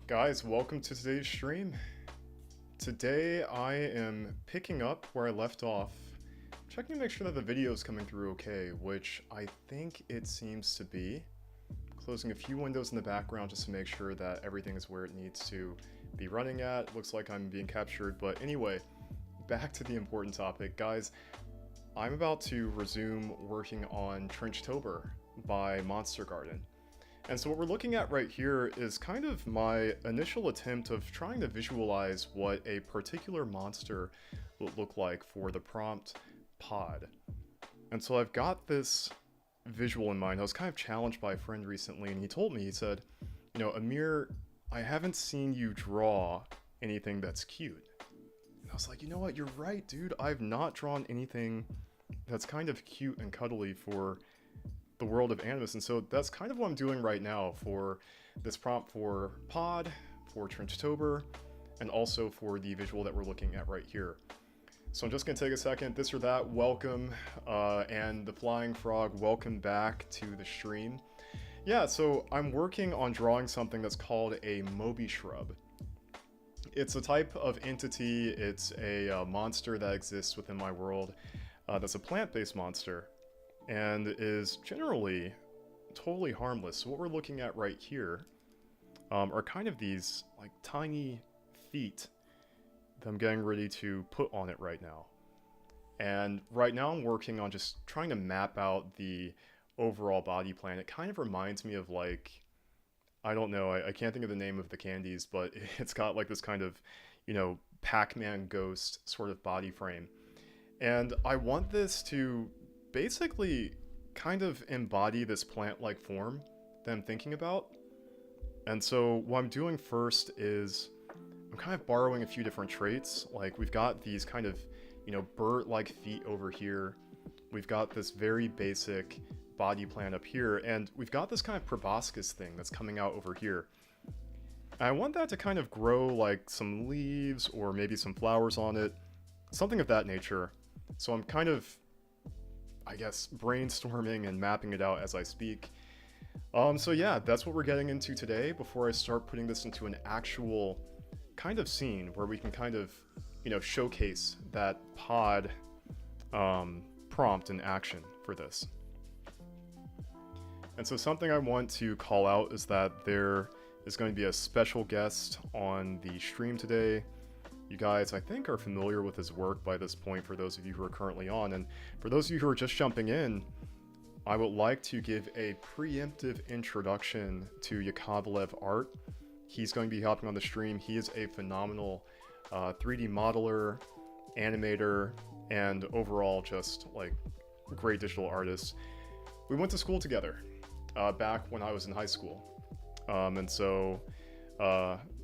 Guys, welcome to today's stream. Today I am picking up where I left off, checking to make sure that the video is coming through okay, which I think it seems to be. Closing a few windows in the background just to make sure that everything is where it needs to be running at. Looks like I'm being captured, but anyway, back to the important topic. Guys, I'm about to resume working on Trenchtober by Monster Garden. And so what we're looking at right here is kind of my initial attempt of trying to visualize what a particular monster would look like for the prompt pod. And so I've got this visual in mind. I was kind of challenged by a friend recently, and he told me, he said, you know, Amir, I haven't seen you draw anything that's cute. And I was like, you know what, you're right, dude. I've not drawn anything that's kind of cute and cuddly for the world of Animus, and so that's kind of what I'm doing right now for this prompt for Pod, for Trenchtober, and also for the visual that we're looking at right here. So I'm just going to take a second, this or that, welcome, and the Flying Frog, welcome back to the stream. Yeah, so I'm working on drawing something that's called a Moby Shrub. It's a type of entity, it's a monster that exists within my world that's a plant-based monster, and is generally totally harmless. So what we're looking at right here are kind of these like tiny feet that I'm getting ready to put on it right now. And right now I'm working on just trying to map out the overall body plan. It kind of reminds me of like, I don't know, I can't think of the name of the candies, but it's got like this kind of, you know, Pac-Man ghost sort of body frame. And I want this to basically kind of embody this plant-like form that I'm thinking about. And so what I'm doing first is I'm kind of borrowing a few different traits. Like we've got these kind of, you know, bird-like feet over here. We've got this very basic body plan up here, and we've got this kind of proboscis thing that's coming out over here. And I want that to kind of grow like some leaves or maybe some flowers on it, something of that nature. So I'm kind of, I guess, brainstorming and mapping it out as I speak. So yeah, that's what we're getting into today before I start putting this into an actual kind of scene where we can kind of, you know, showcase that pod prompt in action for this. And so something I want to call out is that there is going to be a special guest on the stream today. You guys, I think, are familiar with his work by this point for those of you who are currently on. And for those of you who are just jumping in, I would like to give a preemptive introduction to Yakovlev Art. He's going to be hopping on the stream. He is a phenomenal 3D modeler, animator, and overall just like great digital artist. We went to school together back when I was in high school. And so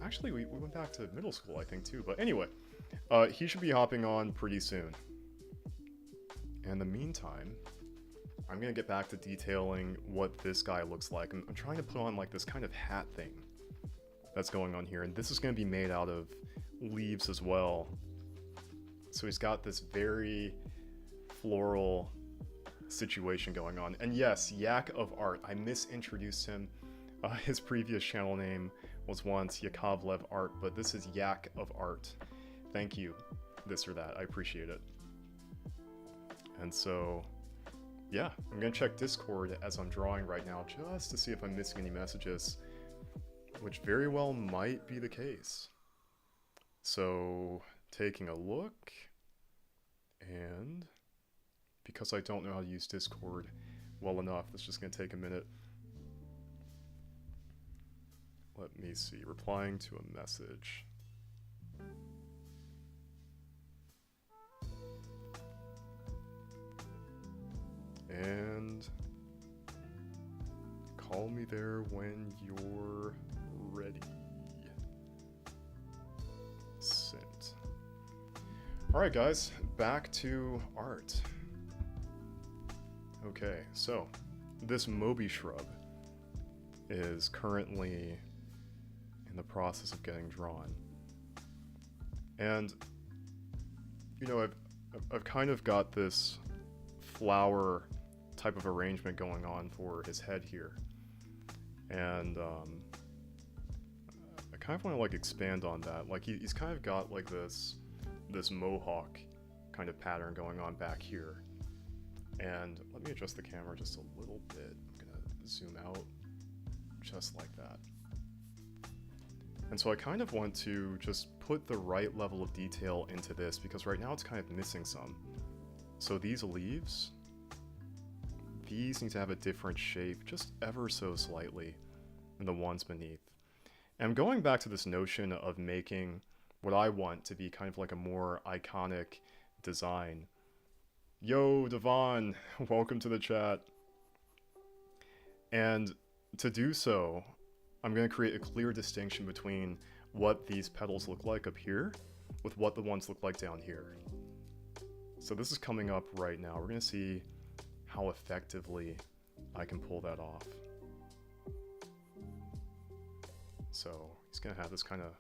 actually, we went back to middle school, I think, too. But anyway, he should be hopping on pretty soon. In the meantime, I'm going to get back to detailing what this guy looks like. I'm trying to put on, like, this kind of hat thing that's going on here. And this is going to be made out of leaves as well. So he's got this very floral situation going on. And yes, Yak of Art. I misintroduced him. His previous channel name was once Yakovlev Art, but this is Yak of Art. Thank you, this or that. I appreciate it. And so, yeah, I'm gonna check Discord as I'm drawing right now just to see if I'm missing any messages, which very well might be the case. So, taking a look, and because I don't know how to use Discord well enough, it's just gonna take a minute. Let me see, replying to a message. And call me there when you're ready. Sent. Alright guys, back to art. Okay, so this Moby Shrub is currently in the process of getting drawn. And, you know, I've kind of got this flower type of arrangement going on for his head here. And I kind of want to like expand on that. Like he's kind of got like this mohawk kind of pattern going on back here. And let me adjust the camera just a little bit. I'm gonna zoom out just like that. And so I kind of want to just put the right level of detail into this because right now it's kind of missing some. So these leaves, these need to have a different shape just ever so slightly than the ones beneath. And I'm going back to this notion of making what I want to be kind of like a more iconic design. Yo, Devon, welcome to the chat. And to do so, I'm going to create a clear distinction between what these petals look like up here with what the ones look like down here. So this is coming up right now. We're going to see how effectively I can pull that off. So he's going to have this kind of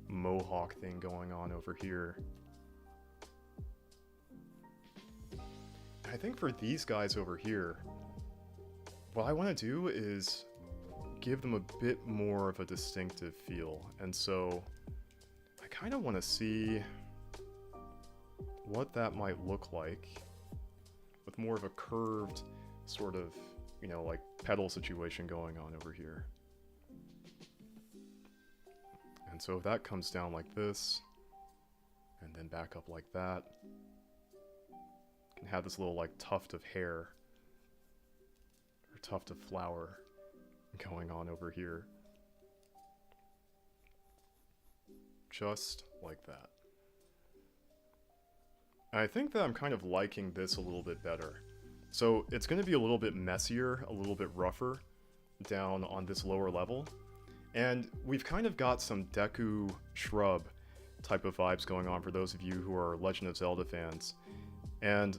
mohawk thing going on over here. I think for these guys over here, what I want to do is give them a bit more of a distinctive feel. And so I kind of want to see what that might look like with more of a curved sort of, you know, like petal situation going on over here. And so if that comes down like this, and then back up like that, can have this little like tuft of hair, or tuft of flower going on over here. Just like that. And I think that I'm kind of liking this a little bit better. So it's going to be a little bit messier, a little bit rougher down on this lower level. And we've kind of got some Deku shrub type of vibes going on for those of you who are Legend of Zelda fans. And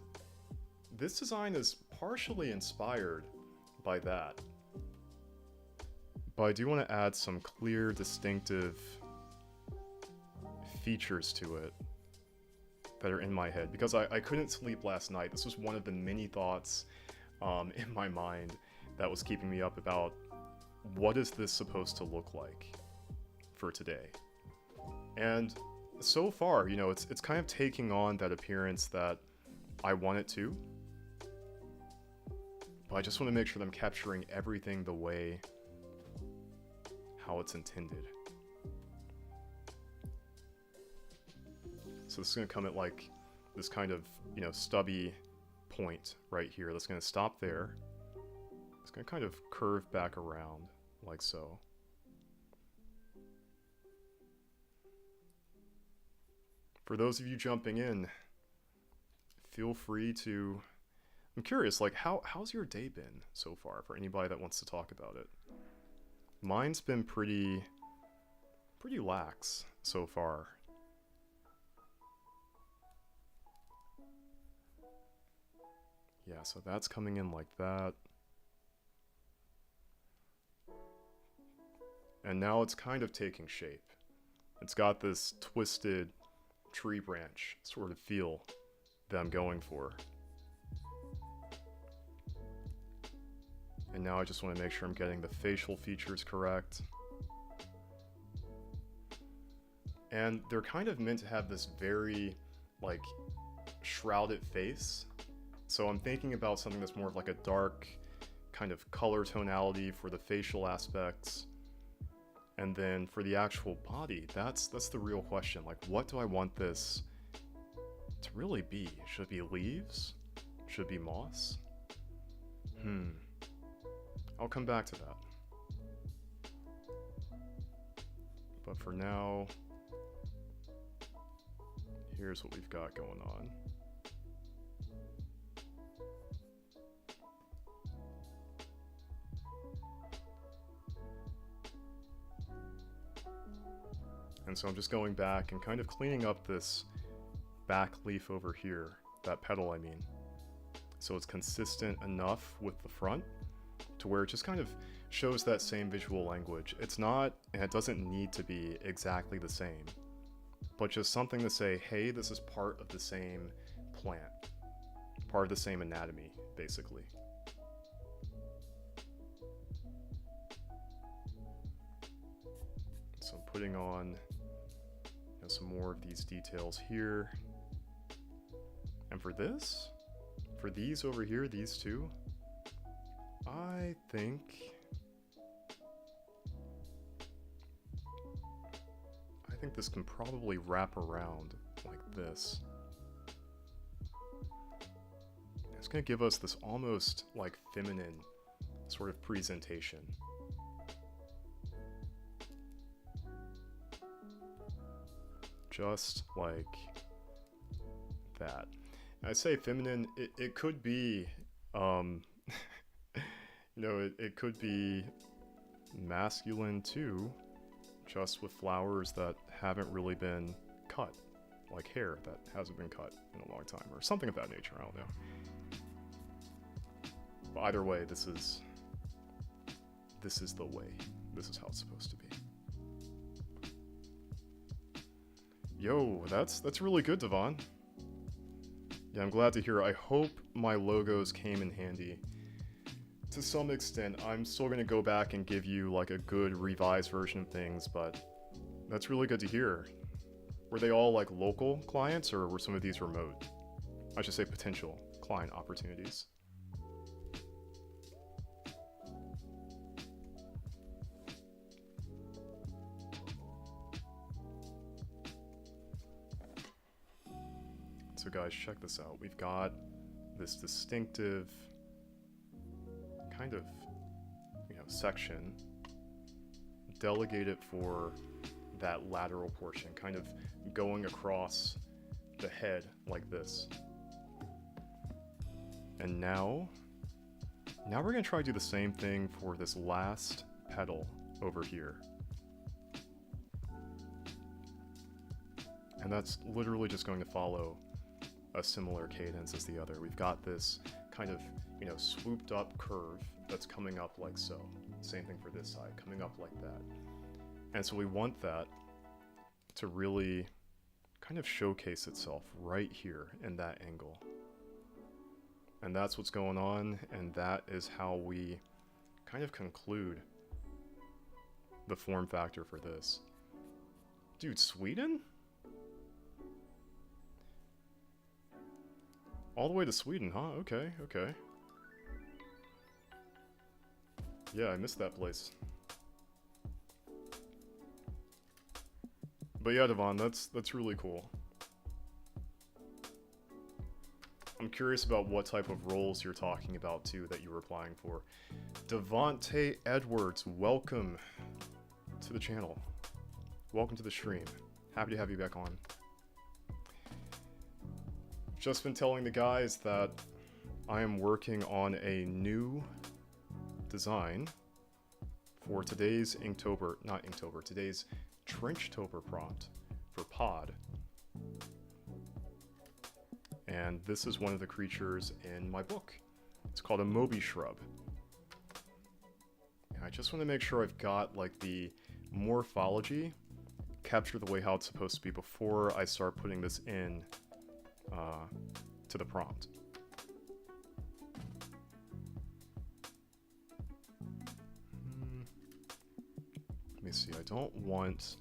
this design is partially inspired by that. But I do want to add some clear, distinctive features to it that are in my head. Because I couldn't sleep last night. This was one of the many thoughts in my mind that was keeping me up about what is this supposed to look like for today. And so far, you know, it's kind of taking on that appearance that I want it to. But I just want to make sure that I'm capturing everything the way how it's intended. So this is going to come at like this kind of, you know, stubby point right here. That's going to stop there. It's going to kind of curve back around like so. For those of you jumping in, feel free to... I'm curious, like, how's your day been so far for anybody that wants to talk about it? Mine's been pretty lax so far. Yeah, so that's coming in like that. And now it's kind of taking shape. It's got this twisted tree branch sort of feel that I'm going for. And now I just want to make sure I'm getting the facial features correct. And they're kind of meant to have this very, like, shrouded face. So I'm thinking about something that's more of like a dark kind of color tonality for the facial aspects. And then for the actual body, that's the real question. Like, what do I want this to really be? Should it be leaves? Should it be moss? I'll come back to that. But for now, here's what we've got going on. And so I'm just going back and kind of cleaning up this back leaf over here, that petal I mean. So it's consistent enough with the front to where it just kind of shows that same visual language. It's not, and it doesn't need to be exactly the same, but just something to say, hey, this is part of the same plant, part of the same anatomy, basically. So putting on some more of these details here. And for these over here, these two, I think this can probably wrap around like this. It's going to give us this almost like feminine sort of presentation. Just like that. I say feminine, it could be, it could be masculine too, just with flowers that haven't really been cut, like hair that hasn't been cut in a long time, or something of that nature, I don't know. But either way, this is the way. This is how it's supposed to be. Yo, that's really good, Devon. Yeah, I'm glad to hear. I hope my logos came in handy. To some extent, I'm still going to go back and give you like a good revised version of things, but that's really good to hear. Were they all like local clients, or were some of these remote? I should say potential client opportunities. So guys, check this out. We've got this distinctive kind of, section delegated for that lateral portion, kind of going across the head like this. And now we're gonna try to do the same thing for this last petal over here. And that's literally just going to follow a similar cadence as the other. We've got this kind of, swooped up curve that's coming up like so. Same thing for this side, coming up like that. And so we want that to really kind of showcase itself right here in that angle. And that's what's going on, and that is how we kind of conclude the form factor for this. Dude, Sweden? All the way to Sweden, huh? Okay, okay. Yeah, I missed that place. But yeah, Devon, that's really cool. I'm curious about what type of roles you're talking about, too, that you were applying for. Devontae Edwards, welcome to the channel. Welcome to the stream. Happy to have you back on. Just been telling the guys that I am working on a new design for today's today's Trenchtober prompt for Pod. And this is one of the creatures in my book. It's called a Moby Shrub. And I just want to make sure I've got like the morphology captured the way how it's supposed to be before I start putting this in to the prompt. Let me see. I don't want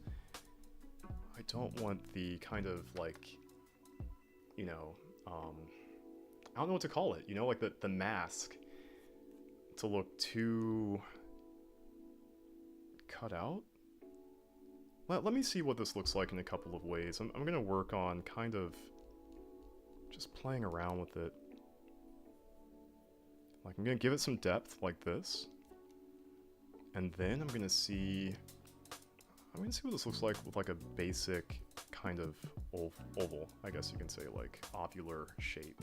the kind of like, I don't know what to call it. Like the mask to look too cut out. Let me see what this looks like in a couple of ways. I'm gonna work on kind of just playing around with it. Like, I'm gonna give it some depth like this. And then I'm gonna see what this looks like with like a basic kind of oval, I guess you can say, like ovular shape.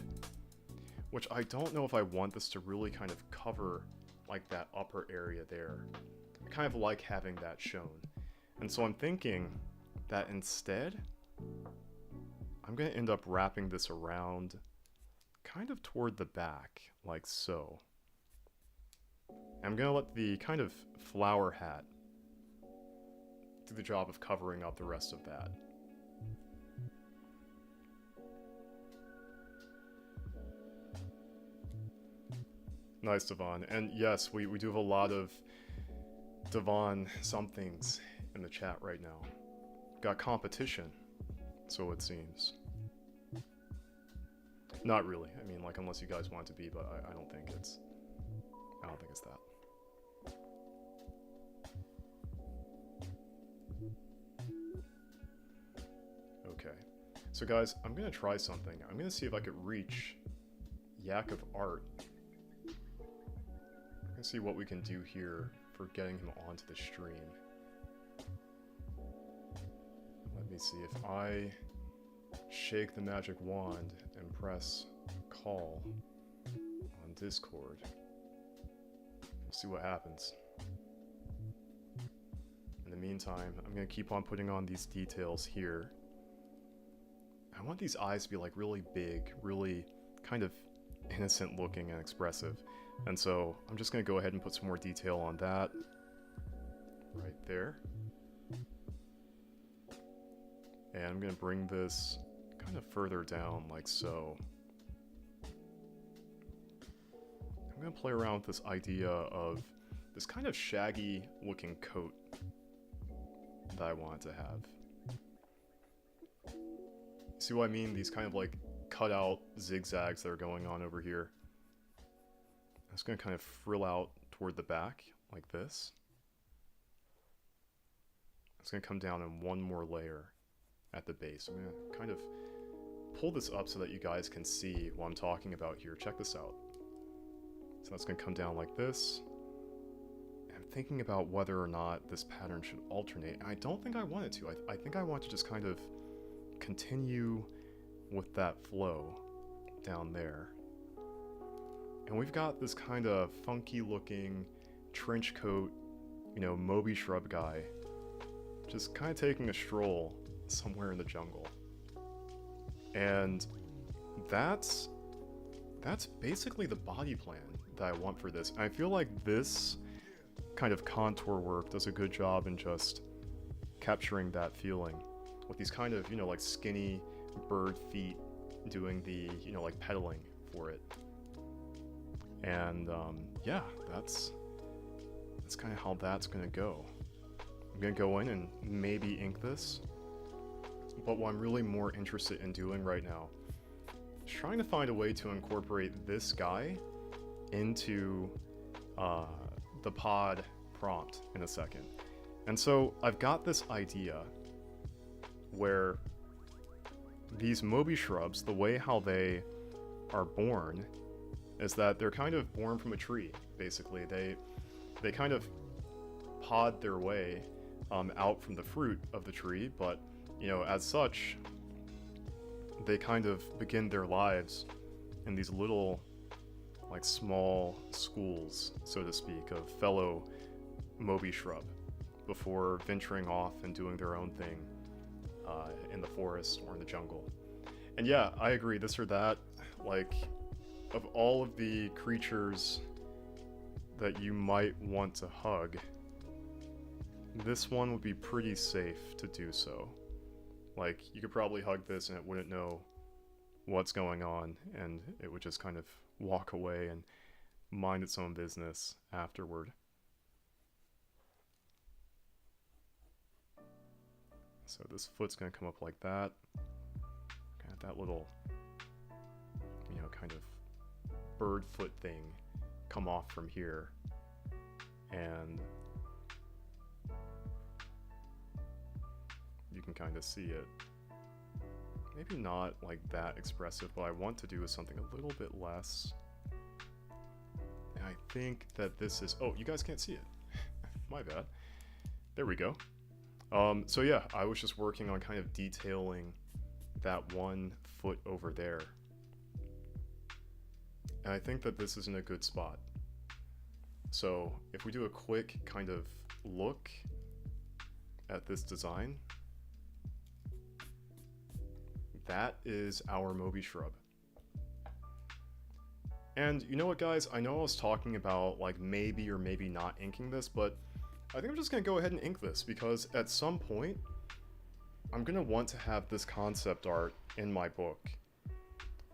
Which I don't know if I want this to really kind of cover like that upper area there. I kind of like having that shown. And so I'm thinking that instead, I'm going to end up wrapping this around kind of toward the back, like so. I'm going to let the kind of flower hat do the job of covering up the rest of that. Nice, Devon. And yes, we do have a lot of Devon somethings in the chat right now. Got competition, so it seems. Not really. I mean, like, unless you guys want it to be, but I don't think it's that. Okay. So guys, I'm gonna try something. I'm gonna see if I could reach Yak of Art. I'm gonna see what we can do here for getting him onto the stream. Let me see if I shake the magic wand and press call on Discord. We'll see what happens. In the meantime, I'm gonna keep on putting on these details here. I want these eyes to be like really big, really kind of innocent looking and expressive. And so I'm just gonna go ahead and put some more detail on that right there. And I'm gonna bring this kind of further down like so. I'm gonna play around with this idea of this kind of shaggy looking coat that I want to have. See what I mean? These kind of like cut out zigzags that are going on over here. I'm just gonna kind of frill out toward the back like this. It's gonna come down in one more layer at the base. I'm gonna kind of pull this up so that you guys can see what I'm talking about here. Check this out. So that's gonna come down like this. And I'm thinking about whether or not this pattern should alternate. And I don't think I want it to. I think I want to just kind of continue with that flow down there. And we've got this kind of funky looking trench coat, you know, Moby shrub guy just kind of taking a stroll somewhere in the jungle. And that's basically the body plan that I want for this. And I feel like this kind of contour work does a good job in just capturing that feeling with these kind of, you know, like skinny bird feet doing the, you know, like pedaling for it. And yeah, that's kind of how that's gonna go. I'm gonna go in and maybe ink this, but what I'm really more interested in doing right now is trying to find a way to incorporate this guy into the pod prompt in a second. And so I've got this idea where these Moby shrubs, the way how they are born is that they're kind of born from a tree, basically. They kind of pod their way out from the fruit of the tree, but, you know, as such, they kind of begin their lives in these little, like, small schools, so to speak, of fellow Moby shrub before venturing off and doing their own thing in the forest or in the jungle. And yeah, I agree, this or that, like, of all of the creatures that you might want to hug, this one would be pretty safe to do so. Like, you could probably hug this and it wouldn't know what's going on, and it would just kind of walk away and mind its own business afterward. So this foot's gonna come up like that. Got that little, you know, kind of bird foot thing come off from here. And you can kind of see it. Maybe not like that expressive, but I want to do is something a little bit less. And I think that this is, oh, you guys can't see it. My bad. There we go. So yeah, I was just working on kind of detailing that one foot over there. And I think that this is in a good spot. So if we do a quick kind of look at this design, that is our Moby shrub. And you know what, guys? I know I was talking about like maybe or maybe not inking this, but I think I'm just gonna go ahead and ink this because at some point I'm gonna want to have this concept art in my book.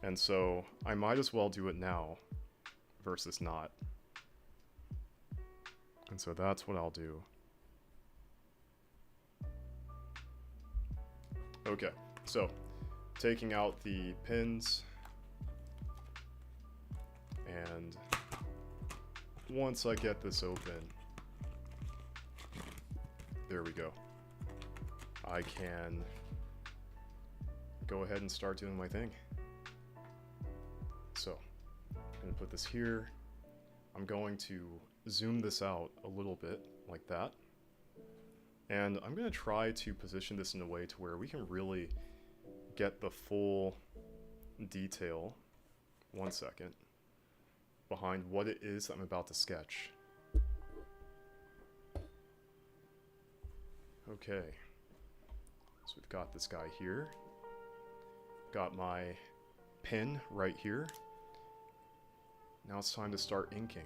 And so I might as well do it now versus not. And so that's what I'll do. Okay, so taking out the pins, and once I get this open, there we go. I can go ahead and start doing my thing. So, I'm going to put this here. I'm going to zoom this out a little bit, like that. And I'm going to try to position this in a way to where we can really get the full detail, 1 second, behind what it is I'm about to sketch. Okay, so we've got this guy here, got my pin right here. Now it's time to start inking.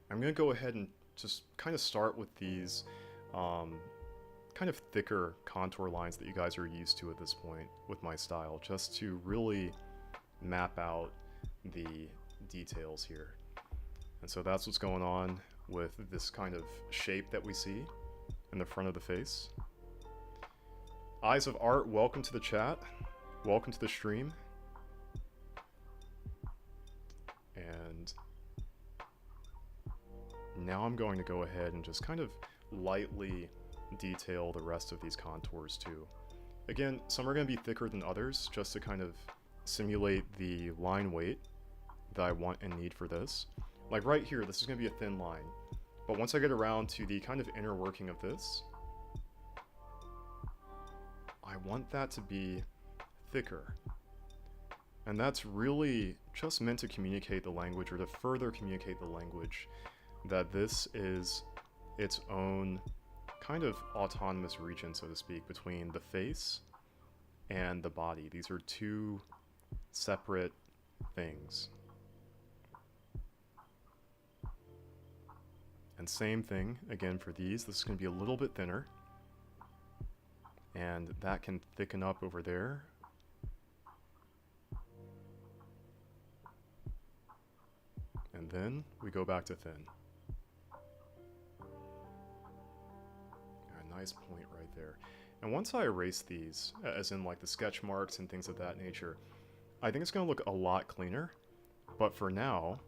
I'm going to go ahead and just kind of start with these kind of thicker contour lines that you guys are used to at this point with my style, just to really map out the details here. And so that's what's going on with this kind of shape that we see in the front of the face. Eyes of Art, welcome to the chat. Welcome to the stream. And now I'm going to go ahead and just kind of lightly detail the rest of these contours too. Again, some are going to be thicker than others, just to kind of simulate the line weight that I want and need for this. Like right here, this is going to be a thin line. But once I get around to the kind of inner working of this, I want that to be thicker. And that's really just meant to communicate the language, or to further communicate the language, that this is its own kind of autonomous region, so to speak, between the face and the body. These are two separate things. And same thing, again, for these. This is going to be a little bit thinner. And that can thicken up over there. And then we go back to thin. A nice point right there. And once I erase these, as in like the sketch marks and things of that nature, I think it's going to look a lot cleaner. But for now,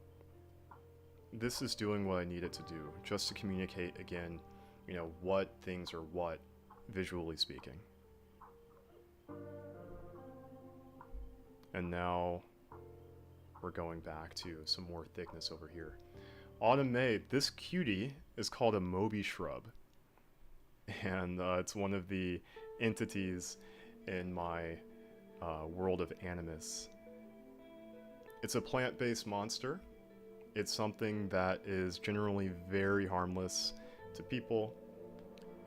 this is doing what I need it to do, just to communicate, again, you know, what things are what, visually speaking. And now we're going back to some more thickness over here. Autumn May, this cutie is called a Moby shrub. And it's one of the entities in my world of Animus. It's a plant-based monster. It's something that is generally very harmless to people.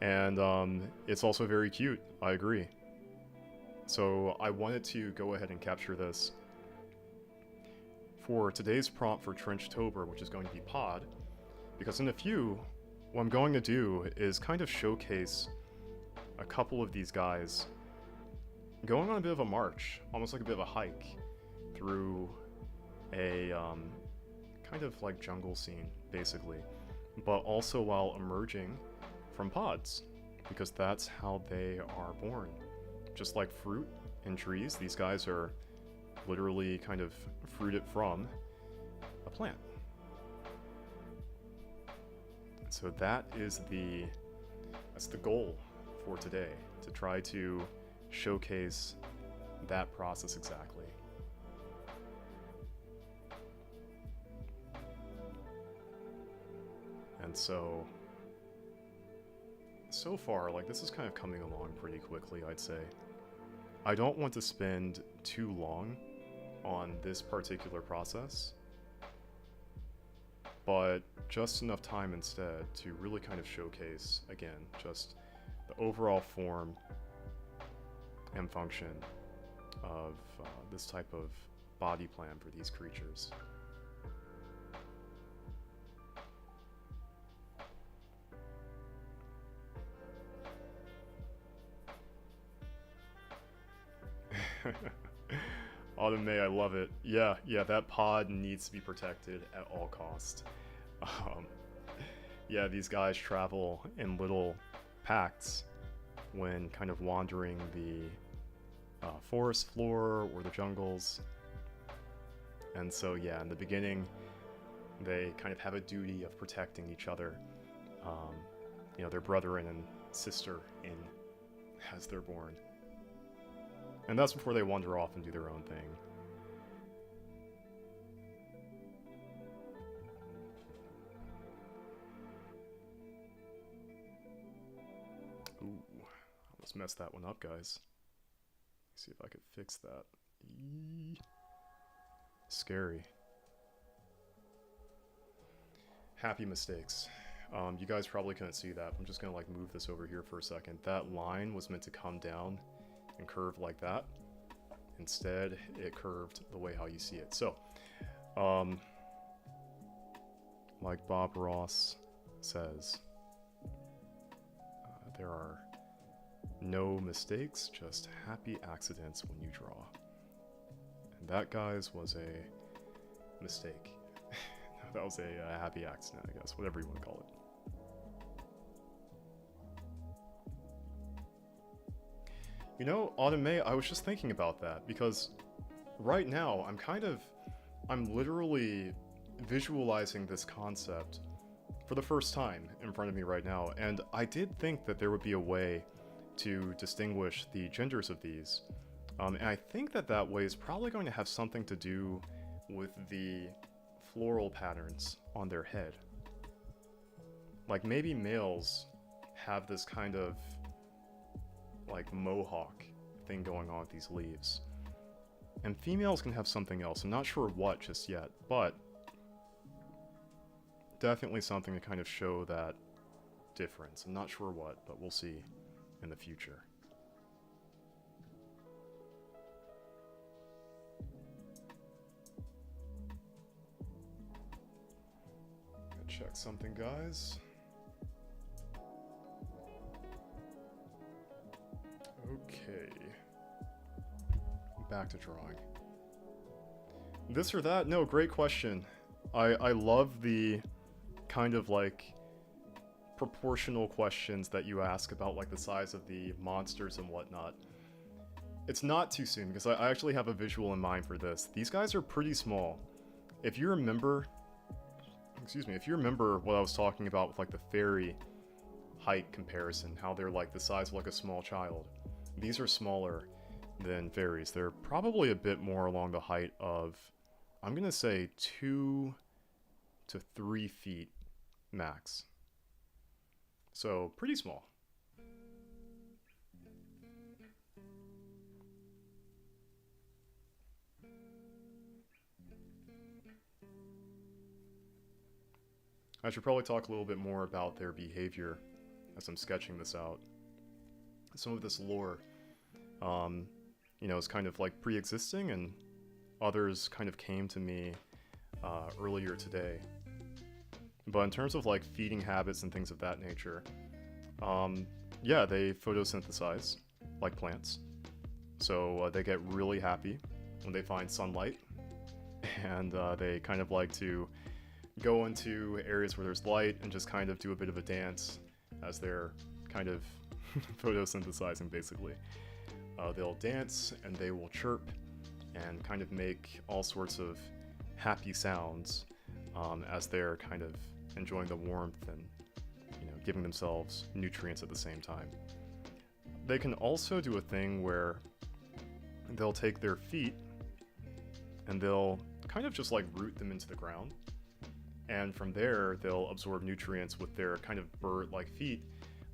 And it's also very cute, I agree. So I wanted to go ahead and capture this for today's prompt for Trenchtober, which is going to be pod, because in a few, what I'm going to do is kind of showcase a couple of these guys going on a bit of a march, almost like a bit of a hike through a kind of like jungle scene, basically, but also while emerging from pods, because that's how they are born. Just like fruit and trees, these guys are literally kind of fruited from a plant. So that's the goal for today, to try to showcase that process exactly. And so far, like, this is kind of coming along pretty quickly, I'd say. I don't want to spend too long on this particular process, but just enough time instead to really kind of showcase, again, just the overall form and function of this type of body plan for these creatures. Autumn May, I love it. Yeah, that pod needs to be protected at all costs. Yeah, these guys travel in little pacts when kind of wandering the forest floor or the jungles. And so yeah, in the beginning, they kind of have a duty of protecting each other. You know, their brethren and sister in as they're born. And that's before they wander off and do their own thing. Ooh, almost messed that one up, guys. Let's see if I could fix that. Eee. Scary. Happy mistakes. You guys probably couldn't see that. I'm just gonna like move this over here for a second. That line was meant to come down and curve like that. Instead, it curved the way how you see it. So, like Bob Ross says, there are no mistakes, just happy accidents when you draw. And that, guys, was a mistake. That was a happy accident, I guess, whatever you want to call it. You know, Autumn May, I was just thinking about that, because right now, I'm literally visualizing this concept for the first time in front of me right now, and I did think that there would be a way to distinguish the genders of these, and I think that that way is probably going to have something to do with the floral patterns on their head. Like maybe males have this kind of like mohawk thing going on with these leaves, and females can have something else. I'm not sure what just yet, but definitely something to kind of show that difference. I'm not sure what, but we'll see in the future. Check something, guys. Okay. Back to drawing. This or that? No, great question. I love the kind of like proportional questions that you ask about like the size of the monsters and whatnot. It's not too soon because I actually have a visual in mind for this. These guys are pretty small. If you remember, if you remember what I was talking about with like the fairy height comparison, how they're like the size of like a small child. These are smaller than fairies. They're probably a bit more along the height of, I'm gonna say 2 to 3 feet max. So pretty small. I should probably talk a little bit more about their behavior as I'm sketching this out. Some of this lore, you know, is kind of like pre-existing, and others kind of came to me earlier today. But in terms of like feeding habits and things of that nature, yeah, they photosynthesize like plants. So they get really happy when they find sunlight, and they kind of like to go into areas where there's light and just kind of do a bit of a dance as they're kind of photosynthesizing, basically. They'll dance and they will chirp and kind of make all sorts of happy sounds as they're kind of enjoying the warmth and, you know, giving themselves nutrients at the same time. They can also do a thing where they'll take their feet and they'll kind of just like root them into the ground. And from there, they'll absorb nutrients with their kind of bird-like feet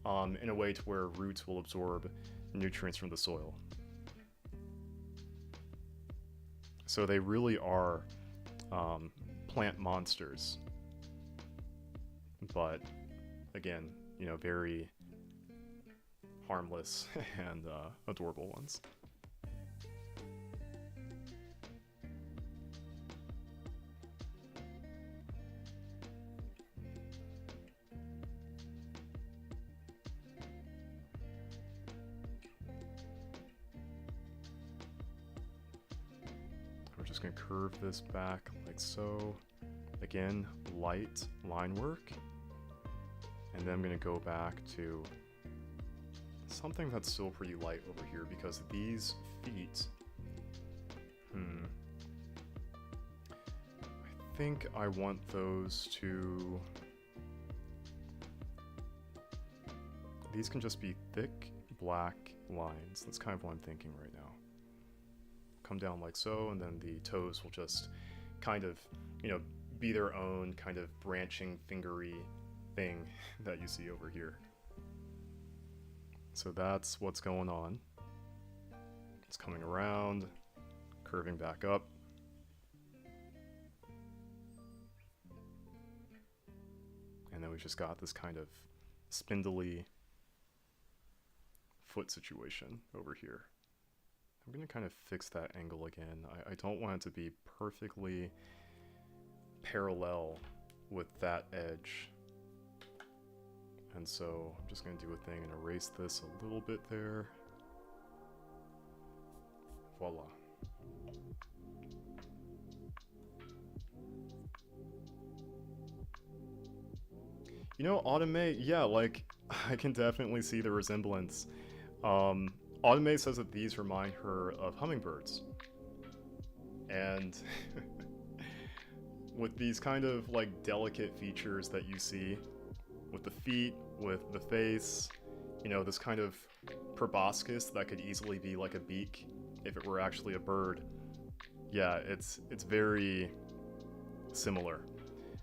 in a way to where roots will absorb nutrients from the soil. So they really are plant monsters. But again, you know, very harmless and adorable ones. We're just going to curve this back like so. Again, light line work. And then I'm going to go back to something that's still pretty light over here, because these feet, I think I want those to, these can just be thick black lines. That's kind of what I'm thinking right now. Come down like so, and then the toes will just kind of, you know, be their own kind of branching fingery thing that you see over here. So that's what's going on. It's coming around, curving back up. And then we just got this kind of spindly foot situation over here. I'm going to kind of fix that angle again. I don't want it to be perfectly parallel with that edge. And so I'm just going to do a thing and erase this a little bit there. Voila. You know, Automate, yeah, like, I can definitely see the resemblance. Automate says that these remind her of hummingbirds. And with these kind of, like, delicate features that you see, with the feet, with the face, you know, this kind of proboscis that could easily be like a beak if it were actually a bird. Yeah, it's very similar.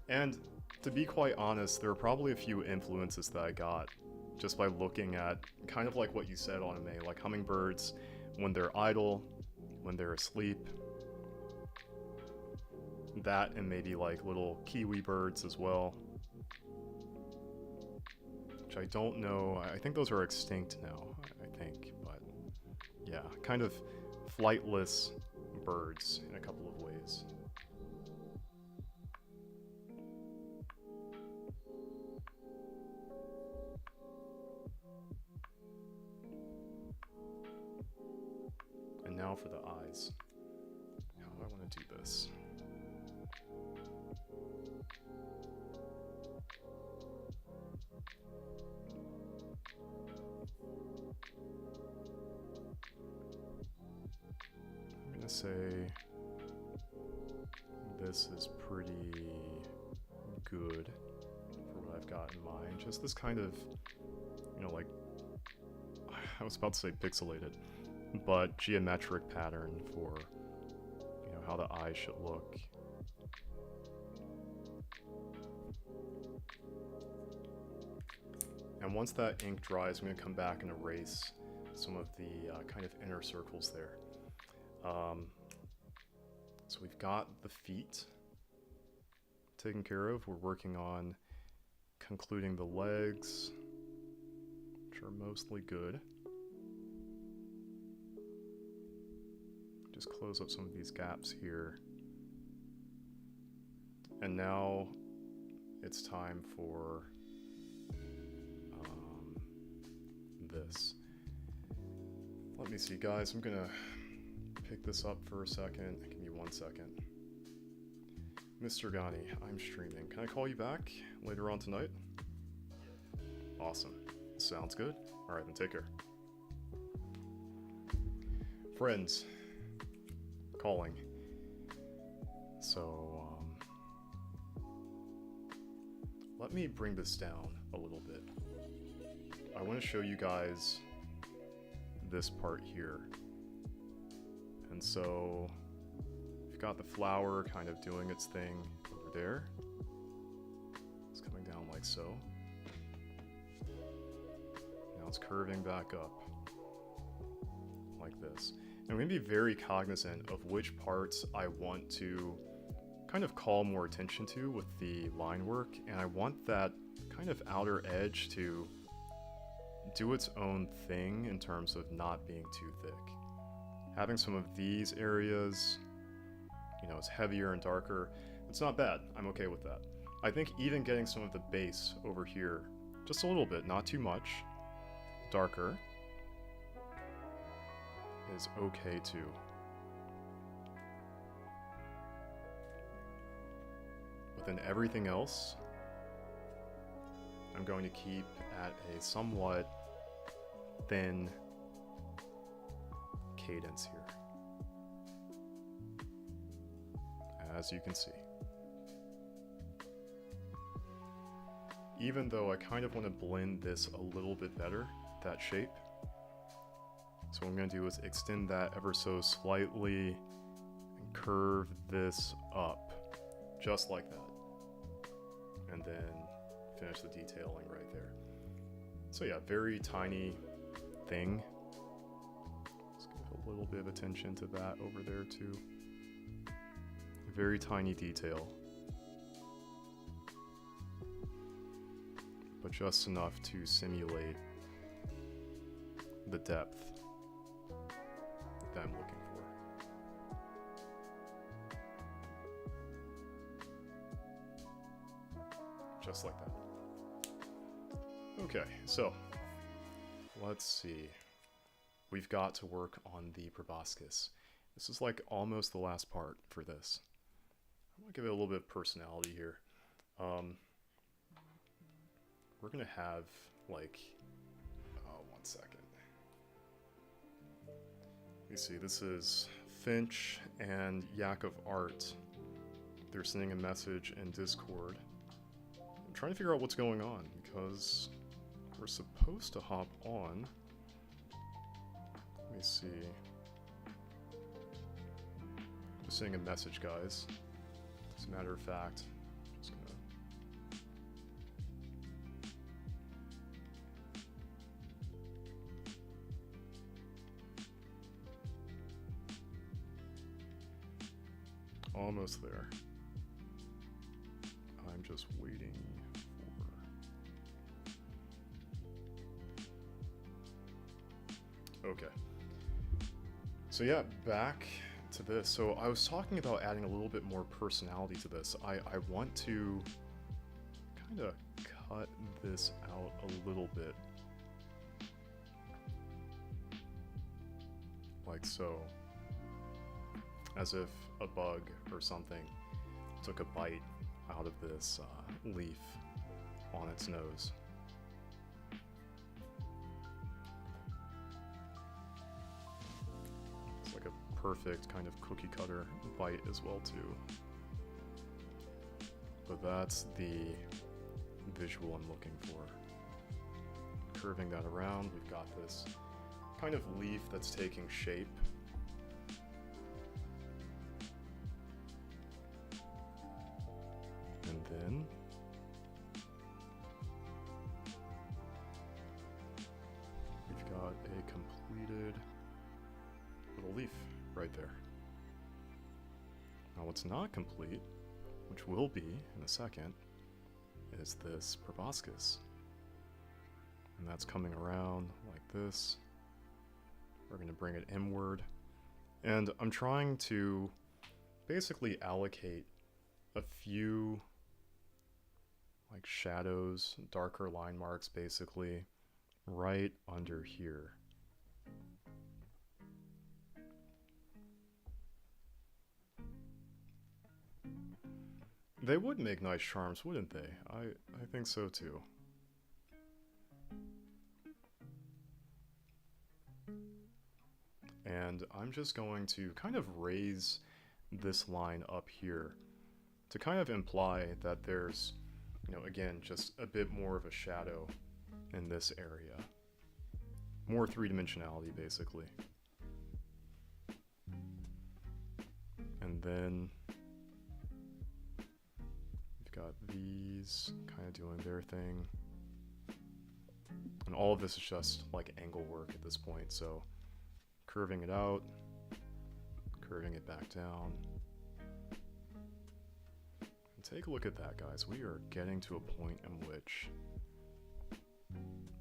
And to be quite honest, there are probably a few influences that I got just by looking at kind of like what you said, Anime, like hummingbirds when they're idle, when they're asleep. That, and maybe like little kiwi birds as well. Which I don't know, I think those are extinct now, I think, but yeah, kind of flightless birds in a couple of ways. And now for the eyes. How do I want to do this? I'm gonna say this is pretty good for what I've got in mind. Just this kind of, you know, like, I was about to say pixelated, but geometric pattern for, you know, how the eye should look. And once that ink dries, I'm going to come back and erase some of the kind of inner circles there. So we've got the feet taken care of. We're working on concluding the legs, which are mostly good. Just close up some of these gaps here. And now it's time for this. Let me see, guys. I'm gonna pick this up for a second. Give me 1 second. Mr. Ghani, I'm streaming. Can I call you back later on tonight? Awesome. Sounds good. Alright, then take care. Friends. Calling. So, let me bring this down a little bit. I want to show you guys this part here. And so, we've got the flower kind of doing its thing over there. It's coming down like so. Now it's curving back up like this. And I'm going to be very cognizant of which parts I want to kind of call more attention to with the line work, and I want that kind of outer edge to do its own thing in terms of not being too thick. Having some of these areas, you know, it's heavier and darker. It's not bad. I'm okay with that. I think even getting some of the base over here, just a little bit, not too much, darker, is okay too. But then everything else, I'm going to keep at a somewhat thin cadence here, as you can see. Even though I kind of want to blend this a little bit better, that shape. So what I'm going to do is extend that ever so slightly and curve this up, just like that. And then finish the detailing right there. So yeah, very tiny thing. Let's give a little bit of attention to that over there too. Very tiny detail. But just enough to simulate the depth that I'm looking for. Just like that. Okay, so let's see. We've got to work on the proboscis. This is like almost the last part for this. I'm gonna give it a little bit of personality here. We're gonna have like, one second. You see, this is Finch and Yak of Art. They're sending a message in Discord. I'm trying to figure out what's going on because we're supposed to hop on. Let me see. Just sending a message, guys. As a matter of fact, just gonna. Almost there. I'm just waiting for... Okay. So yeah, back to this. So I was talking about adding a little bit more personality to this. I want to kind of cut this out a little bit. Like so. As if a bug or something took a bite out of this leaf on its nose. It's like a perfect kind of cookie cutter bite as well too. But that's the visual I'm looking for. Curving that around, we've got this kind of leaf that's taking shape. And then we've got a completed little leaf right there. Now what's not complete, which will be in a second, is this proboscis. And that's coming around like this. We're going to bring it inward. And I'm trying to basically allocate a few like shadows, darker line marks basically, right under here. They would make nice charms, wouldn't they? I think so too. And I'm just going to kind of raise this line up here to kind of imply that there's, you know, again, just a bit more of a shadow in this area. More three-dimensionality, basically. And then we've got these kind of doing their thing. And all of this is just like angle work at this point, so curving it out, curving it back down. And take a look at that, guys. We are getting to a point in which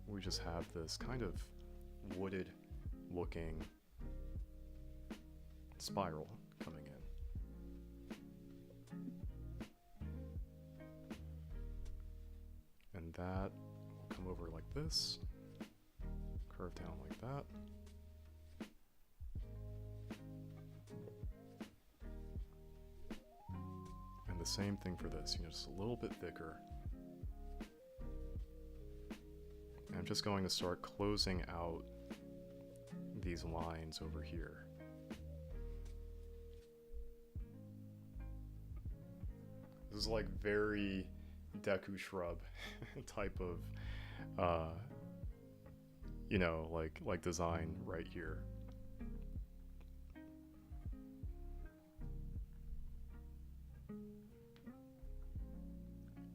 we just have this kind of wooded looking spiral coming in. And that will come over like this, curve down like that. And the same thing for this, you know, just a little bit thicker. And I'm just going to start closing out these lines over here. This is like very Deku shrub type of, you know, like design right here.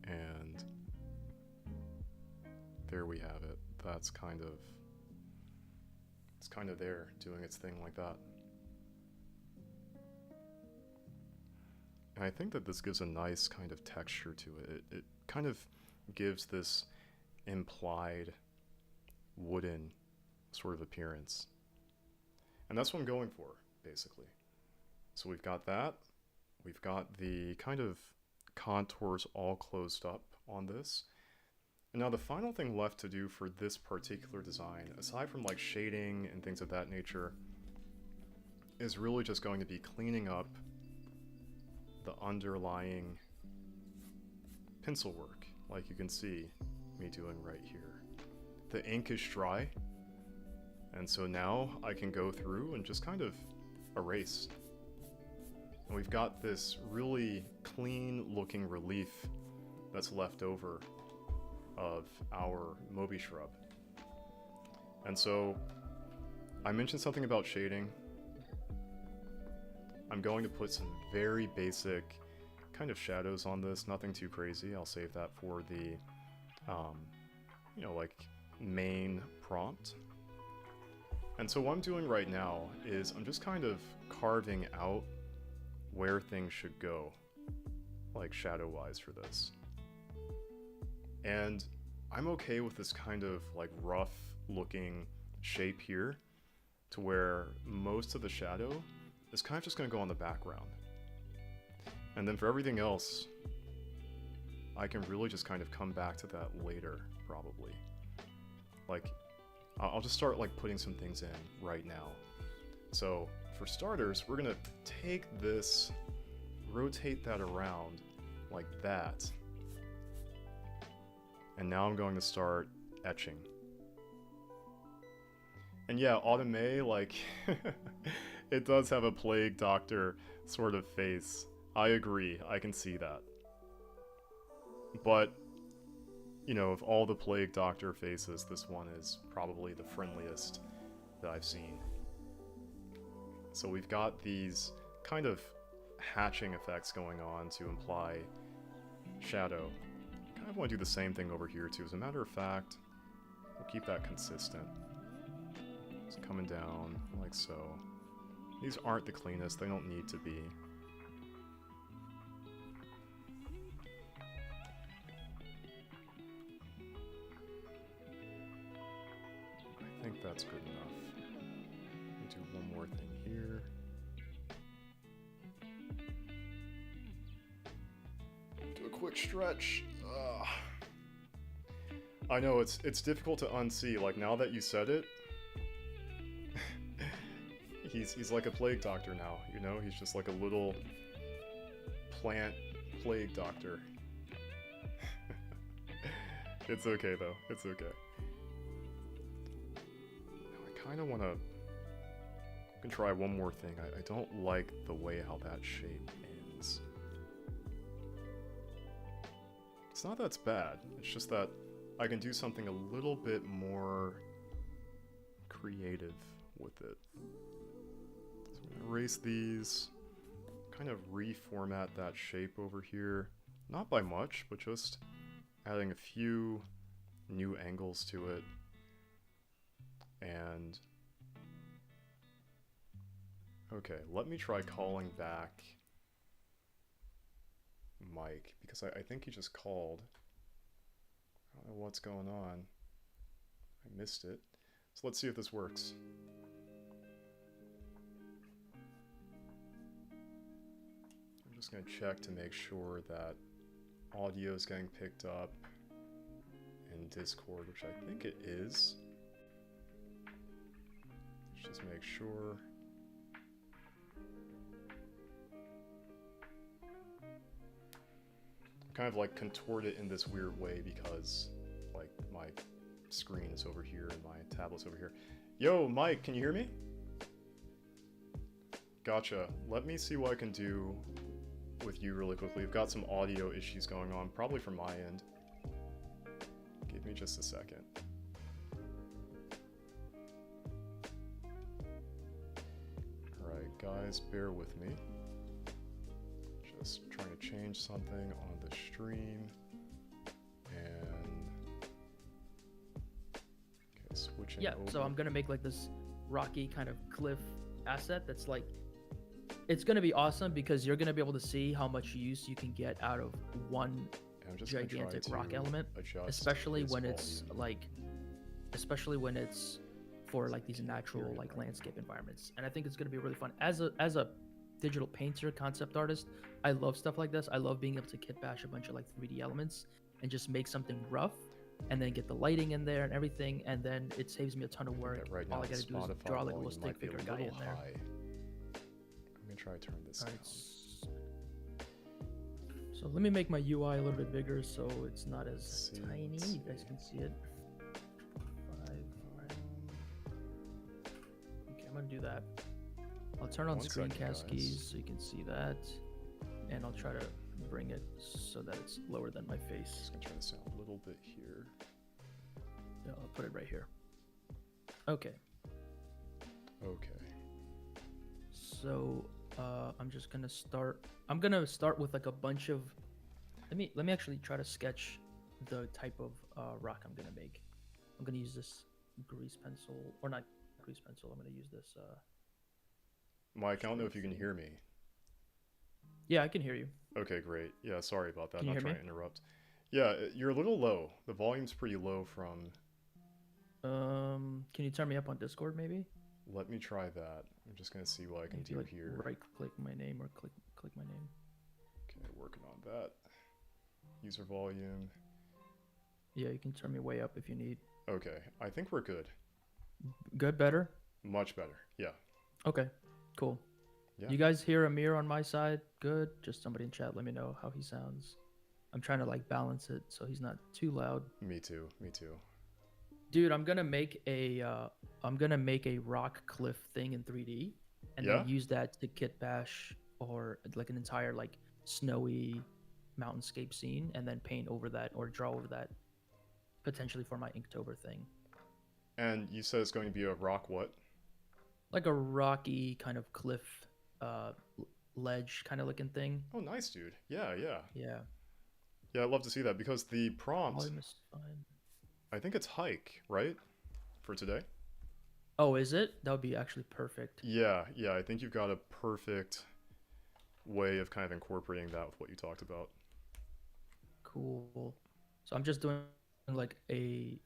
And there we have it. That's kind of, it's kind of there, doing its thing like that. And I think that this gives a nice kind of texture to it. It kind of gives this implied wooden sort of appearance. And that's what I'm going for, basically. So we've got that. We've got the kind of contours all closed up on this. And now the final thing left to do for this particular design, aside from like shading and things of that nature, is really just going to be cleaning up the underlying pencil work, like you can see me doing right here. The ink is dry, and so now I can go through and just kind of erase. And we've got this really clean looking relief that's left over of our Moby shrub. And so I mentioned something about shading. I'm going to put some very basic kind of shadows on this, nothing too crazy. I'll save that for the, you know, like main prompt. And so what I'm doing right now is I'm just kind of carving out where things should go, like shadow-wise for this. And I'm okay with this kind of like rough looking shape here, to where most of the shadow is kind of just going to go on the background. And then for everything else, I can really just kind of come back to that later, probably. Like, I'll just start like putting some things in right now. So for starters, we're going to take this, rotate that around like that. And now I'm going to start etching. And yeah, Autumn, like, it does have a Plague Doctor sort of face. I agree, I can see that. But, you know, of all the Plague Doctor faces, this one is probably the friendliest that I've seen. So we've got these kind of hatching effects going on to imply shadow. I kind of want to do the same thing over here too. As a matter of fact, we'll keep that consistent. It's coming down like so. These aren't the cleanest, they don't need to be. I think that's good enough. Let me do one more thing here. Do a quick stretch. I know it's difficult to unsee. Like, now that you said it, he's like a Plague Doctor now, you know? He's just like a little plant Plague Doctor. It's okay though, it's okay. Now I kind of want to try one more thing. I don't like the way how that shape ends. It's not that it's bad, it's just that I can do something a little bit more creative with it. So I'm gonna erase these, kind of reformat that shape over here. Not by much, but just adding a few new angles to it. And okay, let me try calling back Mike, because I think he just called. I don't know what's going on. I missed it. So let's see if this works. I'm just going to check to make sure that audio is getting picked up in Discord, which I think it is. Let's just make sure. Kind of like contort it in this weird way because like my screen is over here and my tablet's over here. Yo, Mike, can you hear me? Gotcha. Let me see what I can do with you really quickly. We've got some audio issues going on, probably from my end. Give me just a second. Alright, guys, bear with me. Just trying to change something on the stream. And... okay, switching over. So I'm gonna make like this rocky kind of cliff asset that's like, it's gonna be awesome because you're gonna be able to see how much use you can get out of one gigantic rock element, especially when it's like, especially when it's for like these natural like landscape environments. And I think it's gonna be really fun as a digital painter, concept artist. I love stuff like this. I love being able to kit bash a bunch of like 3D elements and just make something rough and then get the lighting in there and everything, and then it saves me a ton of work. Right now, all I gotta do is draw like a little stick figure guy in there. I'm gonna try to turn this down. So let me make my UI a little bit bigger so it's not as tiny. You guys can see it. 5. Okay, I'm gonna do that. I'll turn on screencast keys so you can see that, and I'll try to bring it so that it's lower than my face. Just gonna try to sound a little bit here. Yeah, I'll put it right here. Okay. Okay. So I'm just gonna start. I'm gonna start with like a bunch of. Let me actually try to sketch the type of rock I'm gonna make. I'm gonna use this grease pencil, or not grease pencil. I'm gonna use this. Mike, I don't know if you can hear me. Yeah, I can hear you. Okay, great. Yeah, sorry about that. Can you Not hear trying to interrupt. Yeah, you're a little low. The volume's pretty low from... Can you turn me up on Discord maybe? Let me try that. I'm just gonna see what I can do like here. Right-click my name or click my name. Okay, working on that. User volume. Yeah, you can turn me way up if you need. Okay, I think we're good. Good, better? Much better, yeah. Okay, cool. Yeah. You guys hear Amir on my side? Good. Just somebody in chat, let me know how he sounds. I'm trying to like balance it so he's not too loud. Me too. Dude, I'm gonna make a rock cliff thing in 3D, and then use that to kit bash or like an entire like snowy mountainscape scene, and then paint over that or draw over that, potentially for my Inktober thing. And you said it's going to be a rock what? Like a rocky kind of cliff, ledge kind of looking thing. Oh, nice, dude. Yeah. Yeah, I'd love to see that because the prompt. Volume is fine. I think it's hike, right? For today? Oh, is it? That would be actually perfect. Yeah, I think you've got a perfect way of kind of incorporating that with what you talked about. Cool. So I'm just doing like a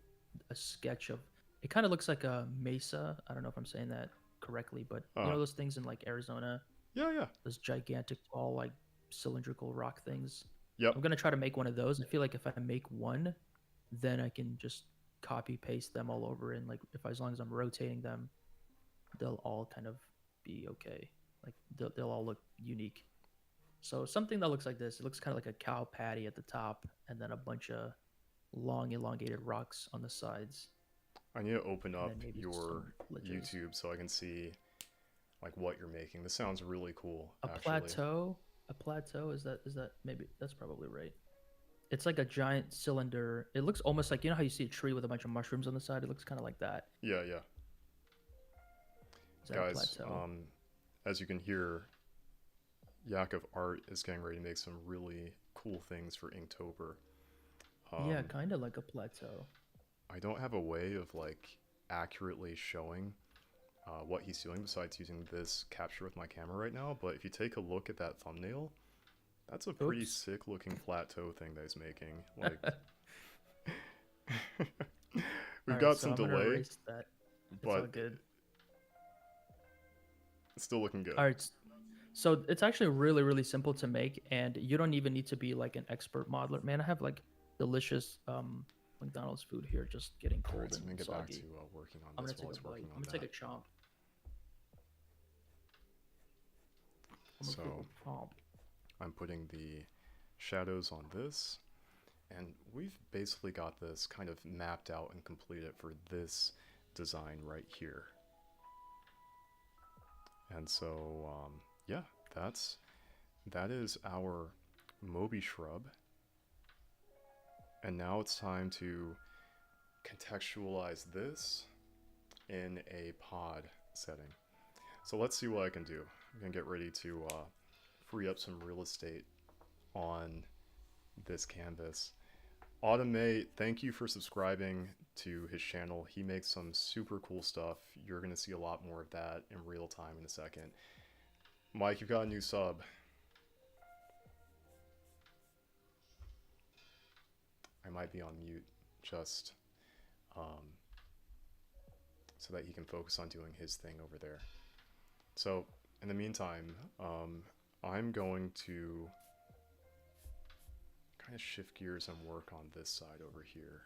sketch of, it kind of looks like a mesa. I don't know if I'm saying that correctly, but you know those things in like Arizona? Yeah. Those gigantic, tall, like cylindrical rock things? Yep. I'm going to try to make one of those. I feel like if I make one, then I can just copy paste them all over, and like as long as I'm rotating them, they'll all kind of be okay. Like they'll all look unique. So something that looks like this, it looks kind of like a cow patty at the top, and then a bunch of long elongated rocks on the sides. I need to open up your YouTube so I can see like what you're making. This sounds really cool. A plateau is that maybe that's probably right. It's like a giant cylinder. It looks almost like, you know how you see a tree with a bunch of mushrooms on the side? It looks kind of like that. Yeah. Guys, as you can hear, Yak of Art is getting ready to make some really cool things for Inktober. Yeah, kind of like a plateau. I don't have a way of like accurately showing what he's doing besides using this capture with my camera right now, but if you take a look at that thumbnail, that's a pretty sick looking plateau thing that he's making. Like, we've got some delay, but all good. It's still looking good. All right, so it's actually really, really simple to make, and you don't even need to be like an expert modeler. Man, I have like delicious McDonald's food here, just getting cold and so I'm gonna get soggy. back to working on this while he's working on that. I'm gonna take a chomp. So I'm putting the shadows on this, and we've basically got this kind of mapped out and completed for this design right here. And so, yeah, that is our Moby shrub. And now it's time to contextualize this in a pod setting. So let's see what I can do. I'm gonna get ready to free up some real estate on this canvas. Automate, thank you for subscribing to his channel. He makes some super cool stuff. You're gonna see a lot more of that in real time in a second. Mike, you've got a new sub. I might be on mute just so that he can focus on doing his thing over there. So in the meantime, I'm going to kind of shift gears and work on this side over here.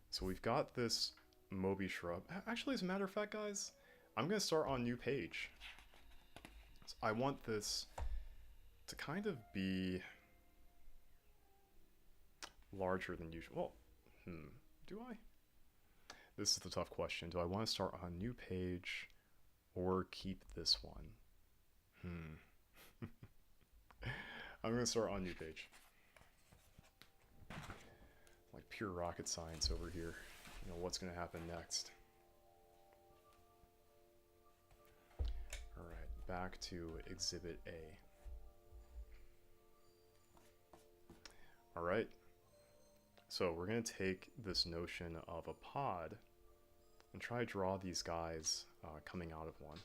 So we've got this Moby shrub. Actually, as a matter of fact, guys, I'm going to start on new page. So I want this to kind of be larger than usual. Well, do I? This is the tough question. Do I want to start on a new page or keep this one? I'm going to start on new page. Like pure rocket science over here. You know, what's going to happen next? Alright, back to Exhibit A. Alright. So we're going to take this notion of a pod and try to draw these guys coming out of one.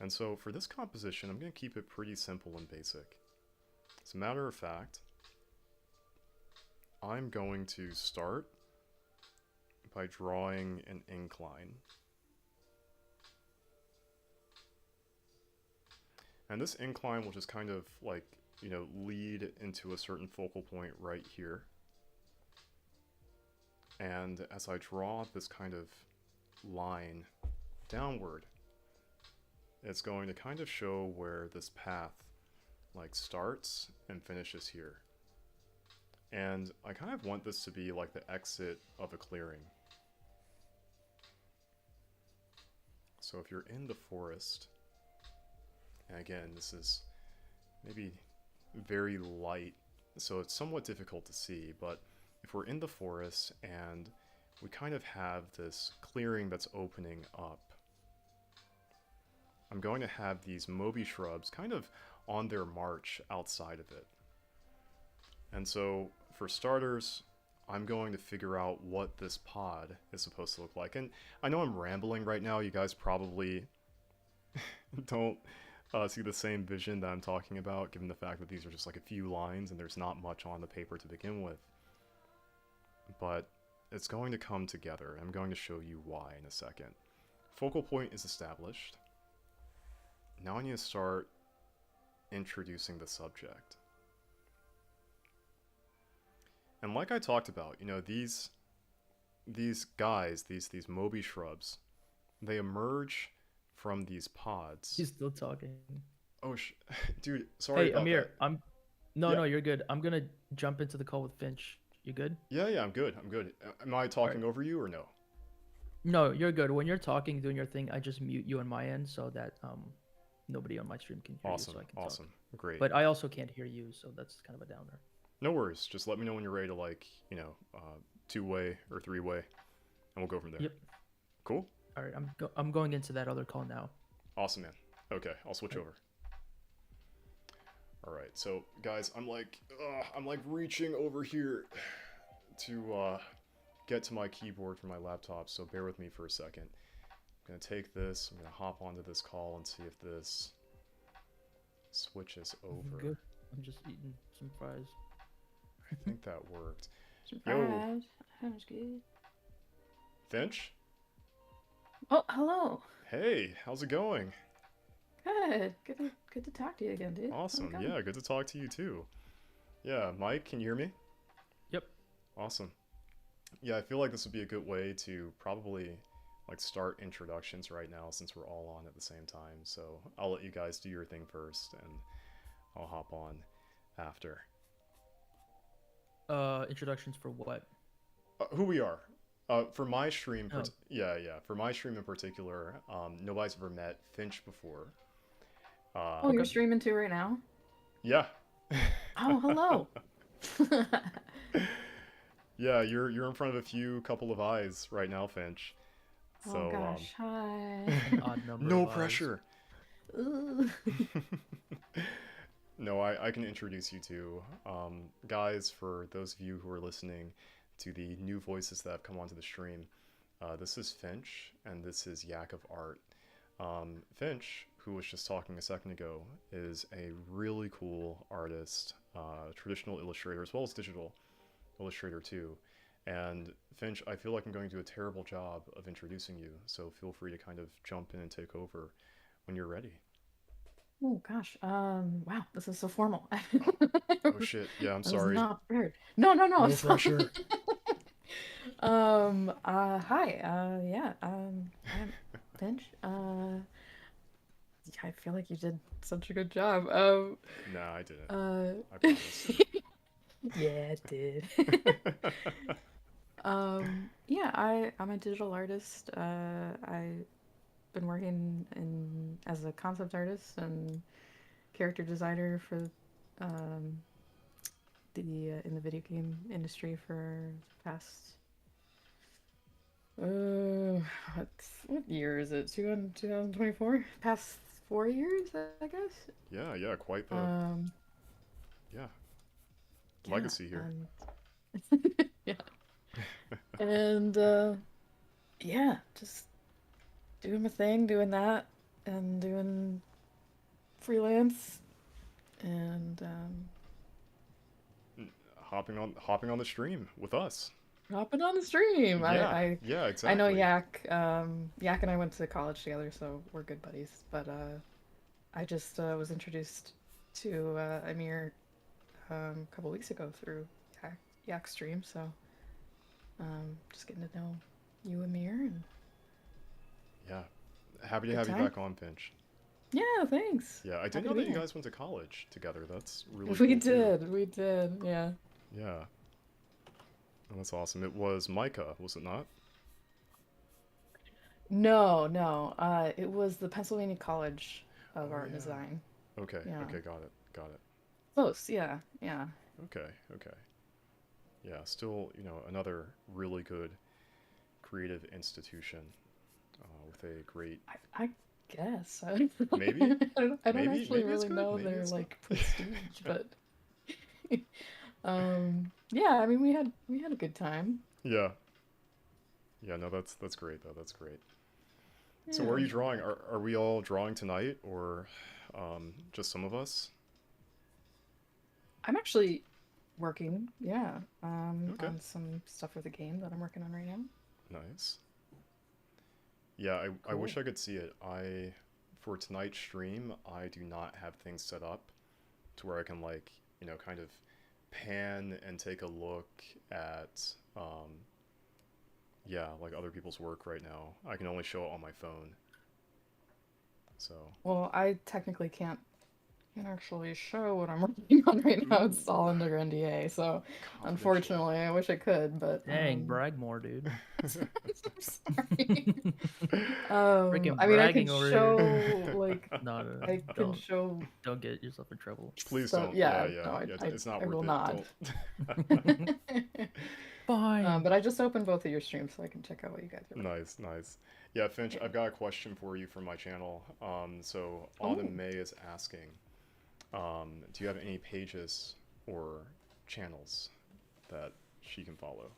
And so for this composition, I'm going to keep it pretty simple and basic. As a matter of fact, I'm going to start by drawing an incline. And this incline will just kind of like, you know, lead into a certain focal point right here. And as I draw this kind of line downward, it's going to kind of show where this path like starts and finishes here. And I kind of want this to be like the exit of a clearing. So if you're in the forest, and again, this is maybe very light, so it's somewhat difficult to see, but if we're in the forest and we kind of have this clearing that's opening up, I'm going to have these Moby shrubs kind of on their march outside of it. And so for starters, I'm going to figure out what this pod is supposed to look like. And I know I'm rambling right now. You guys probably don't see the same vision that I'm talking about, given the fact that these are just like a few lines and there's not much on the paper to begin with. But it's going to come together. I'm going to show you why in a second. Focal point is established. Now I need to start introducing the subject. And like I talked about, you know, these guys, these Moby shrubs, they emerge from these pods. He's still talking. Oh, dude, sorry hey, about Amir, that. No, you're good. I'm gonna jump into the call with Finch. You good? Yeah, I'm good. Am I talking over you or no? No, you're good. When you're talking, doing your thing, I just mute you on my end so that nobody on my stream can hear you. So I can Awesome. Talk. Great. But I also can't hear you, so that's kind of a downer. No worries. Just let me know when you're ready to, like, you know, two-way or three-way, and we'll go from there. Yep. Cool. All right, I'm going into that other call now. Awesome, man. Okay, I'll switch over. All right, so guys, I'm like reaching over here to get to my keyboard for my laptop, so bear with me for a second. I'm gonna take this, I'm gonna hop onto this call and see if this switches over. Good. I'm just eating some fries. I think that worked. Some fries. Sounds good. Finch? Oh, hello. Hey, how's it going? Good. Good to talk to you again, dude. Awesome. Yeah, good to talk to you too. Yeah, Mike, can you hear me? Yep. Awesome. Yeah, I feel like this would be a good way to probably like start introductions right now since we're all on at the same time. So I'll let you guys do your thing first and I'll hop on after. Introductions for what? Who we are. For my stream, Oh, yeah, for my stream in particular, nobody's ever met Finch before. Oh, you're okay. streaming too right now? Yeah. Oh, hello. Yeah, you're in front of a few couple of eyes right now, Finch. Oh So, gosh, hi. An odd number no of eyes. pressure. Ooh. No, I can introduce you to guys. For those of you who are listening to the new voices that have come onto the stream, this is Finch, and this is Yak of Art. Finch, who was just talking a second ago, is a really cool artist, traditional illustrator as well as digital illustrator too. And Finch, I feel like I'm going to do a terrible job of introducing you, so feel free to kind of jump in and take over when you're ready. Oh gosh. Wow, this is so formal. I Oh shit, yeah, I'm was sorry. not prepared. No, no, no, No it's fine. pressure. Hi. Yeah. I'm Finch. I feel like you did such a good job. Nah, I didn't. Uh, I promise. yeah, it did. Yeah, I'm a digital artist. I've been working as a concept artist and character designer for um, the in the video game industry for the past what year is it? 2024? Past 4 years, I guess. Yeah, quite the Um, yeah yeah, legacy here. yeah, and yeah, just doing my thing, doing that, and doing freelance, and Hopping on the stream with us. hopping on the stream. Yeah, I yeah, I know exactly. Yak. Yak and I went to college together, so we're good buddies. But I just was introduced to Amir a couple weeks ago through Yak stream. So just getting to know you, Amir, and Yeah, happy to good have you time. back on, Finch. Yeah, thanks. Yeah, I didn't Happy know to be that you here. guys went to college together. That's really We cool too. did, we did. Yeah. Yeah, that's awesome. It was Micah, was it not? No, no. It was the Pennsylvania College of Oh Art and yeah. Design. Okay, Yeah. okay, got it, got it. Close. Yeah, yeah. Okay, okay. Yeah, still, another really good creative institution with a great I guess. I don't know. maybe, I don't actually maybe it's really good, know maybe their it's not. like prestige, but yeah, I mean we had a good time. Yeah, yeah. No, that's great though. That's great. So, what are Yeah. you drawing? Are we all drawing tonight, or just some of us? I'm actually working, yeah, Okay, on some stuff for the game that I'm working on right now. nice. Yeah, I Cool. wish I could see it. For tonight's stream, I do not have things set up to where I can like, kind of pan and take a look at, yeah, like other people's work right now. I can only show it on my phone. So, Well, I technically can't actually show what I'm working on right now. It's all ooh, under NDA, so confidential. unfortunately, I wish I could, but Dang, brag more, dude. I'm sorry. Freaking I mean, I can bragging over here. show like No, no, no, I can don't, show don't get yourself in trouble. Please stuff. don't. Yeah, Yeah, yeah, no, yeah. I It's not I worth will it. not. Don't. Fine. But I just opened both of your streams so I can check out what you guys are working Nice, nice. Yeah, Finch, on. I've got a question for you from my channel. So Oh, Autumn May is asking, do you have any pages or channels that she can follow?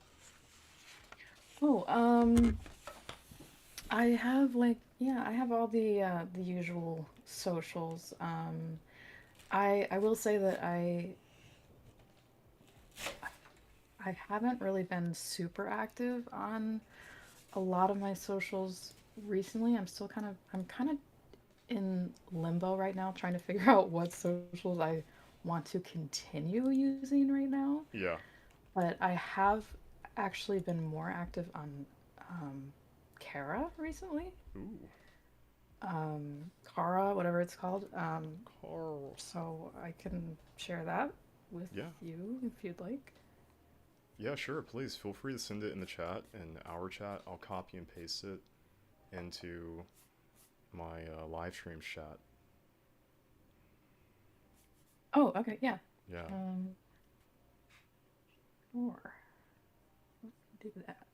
oh, I have like yeah, I have all the usual socials. I will say that I haven't really been super active on a lot of my socials recently. I'm kind of in limbo right now, trying to figure out what socials I want to continue using right now. Yeah. But I have actually been more active on Kara recently. Ooh, Kara, whatever it's called. Carl. So I can share that with Yeah. you if you'd like. Yeah, sure. Please feel free to send it in the chat, in our chat. I'll copy and paste it into my live stream chat. Oh, okay, yeah. Yeah. Sure. Let's do that.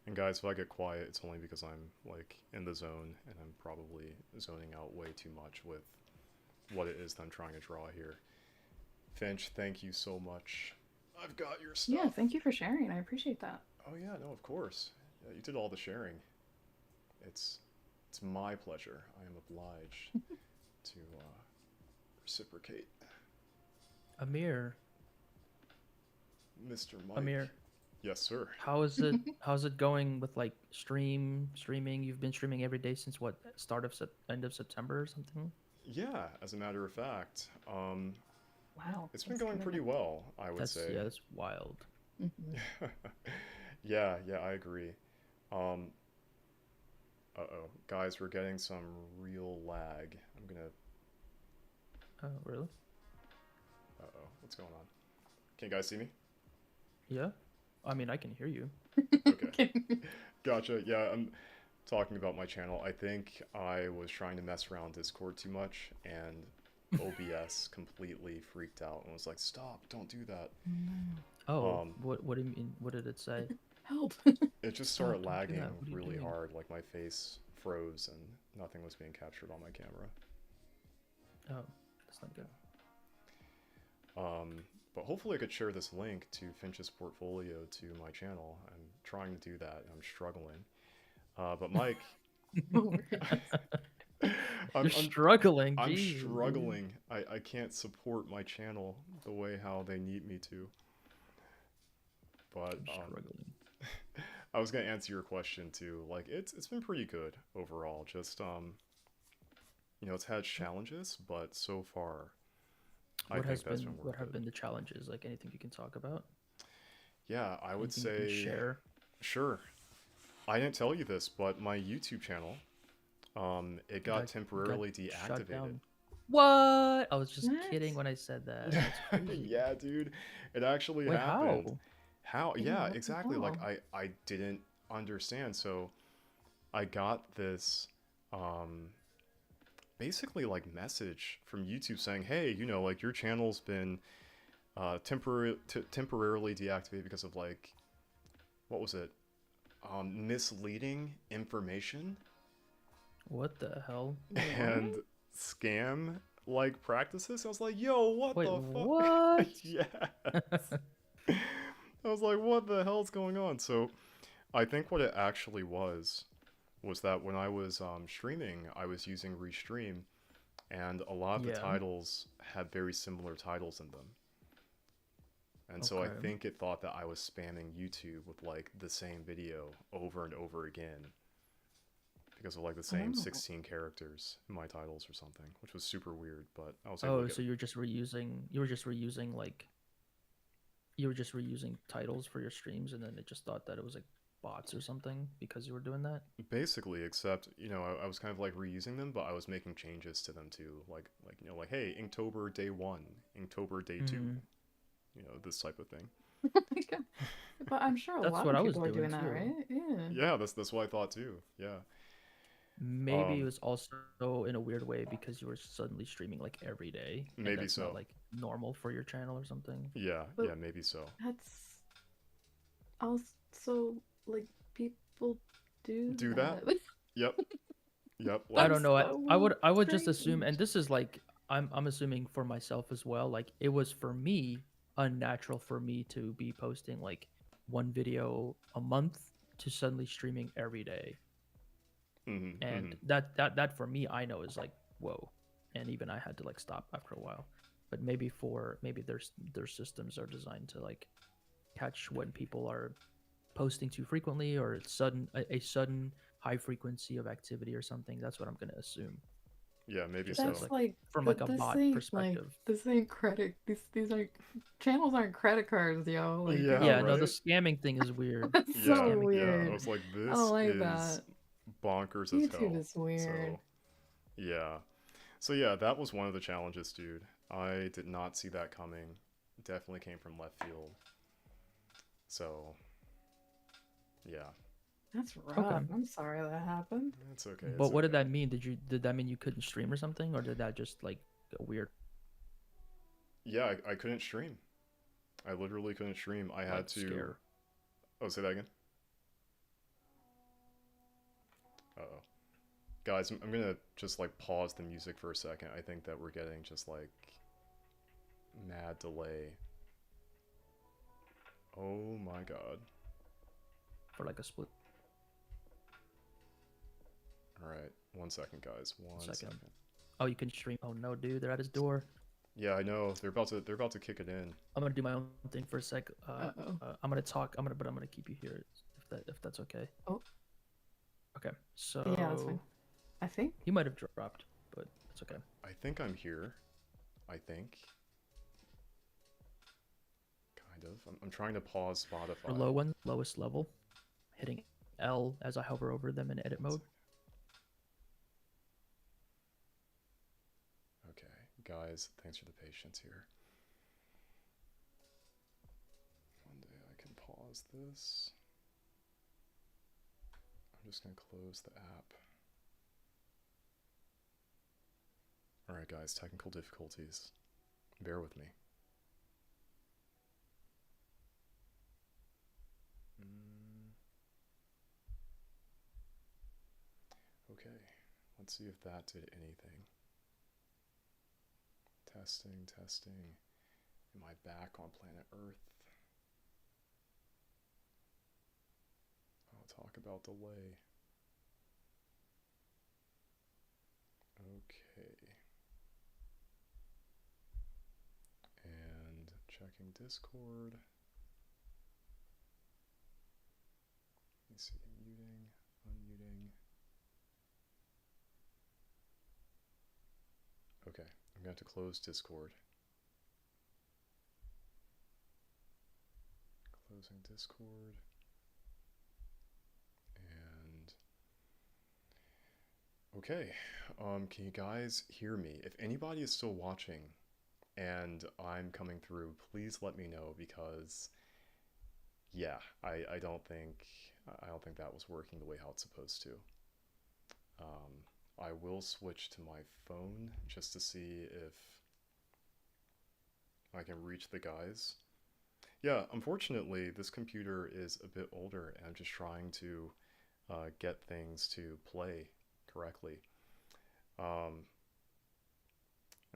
And guys, if I get quiet, it's only because I'm like in the zone and I'm probably zoning out way too much with what it is that I'm trying to draw here. Finch, thank you so much. I've got your stuff. Yeah, thank you for sharing. I appreciate that. Oh yeah, no, of course. Yeah, you did all the sharing. It's my pleasure. I am obliged to reciprocate. Amir. Mr. Mike. Amir. Yes, sir. How's it going with like streaming? You've been streaming every day since what, end of September or something? Yeah, as a matter of fact. Wow. It's been going pretty well, I would say. Yeah, that's wild. Mm-hmm. Yeah, I agree. Uh-oh. Guys, we're getting some real lag. I'm gonna... Oh, really? Uh-oh. What's going on? Can you guys see me? Yeah. I mean, I can hear you. Okay. Gotcha. Yeah, I'm talking about my channel. I think I was trying to mess around Discord too much, and OBS completely freaked out and was like, "Stop! Don't do that." Oh, what do you mean? What did it say? Help! It just started lagging really doing? hard. Like my face froze and nothing was being captured on my camera. Oh, that's not good. But hopefully I could share this link to Finch's portfolio to my channel. I'm trying to do that. I'm struggling. But Mike, I'm struggling. I'm Jeez, struggling. I can't support my channel the way how they need me to. But struggling. I was gonna answer your question too. Like it's been pretty good overall. Just you know, it's had challenges, but so far, What have been the challenges? Like anything you can talk about? Yeah, I would Anything you say can share. Sure. I didn't tell you this, but my YouTube channel, it got temporarily deactivated. What? I was just kidding when I said that. That's crazy. Yeah, dude, it actually Wait, happened. How? Yeah, what the exactly. Like hell? I didn't understand. So I got this basically like message from YouTube saying, "Hey, you know, like your channel's been temporarily deactivated because of like what was it? Misleading information." What the hell? And scam like practices. I was like, yo, what Wait, the fuck? what? Yeah. I was like, what the hell's going on? So I think what it actually was that when I was streaming, I was using Restream, and a lot of the titles had very similar titles in them. And so I think it thought that I was spamming YouTube with like the same video over and over again because of like the same 16 characters in my titles or something, which was super weird. But I was able to so you're just reusing titles for your streams, and then it just thought that it was like bots or something because you were doing that. Basically, except you know I was kind of like reusing them, but I was making changes to them too, like you know like hey, Inktober day 1, Inktober day 2, you know, this type of thing. Oh my God. But I'm sure a lot of people are doing that, right? Yeah, that's what I thought too. Yeah. Maybe it was also in a weird way because you were suddenly streaming like every day. Maybe that's so. Not, like normal for your channel or something. Yeah, yeah, maybe so. That's also like people do that. Yep. Yep. Like, I don't know. I would just assume, and this is like I'm assuming for myself as well. Like it was for me unnatural for me to be posting like one video a month to suddenly streaming every day. And that for me I know is like whoa, and even I had to like stop after a while. But maybe their systems are designed to like catch when people are posting too frequently or it's a sudden high frequency of activity or something. That's what I'm gonna assume. Yeah, maybe that's so. Like from like a bot perspective. Like, this ain't credit. These are channels aren't credit cards, yo. Like, yeah, right? No, the scamming thing is weird. That's so weird. Yeah, I was like, this I don't like is that. bonkers as hell. YouTube is weird. So, yeah. So yeah, that was one of the challenges, dude. I did not see that coming. Definitely came from left field. So, yeah. That's Okay. rough. I'm sorry that happened. It's okay. But It's what did okay. that mean? Did that mean you couldn't stream or something, or did that just like go weird, Yeah, I couldn't stream. I literally couldn't stream. I like had to. scare? Oh, say that again. Uh-oh. Guys, I'm gonna just like pause the music for a second. I think that we're getting just like mad delay. Oh my god. For like a split Alright, 1 second, guys. One second. second. Oh, you can stream. Oh no, dude, they're at his door. Yeah, I know. They're about to kick it in. I'm gonna do my own thing for a sec. Uh-oh. I'm gonna talk. But I'm gonna keep you here if that's okay. Oh. Okay. So Yeah, that's fine. I think. he might have dropped, but it's okay. I think I'm here. I think. Kind of. I'm trying to pause Spotify. For low one, lowest level, hitting L as I hover over them in edit mode. Okay, guys, thanks for the patience here. One day I can pause this. I'm just gonna close the app. Alright guys, technical difficulties. Bear with me. Okay, let's see if that did anything. Testing, testing. Am I back on planet Earth? I'll talk about delay. Okay. And checking Discord. Let me see, muting, unmuting. Okay, I'm going to have to close Discord. Closing Discord. And okay, can you guys hear me? If anybody is still watching and I'm coming through, please let me know because yeah, I don't think that was working the way how it's supposed to. I will switch to my phone just to see if I can reach the guys. Yeah, unfortunately, this computer is a bit older and I'm just trying to get things to play correctly. And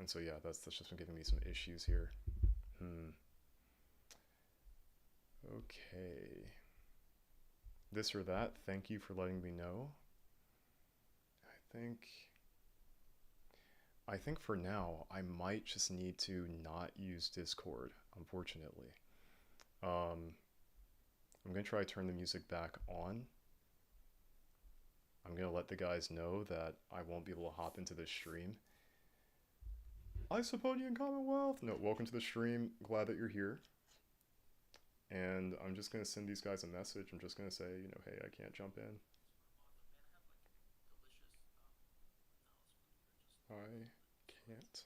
so yeah, that's just been giving me some issues here. Okay. This or that, thank you for letting me know. I think for now, I might just need to not use Discord, unfortunately. I'm going to try to turn the music back on. I'm going to let the guys know that I won't be able to hop into this stream. Isopodian Commonwealth! No, welcome to the stream. Glad that you're here. And I'm just going to send these guys a message. I'm just going to say, you know, hey, I can't jump in. I can't.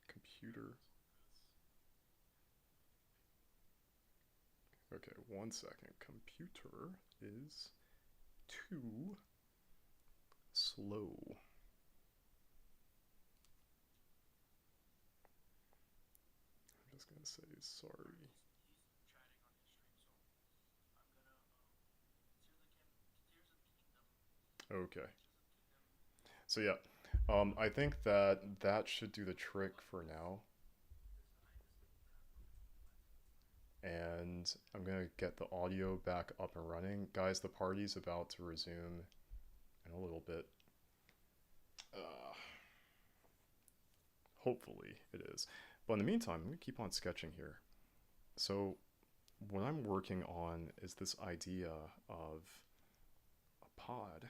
Computer. Okay, 1 second. Computer is too slow. I'm just gonna say sorry. Okay. So yeah, I think that should do the trick for now. And I'm gonna get the audio back up and running. Guys, the party's about to resume in a little bit. Hopefully it is. But in the meantime, I'm gonna keep on sketching here. So what I'm working on is this idea of a pod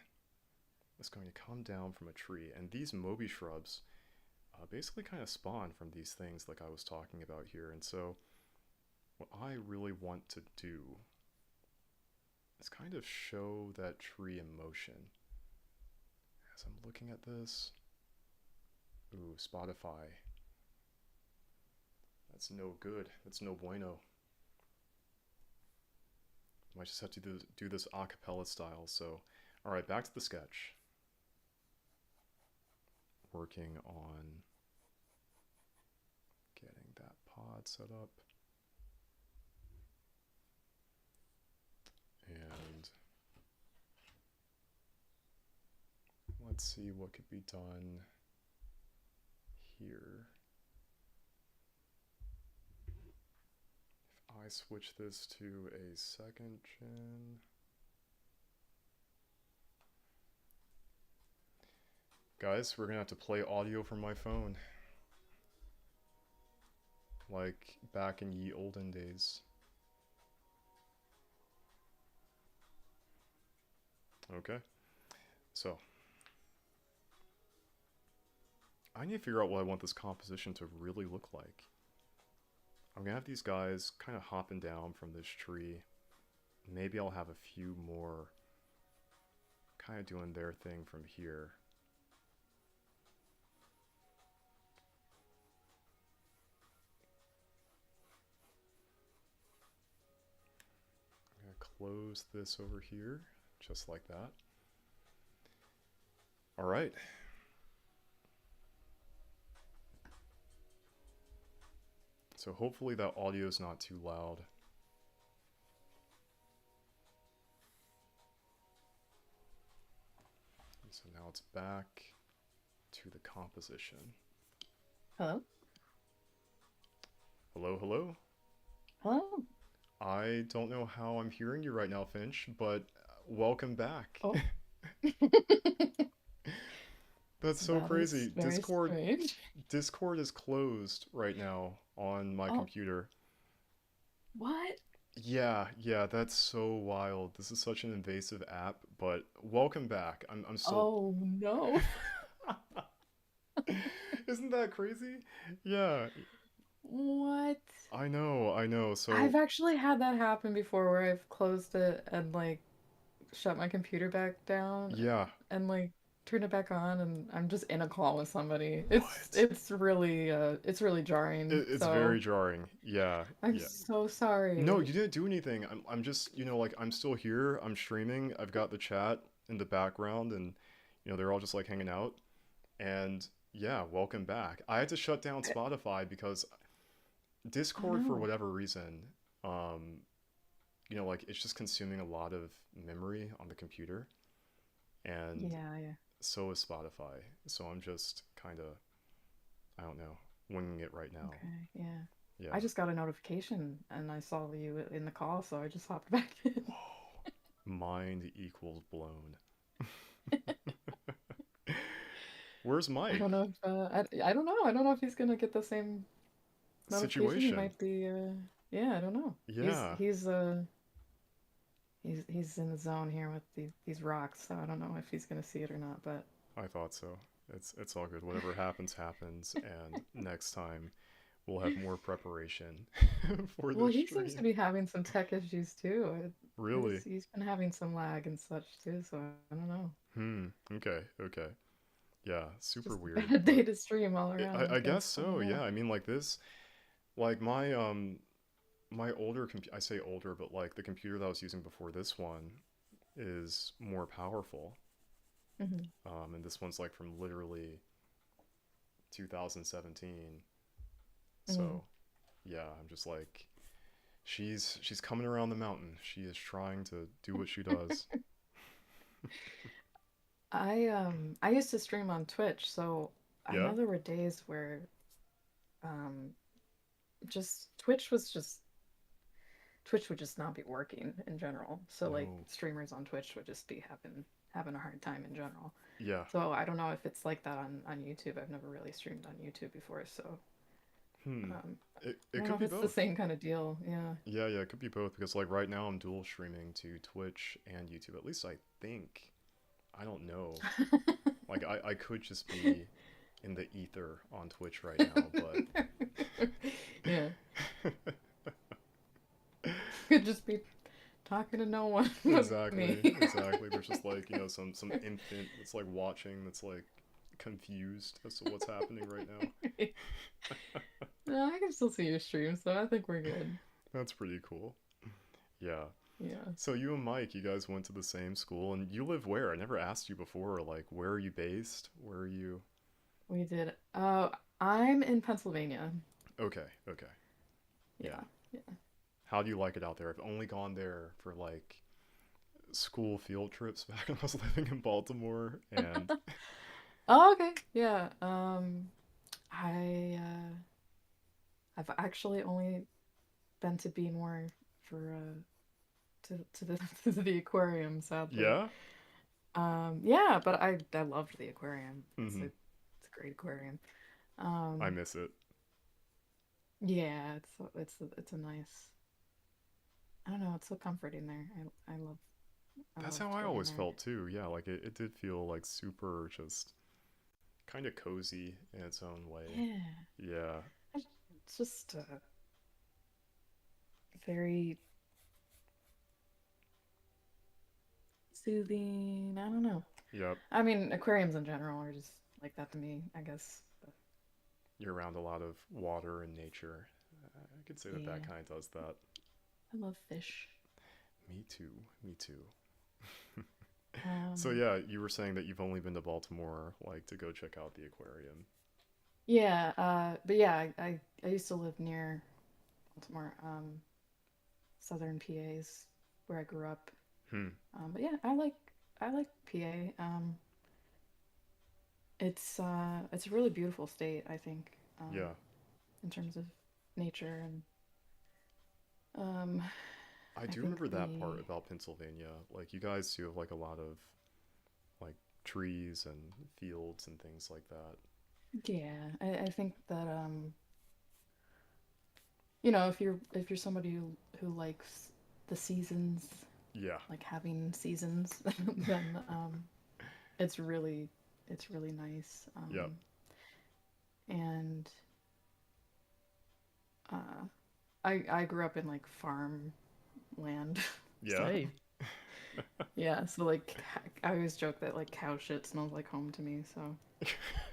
that's going to come down from a tree. And these Moby shrubs basically kind of spawn from these things like I was talking about here. And so what I really want to do is kind of show that tree in motion. As I'm looking at this, ooh, Spotify. That's no good. That's no bueno. Might just have to do this a cappella style. So, all right, back to the sketch. Working on getting that pod set up. And let's see what could be done here. If I switch this to a second gen. Guys, we're gonna have to play audio from my phone. Like back in ye olden days. Okay. So. I need to figure out what I want this composition to really look like. I'm gonna have these guys kind of hopping down from this tree. Maybe I'll have a few more kind of doing their thing from here. I'm gonna close this over here, just like that. All right. So hopefully that audio is not too loud. And so now it's back to the composition. Hello? Hello, hello? Hello? I don't know how I'm hearing you right now, Finch, but welcome back. Oh. That's so crazy. Strange. Discord is closed right now on my computer. What? Yeah, that's so wild. This is such an invasive app, but welcome back. I'm so Oh no. Isn't that crazy? Yeah. What? I know. So I've actually had that happen before where I've closed it and like shut my computer back down. Yeah. And like turn it back on and I'm just in a call with somebody. What? It's really jarring. It's so very jarring. Yeah. I'm so sorry. No, you didn't do anything. I'm just, like I'm still here. I'm streaming. I've got the chat in the background and they're all just like hanging out. And yeah, welcome back. I had to shut down Spotify because Discord for whatever reason, like it's just consuming a lot of memory on the computer. And yeah. So is Spotify. So I'm just kind of, I don't know, winging it right now. Okay, yeah. Yeah. I just got a notification and I saw you in the call, so I just hopped back in. Mind equals blown. Where's Mike? I don't know if I don't know. I don't know if he's gonna get the same notification. Situation. He might be yeah, I don't know. Yeah. He's in the zone here with these rocks, so I don't know if he's gonna see it or not, but I thought so. It's all good. Whatever happens, happens, and next time we'll have more preparation for this. Well, he seems to be having some tech issues too. Really? He's been having some lag and such too, so I don't know. Okay. Yeah, super Just weird. Bad day to stream all around. I guess so. Yeah, I mean, like this, like my older I say older, but like the computer that I was using before this one is more powerful. And this one's like from literally 2017. So, yeah, I'm just like, she's coming around the mountain. She is trying to do what she does. I used to stream on Twitch, so I know there were days where Twitch would just not be working in general. So like streamers on Twitch would just be having a hard time in general. Yeah. So I don't know if it's like that on YouTube. I've never really streamed on YouTube before, so it could be both. It's the same kind of deal. Yeah, it could be both because like right now I'm dual streaming to Twitch and YouTube. At least I think. I don't know. Like I could just be in the ether on Twitch right now, but yeah. just be talking to no one with Exactly, me. exactly. There's just like, some infant that's like watching that's like confused as to what's happening right now. No, I can still see your stream, so I think we're good. That's pretty cool. Yeah. Yeah, So you and Mike, you guys went to the same school and you live where? I never asked you before, like where are you based? Where are you? we did. I'm in Pennsylvania. Okay, okay. Yeah. Yeah, yeah. How do you like it out there? I've only gone there for like school field trips back when I was living in Baltimore and Oh, okay. Yeah. I I've actually only been to be more for to the to the aquarium, sadly. yeah. Yeah, but I loved the aquarium. Mhm. It's a great aquarium. I Um, miss it. yeah, it's a nice. I don't know. It's so comforting there. I That's how loved I going always there. felt too. Yeah, like it did feel like super just kind of cozy in its own way. Yeah, Yeah. it's just very soothing. I don't know. Yep. I mean, aquariums in general are just like that to me, I guess. But You're around a lot of water and nature. I could say that that yeah, kind of does that. I love fish. Me too. Me too. So Um, yeah, you were saying that you've only been to Baltimore, like to go check out the aquarium. yeah, but yeah, I used to live near Baltimore, southern PA's where I grew up. Hmm. But yeah, I like PA. It's a really beautiful state, I think, Yeah. in terms of nature and um, I I do think remember that part the about Pennsylvania. Like you guys do have like a lot of like trees and fields and things like that. yeah, I think that if you're somebody who likes the seasons, Yeah. like having seasons, then it's really it's really nice. Yep. And uh, I grew up in like farm land Yeah. stuff. Same. Yeah, so like I always joke that like cow shit smells like home to me, so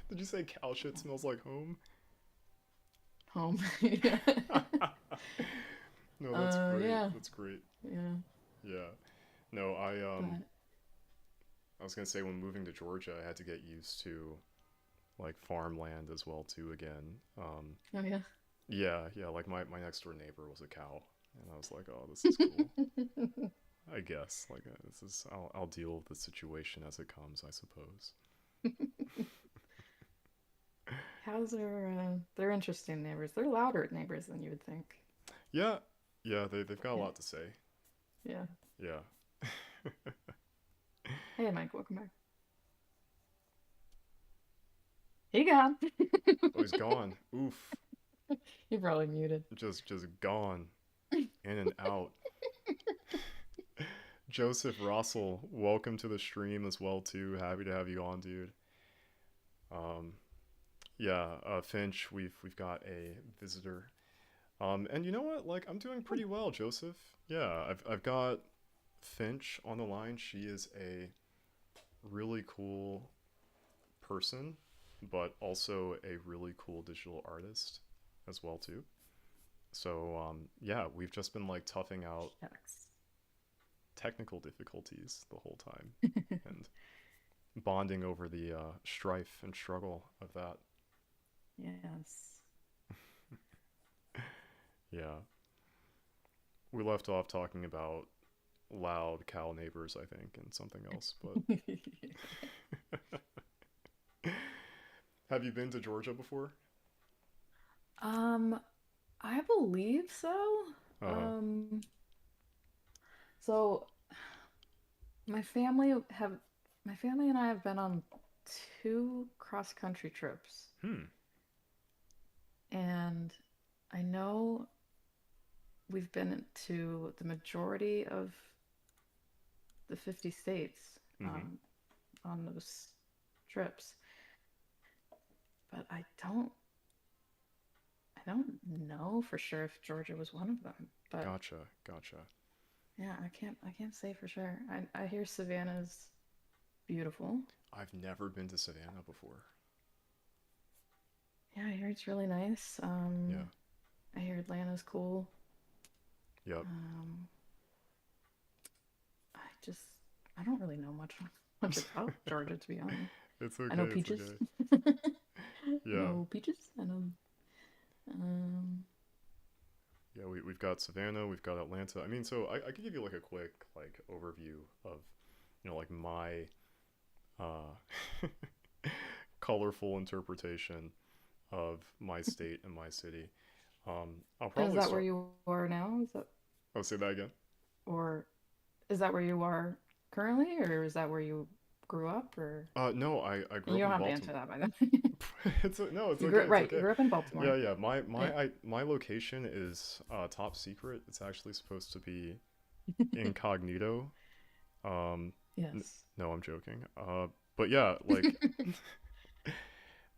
Did you say cow shit smells like home? home. Yeah. No, that's great. Yeah. That's great. Yeah. Yeah. No, But I was gonna say when moving to Georgia, I had to get used to like farmland as well too again. oh yeah. Yeah, yeah. Like my next door neighbor was a cow, and I was like, oh, this is cool. I guess like this is I'll deal with the situation as it comes, I suppose. Cows are they're interesting neighbors. They're louder neighbors than you would think. Yeah, yeah. They've got a Yeah. lot to say. Yeah. Yeah. Hey Mike, welcome back. He gone. Oh, he's gone. Oof. He probably muted. Just gone. In and out. Joseph Russell, welcome to the stream as well too. Happy to have you on, dude. Um, yeah, Finch, we've got a visitor. And you know what? Like I'm doing pretty well, Joseph. Yeah, I've got Finch on the line. She is a really cool person, but also a really cool digital artist as well too. So yeah, we've just been like toughing out Shucks. technical difficulties the whole time and bonding over the strife and struggle of that. Yes. Yeah, we left off talking about loud cow neighbors, I think, and something else. But have you been to Georgia before? Um, I believe so. Uh, Um, so my family have my family and I have been on two cross country trips, hmm. and I know we've been to the majority of the 50 states Mm-hmm. on those trips, but I don't know for sure if Georgia was one of them. But Gotcha, gotcha. Yeah, I can't say for sure. I hear Savannah's beautiful. I've never been to Savannah before. Yeah, I hear it's really nice. Yeah. I hear Atlanta's cool. Yep. Um, I just I don't really know much about Georgia, to be honest. It's I okay. know It's peaches. okay. I Yeah. know peaches. I know. Um, Yeah, we've got Savannah, we've got Atlanta. I mean, so I could give you like a quick like overview of, like my uh colorful interpretation of my state and my city. I'll and is probably that where start. you are now? Is that I'll say that again. or is that where you are currently, or is that where you grew up, or No, I grew and you up don't in have to Baltimore. answer that by then. No, it's You okay. grew It's right. You okay. grew up in Baltimore. Yeah, yeah. Yeah. My location is top secret. It's actually supposed to be incognito. Um, Yes. no, I'm joking. But yeah, like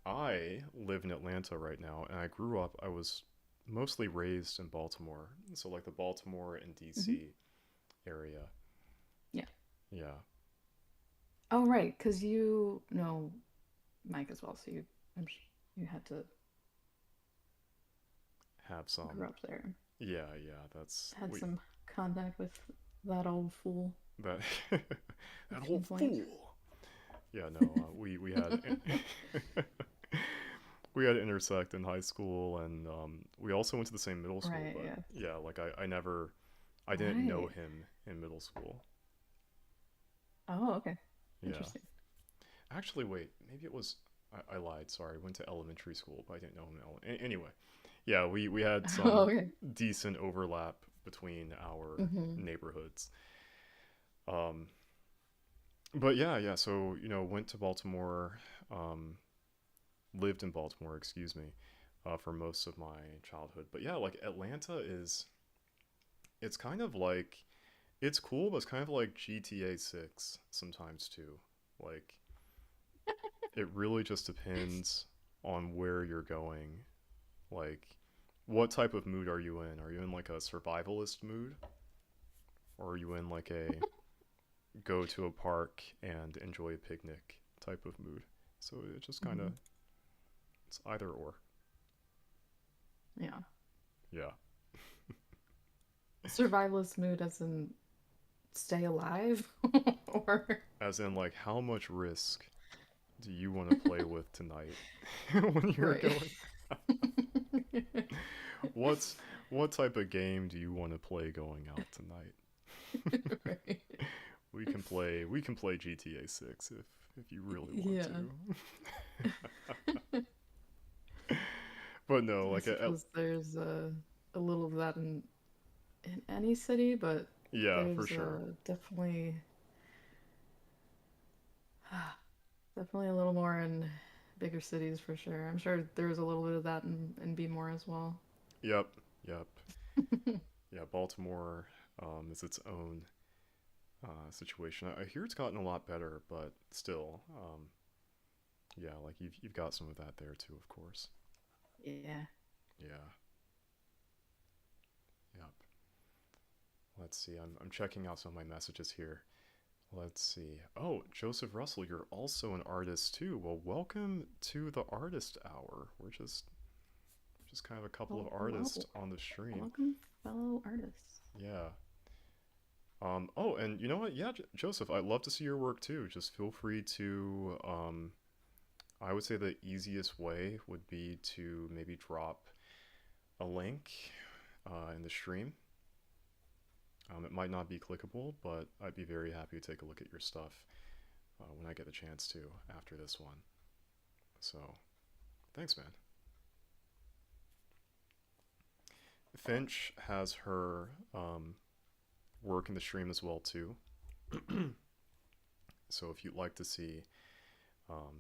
I live in Atlanta right now, and I grew up. I was mostly raised in Baltimore, so like the Baltimore and Hmm. D.C. area. Yeah. Yeah, Oh, right, because you know Mike as well, so you had to have some. grew up there, Yeah, yeah. That's had we some contact with that old fool that at that some whole point. fool. Yeah, no. We had we had to intersect in high school, and we also went to the same middle school. Right. But Yeah. yeah, like I didn't know Right. him in middle school. Oh, okay. Yeah. Interesting. Actually, wait, maybe it was. I lied. Sorry, I went to elementary school, but I didn't know him. Anyway, yeah, we had Oh, some okay. decent overlap between our Hmm. neighborhoods. Um, but yeah, yeah. So went to Baltimore, um, lived in Baltimore, excuse me, for most of my childhood. But yeah, like Atlanta is. It's kind of like it's cool, but it's kind of like GTA 6 sometimes too. Like it really just depends on where you're going. Like, what type of mood are you in? Are you in like a survivalist mood? Or are you in like a go to a park and enjoy a picnic type of mood? So it just kind of, Hmm. it's either or. Yeah. Yeah. Survivalist mood as in stay alive, or As in, like, how much risk do you want to play with tonight when you're right. going? What's what type of game do you want to play going out tonight? Right. We can play GTA 6 if you really want Yeah. to. But no, I like suppose there's a little of that in any city, but yeah, for there's sure. definitely a little more in bigger cities for sure. I'm sure there's a little bit of that in B more as well. Yep, yep. Yeah, Baltimore is its own situation. I hear it's gotten a lot better, but still, yeah, like you've got some of that there too, of course. Yeah. Yeah, yep. Let's see. I'm checking out some of my messages here. Let's see. Oh, Joseph Russell, you're also an artist too. Well, welcome to the Artist Hour. We're just kind of a couple of Well, artists hello. on the stream. Welcome, fellow artists. Yeah. Oh, and you know what? Yeah, Joseph, I'd love to see your work too. Just feel free to. I would say the easiest way would be to maybe drop a link in the stream. It might not be clickable, but I'd be very happy to take a look at your stuff when I get the chance to after this one. So, thanks, man. Finch has her work in the stream as well too. So if you'd like to see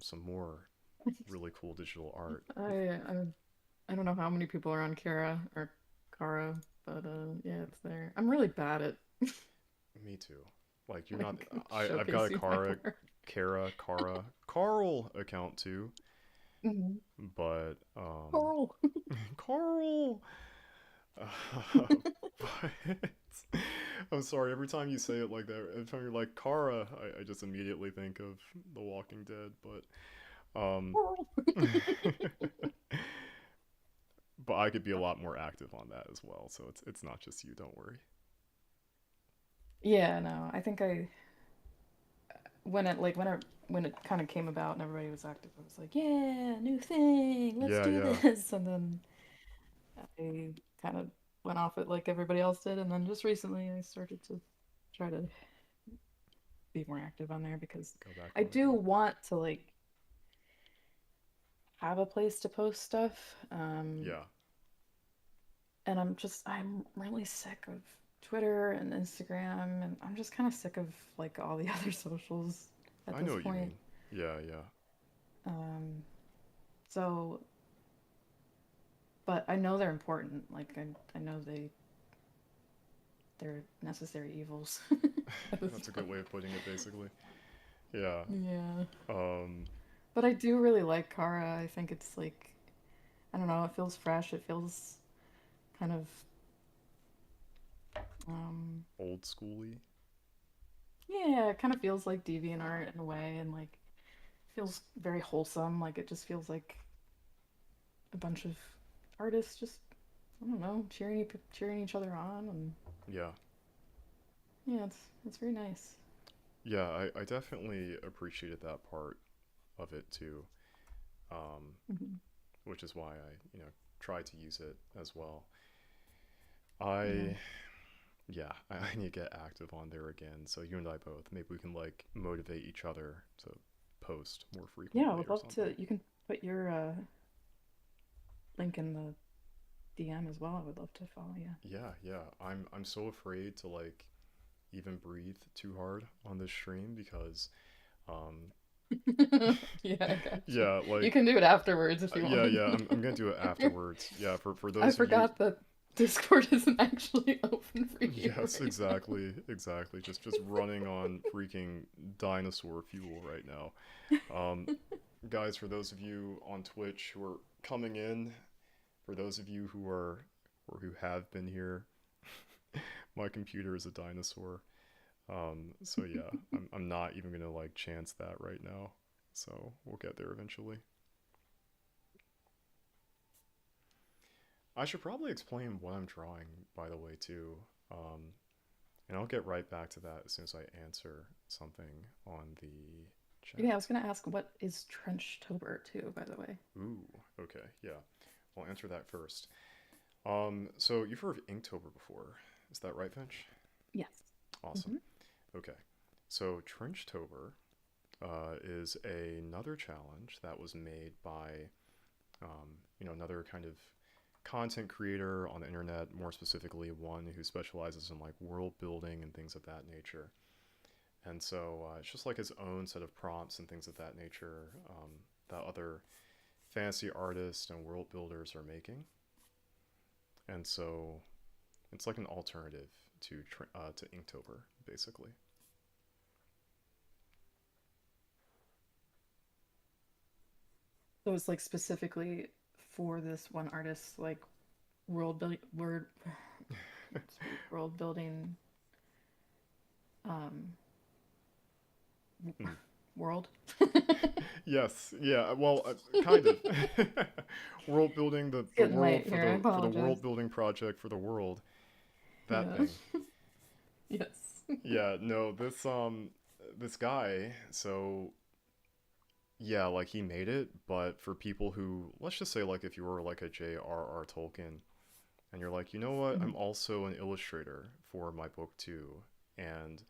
some more really cool digital art, I I don't know how many people are on Kara, but yeah, it's there. I'm really bad at me too. Like you're not. like I've got a showcasing my Kara, work. Carl account too, Mhm. but Coral. Carl. Uh, but I'm sorry. Every time you say it like that, every time you're like Kara, I just immediately think of The Walking Dead. But I could be a lot more active on that as well. So it's not just you. Don't worry. Yeah, no, I think I when it kind of came about and everybody was active, I was like, yeah, new thing, let's Yeah, do yeah. this. And then I kind of went off it like everybody else did. And then just recently, I started to try to be more active on there because Go back I on it. do Yeah. want to like have a place to post stuff. Yeah. And I'm really sick of Twitter and Instagram, and I'm just kind of sick of like all the other socials at I know this what you point. mean. Yeah, yeah. Um, so, but I know they're important. Like I know they're necessary evils at this That's a good point. way of putting it, basically. Yeah. Yeah. Um. But I do really like Kara. I think it's like I don't know, it feels fresh. It feels kind of um Old schooly. yeah, it kind of feels like DeviantArt in a way and like feels very wholesome. Like it just feels like a bunch of artists just I don't know, cheering each other on and Yeah. yeah, it's very nice. Yeah. I definitely appreciated that part of it too. Um. Hmm. Which is why I try to use it as well. Yeah. I Yeah, I need to get active on there again. So you and I both, maybe we can like motivate each other to post more Yeah, I frequently would or love something. to. You can put your link in the DM as well. I would love to follow you. Yeah, yeah. I'm so afraid to like even breathe too hard on this stream because um Yeah, I got you. yeah, You like can do it afterwards if you yeah, want. yeah, I'm gonna do it afterwards. Yeah, for I those of you. forgot that Discord isn't actually open for you Yes, right now. exactly, exactly. Just running on freaking dinosaur fuel right now. Um, Guys, for those of you on Twitch who are coming in, for those of you who are or who have been here, my computer is a dinosaur. So yeah, I'm not even gonna like chance that right now. So we'll get there eventually. I should probably explain what I'm drawing, by the way, too. Um, and I'll get right back to that as soon as I answer something on the Yeah, I chat. was gonna ask what is Trenchtober too, by the way. Ooh, okay, yeah. I'll answer that first. So you've heard of Inktober before, is that right, Finch? Yes. Awesome. Hmm. Okay. So Trenchtober is another challenge that was made by, another kind of content creator on the internet, more specifically one who specializes in like world building and things of that nature. And so it's just like his own set of prompts and things of that nature that other fantasy artists and world builders are making. And so it's like an alternative to Inktober, basically. So it's like specifically for this one artist, like world building um Mm. world. Yes, yeah. Well, kind of. World building It's the getting world late here. I for the apologize. world building project for the world. That Yeah. thing. Yes. Yeah. No. This guy. So yeah, like he made it, but for people who, let's just say, like if you were like a J.R.R. Tolkien, and you're like, you know what, I'm Mhm. also an illustrator for my book too, and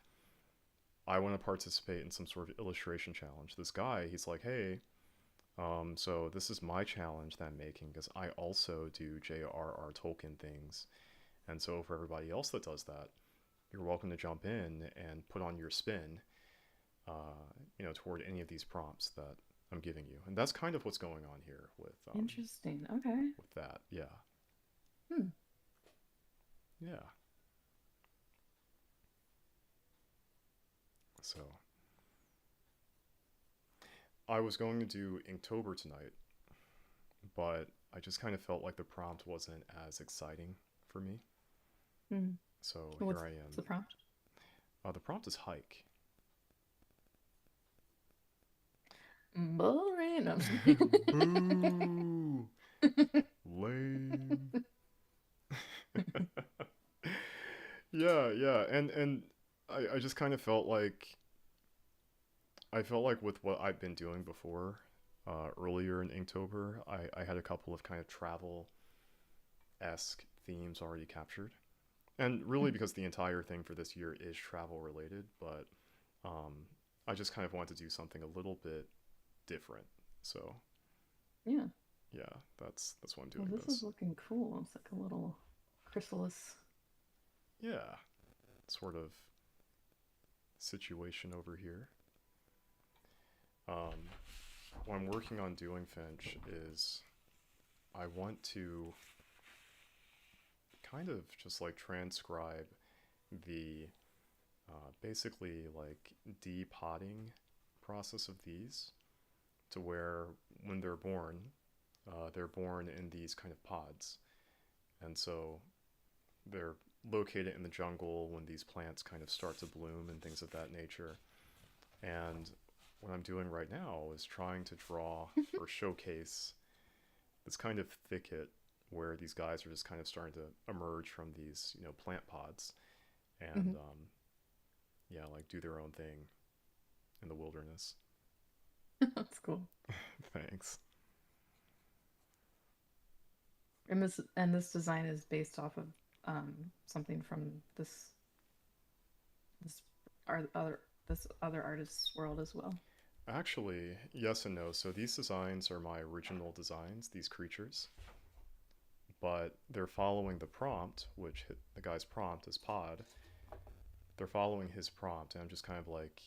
I want to participate in some sort of illustration challenge. This guy, he's like, hey, so this is my challenge that I'm making because I also do J.R.R. Tolkien things. And so for everybody else that does that, you're welcome to jump in and put on your spin, toward any of these prompts that I'm giving you. And that's kind of what's going on here Interesting. Okay. with that. Yeah, Hmm. yeah. So I was going to do Inktober tonight, but I just kind of felt like the prompt wasn't as exciting for me. Hmm. So here What's I the am. prompt? The prompt is hike. Boring. No, I'm just Boo! Lame. Yeah, and I just kind of felt like with what I've been doing before, earlier in Inktober, I had a couple of kind of travel esque themes already captured, and really because the entire thing for this year is travel related, but um, I just kind of wanted to do something a little bit different. So yeah. yeah, that's why I'm Well, doing this is this. looking cool. It's like a little chrysalis. Yeah, sort of situation over here. Um, what I'm working on doing, Finch, is I want to kind of just like transcribe the basically like depotting process of these to where when they're born in these kind of pods. And so they're located in the jungle when these plants kind of start to bloom and things of that nature. And what I'm doing right now is trying to draw or showcase this kind of thicket where these guys are just kind of starting to emerge from these, plant pods and, Hmm. yeah, like do their own thing in the wilderness. That's cool. Thanks. And this design is based off of something from this art other this other artist's world as well. Actually, yes and no. So these designs are my original designs, these creatures, but they're following the prompt, which the guy's prompt is pod. They're following his prompt, and I'm just kind of like,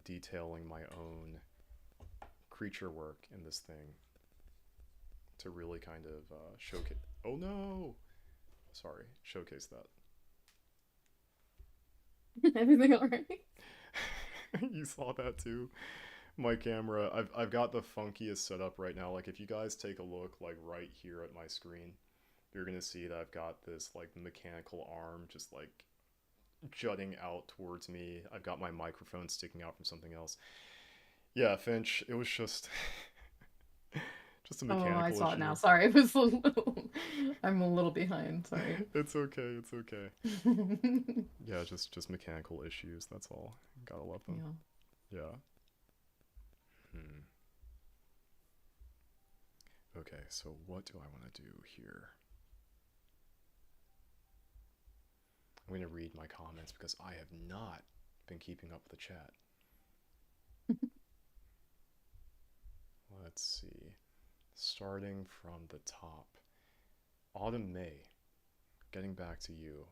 detailing my own creature work in this thing to really kind of showcase. Oh no! Sorry, showcase that. Everything all right? You saw that too. My camera, I've got the funkiest setup right now. Like if you guys take a look like right here at my screen, you're gonna see that I've got this like mechanical arm just like jutting out towards me. I've got my microphone sticking out from something else. Yeah, Finch, it was just just a Oh, I mechanical saw it now. issue. Sorry, it was a little. I'm a little behind. Sorry. It's okay, it's okay. Yeah, just mechanical issues, that's all. Gotta love them. Yeah. Yeah. Hmm. Okay, so what do I want to do here? I'm going to read my comments because I have not been keeping up with the chat. Let's see. Starting from the top. Autumn May. Getting back to you.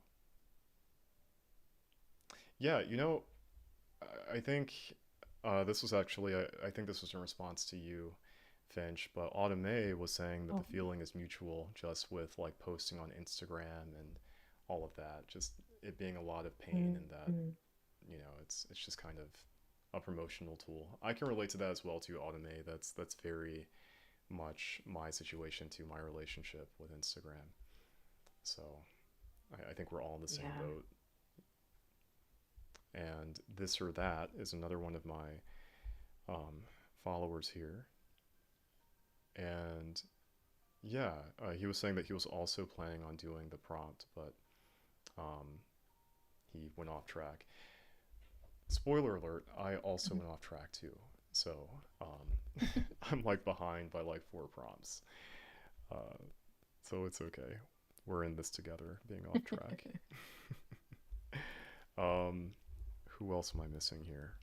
Yeah, I think this was actually, I think this was in response to you, Finch, but Autumn May was saying that the Oh. feeling is mutual just with like posting on Instagram and all of that. Just it being a lot of pain and that, Mm-hmm. it's just kind of a promotional tool. I can relate to that as well too, Autumn May. That's very much my situation to my relationship with Instagram. So I think we're all in the same Yeah. boat. And this or that is another one of my um, followers here. And yeah, he was saying that he was also planning on doing the prompt, but um, he went off track. Spoiler alert, I also went off track too. So I'm like behind by like 4 prompts. Uh, so it's okay. We're in this together, being off track. um, who else am I missing here?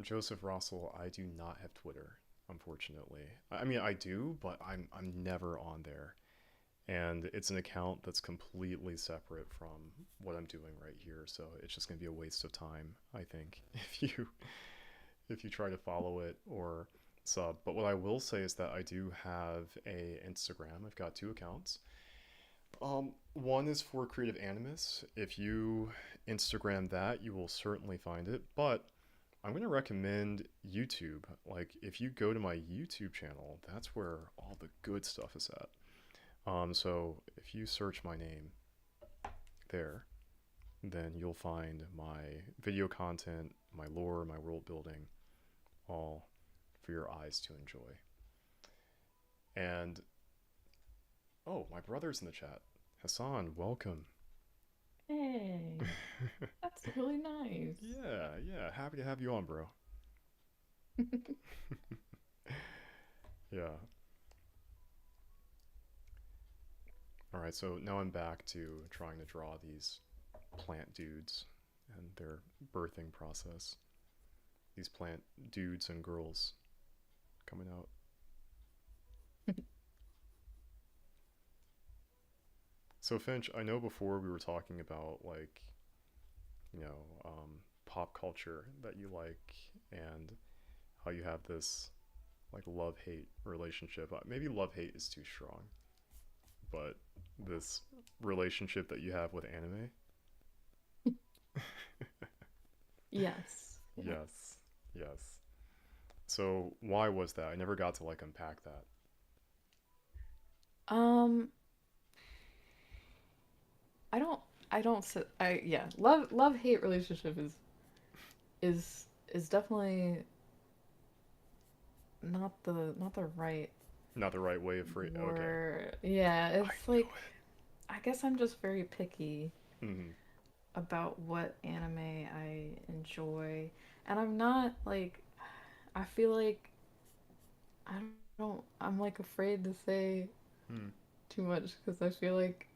Joseph Russell, I do not have Twitter, unfortunately. I mean, I do, but I'm never on there. And it's an account that's completely separate from what I'm doing right here, so it's just going to be a waste of time, I think, if you try to follow it or sub. But what I will say is that I do have a Instagram. I've got 2 accounts. One is for Creative Animus. If you Instagram that, you will certainly find it. But I'm going to recommend YouTube. Like, if you go to my YouTube channel, that's where all the good stuff is at. So if you search my name there, then you'll find my video content, my lore, my world building, all for your eyes to enjoy. And oh, my brother's in the chat. Hassan, welcome. Hey, that's really nice. Yeah, happy to have you on, bro. Yeah. Alright, so now I'm back to trying to draw these plant dudes and their birthing process. These plant dudes and girls coming out. So Finch, I know before we were talking about like, pop culture that you like and how you have this like love-hate relationship. Maybe love-hate is too strong, but this relationship that you have with anime. Yes. Yes. So why was that? I never got to like unpack that. Um, I don't yeah, love hate relationship is definitely not the right Not the right way of free. Okay. word. Yeah, it's like I guess I'm just very picky Mm-hmm. about what anime I enjoy, and I'm not like I feel like I I'm like afraid to say Hmm. too much because I feel like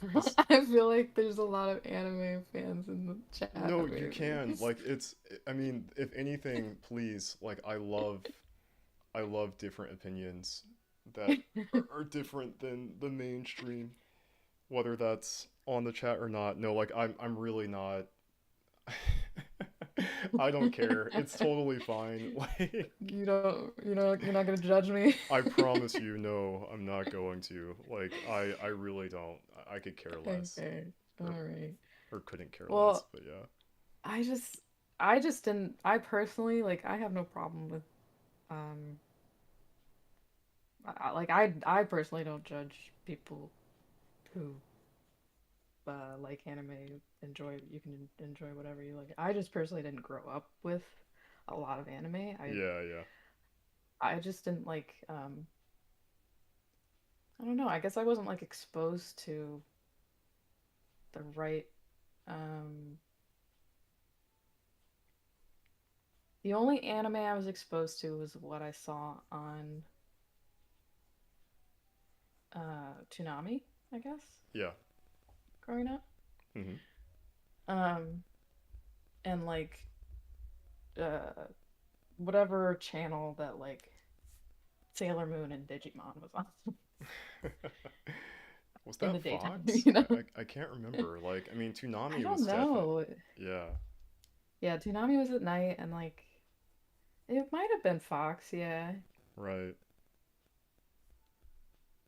This. I feel like there's a lot of anime fans in the chat. No, you Maybe. can. Like it's. I mean, if anything, please. Like I love different opinions that are different than the mainstream, whether that's on the chat or not. No, like I'm really not. I don't care. It's totally fine. Like You're not gonna judge me. I promise you, no, I'm not going to. Like I really don't. I could care less, Okay, all or right. or couldn't care less. Well, But yeah. I just, I just didn't. I personally like. I have no problem with, um, I personally don't judge people who like anime. Enjoy. You can enjoy whatever you like. I just personally didn't grow up with a lot of anime. Yeah. I just didn't like. I don't know. I guess I wasn't like exposed to the right. Um, the only anime I was exposed to was what I saw on Toonami, I guess, Yeah. growing up. Mm-hmm. Um, and like uh, whatever channel that like Sailor Moon and Digimon was on Was in the that daytime, Fox? you know? I can't remember. Like, I mean, I Toonami was don't definitely. know. Yeah. Yeah, Toonami was at night, and like it might have been Fox, yeah. Right.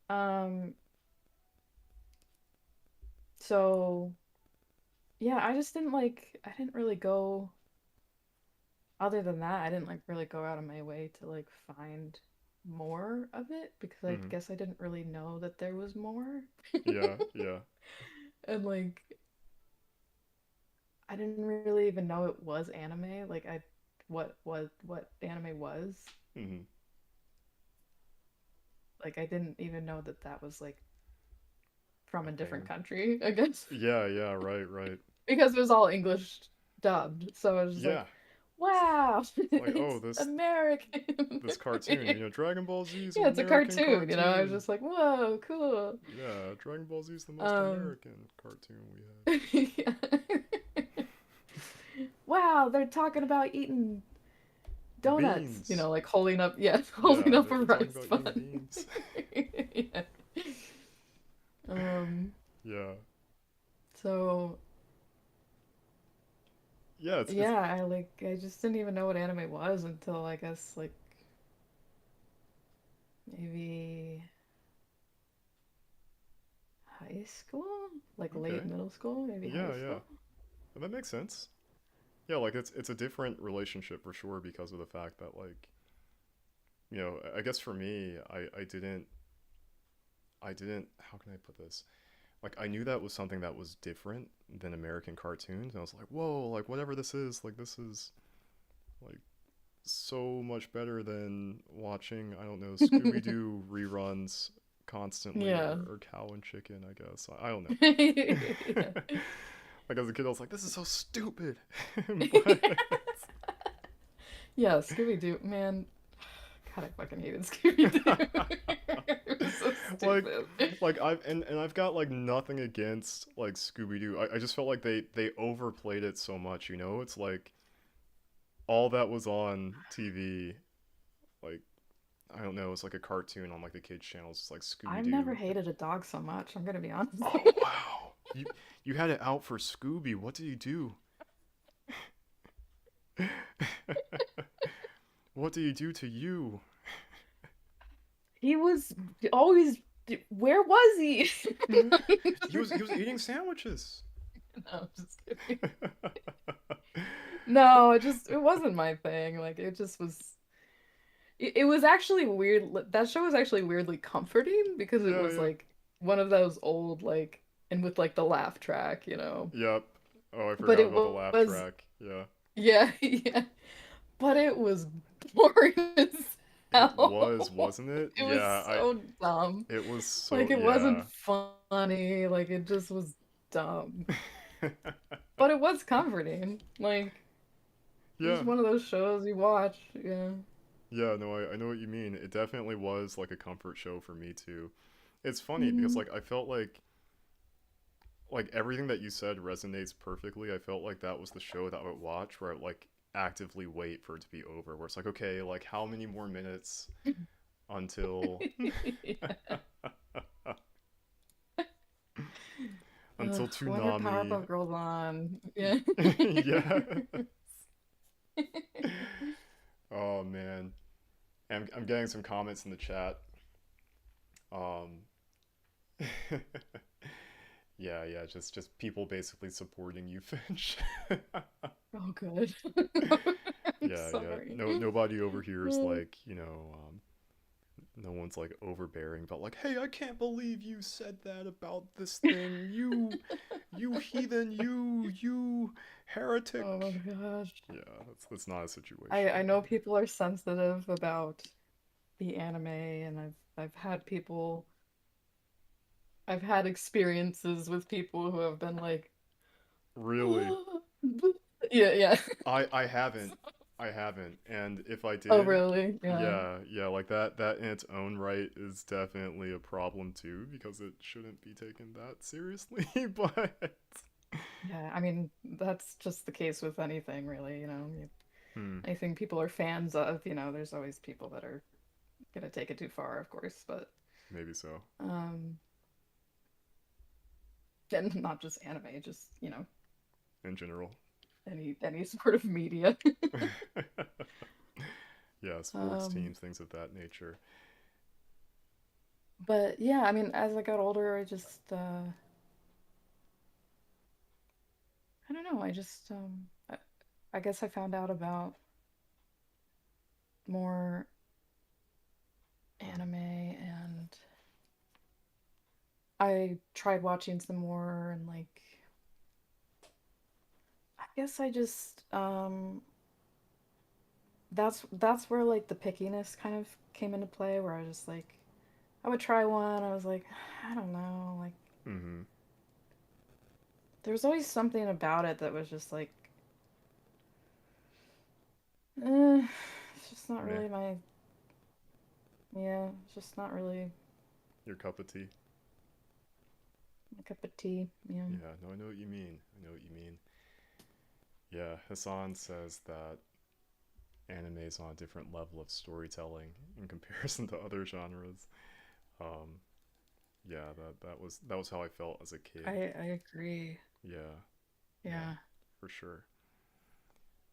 Um, so yeah, I just didn't like. I didn't really go. Other than that, I didn't like really go out of my way to like find more of it because I Mm-hmm. guess I didn't really know that there was more. Yeah. And like I didn't really even know it was anime. Like I what anime was. Mm-hmm. Like I didn't even know that that was like from A a different thing. country, I guess. Yeah. Right. Because it was all English dubbed. So I was just like, Yeah. wow, It's like, oh, it's American. this cartoon. Dragon Ball Z is an Yeah, it's a American cartoon, I was cartoon. just like, whoa, cool. Yeah, Dragon Ball Z is the most Um, American cartoon we yeah. Wow, they're talking about eating have. donuts, Beans. like holding up, yeah, holding Yeah, up a they're talking rice about eating bun. beans. Yeah. Um, Yeah. so Yeah, it's yeah, I just didn't even know what anime was until I guess like maybe high school, like okay. late middle school, maybe high Yeah. school. That makes sense. Yeah, like it's a different relationship for sure because of the fact that like, I guess for me, I didn't I didn't, how can I put this? Like, I knew that was something that was different than American cartoons, and I was like, whoa, like, whatever this is, like, this is, like, so much better than watching, I don't know, Scooby-Doo reruns constantly, Yeah. or Cow and Chicken, I guess. I don't know. Yeah. Like, as a kid, I was like, this is so stupid. But, Yeah, Scooby Doo, man. God, I fucking hated Scooby Doo. It was so like, stupid. and I've got, like, nothing against, like, Scooby-Doo. I just felt like they overplayed it so much, you know? It's like, all that was on TV, like, I don't know, it's like a cartoon on, like, the kids channels. It's like I've never Scooby-Doo. hated a dog so much, I'm gonna be honest. Oh wow, you had it out for Scooby. What did you do? What did you do to you? He was always. Where was he? He was eating sandwiches. No, I'm just kidding. No, it wasn't my thing. Like it just was. It was actually weird. That show was actually weirdly comforting because it Yeah, was yeah. like one of those old like and with like the laugh track, you know. Yep. Oh, I But forgot it about the laugh was track. Yeah. yeah, yeah. But it was boring as It was, hell. wasn't it? It was Yeah, I so dumb. it was so Like it wasn't yeah. funny. Like it just was dumb. But it was comforting. Like it was Yeah. one of those shows you watch. Yeah. Yeah, no, I know what you mean. It definitely was like a comfort show for me too. It's funny because Hmm. like I felt like everything that you said resonates perfectly. I felt like that was the show that I would watch where I would like actively wait for it to be over. Where it's like, okay, like how many more minutes until Yeah. until When are Toonami. Powerpuff Girls on? Yeah. Yeah. Oh man. I'm getting some comments in the chat. Um yeah, yeah, just people basically supporting you, Finch. Oh, good. I'm Yeah, yeah. sorry. No, nobody over here is like, no one's like overbearing, but like, hey, I can't believe you said that about this thing. You heathen, you Oh my heretic. gosh. Yeah, that's not a situation. I know people are sensitive about the anime, and I've had experiences with people who have been like, Really, yeah, yeah. I haven't, I haven't, and if I Oh, did, really? Yeah. yeah, yeah, like that in its own right is definitely a problem too because it shouldn't be taken that seriously. But Yeah, I mean, that's just the case with anything, really, hmm, anything people are fans of, there's always people that are gonna take it too far, of course, but maybe so. um and not just anime, just, In general. any sort of media. Yeah, sports Um teams, things of that nature. but yeah, I mean, as I got older, I don't know, I guess I found out about more anime, and I tried watching some more, and like I guess I just that's where like the pickiness kind of came into play, where I was just like I would try one, I was like, I don't know, like Mm-hmm. there was always something about it that was just like eh, it's just not Meh. really my yeah, it's just not really Your cup of tea. my cup of tea. Yeah. Yeah, no, I know what you mean. I know what you mean. Yeah, Hassan says that anime is on a different level of storytelling in comparison to other genres. Um, yeah, that was how I felt as a kid. I agree. Yeah, yeah, Yeah. for sure.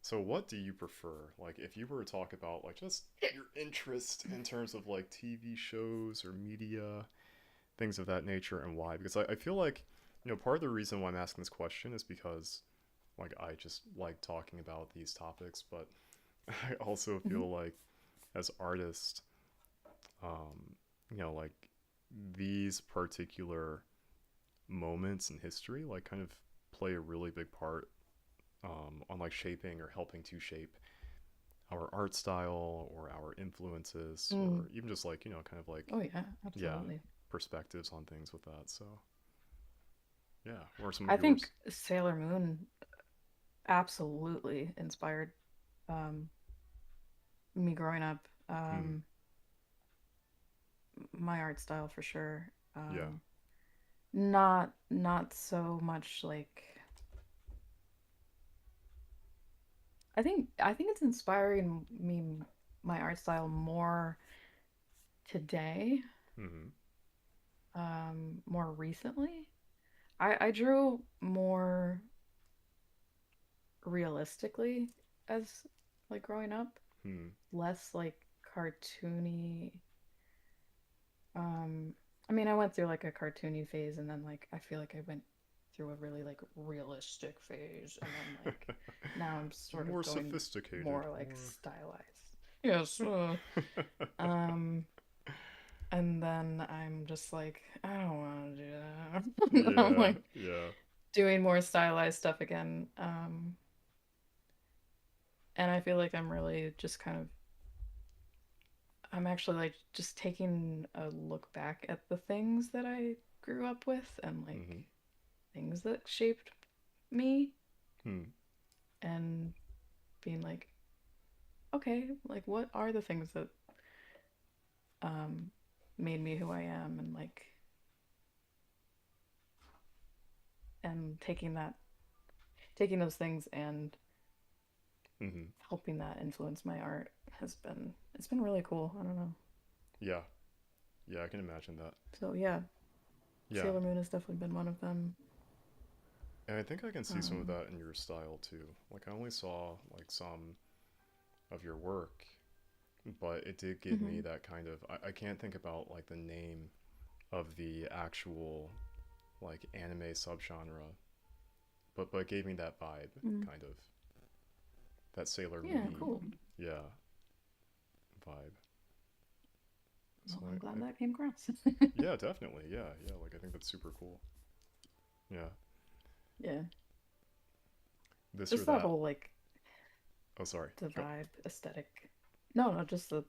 So what do you prefer? Like if you were to talk about like just your interest in terms of like TV shows or media, things of that nature and why? Because I feel like, part of the reason why I'm asking this question is because like I just like talking about these topics, but I also Mhm. feel like as artists, um, like these particular moments in history like kind of play a really big part on like shaping or helping to shape our art style or our influences Mm. or even just like kind of like Oh yeah, yeah absolutely. perspectives on things with that. So yeah, what are some of I yours? think Sailor Moon absolutely inspired um, me growing up. Hmm. My art style for sure. Yeah. Not so much like I think it's inspiring me my art style more today, Hmm. more recently. I drew more realistically as like growing up, Hmm. less like cartoony. Um, I mean, I went through like a cartoony phase, and then like I feel like I went through a really like realistic phase, and then like now I'm sort of More going sophisticated, more like more. stylized. Yes. Um, and then I'm just like, I don't want to do that. I'm Yeah, like yeah. doing more stylized stuff again. And I feel like I'm really just kind of I'm actually like just taking a look back at the things that I grew up with and like Hmm. things that shaped me Hmm. and being like, okay, like what are the things that um made me who I am and like and taking those things and Hmm. helping that influence my art it's been really cool. I don't know. Yeah, yeah, I can imagine that. So yeah, Yeah, Sailor Moon has definitely been one of them. and I think I can see some of Um, that in your style too. Like I only saw like some of your work, but it did give me mhm, that kind of I can't think about like the name of the actual like anime subgenre, but it gave me that vibe, mm. kind of that Sailor Yeah, Moony, cool. yeah, vibe. So Well, I'm glad I that came across. yeah, definitely, yeah, yeah. Like I think that's super cool. Yeah, Yeah. this or Just that that. whole like Oh, sorry. the Go. vibe aesthetic. No, no, just the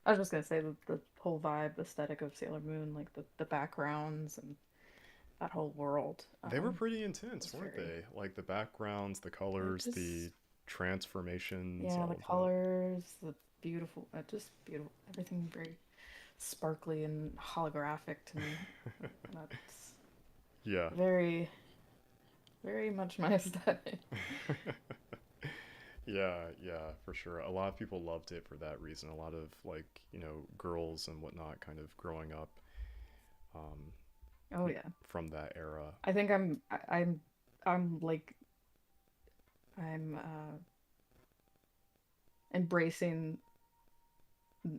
I was just gonna say the whole vibe aesthetic of Sailor Moon, like the backgrounds and that whole world. They were pretty intense, Was weren't very they? Like the backgrounds, the it colors, just the transformations, yeah, all the of that. colors, the beautiful just beautiful everything very sparkly and holographic to me. That's Yeah. very, very much my aesthetic. Yeah, yeah, for sure. A lot of people loved it for that reason. A lot of like, girls and whatnot kind of growing up um, Oh yeah. from that era. I think I'm like I'm embracing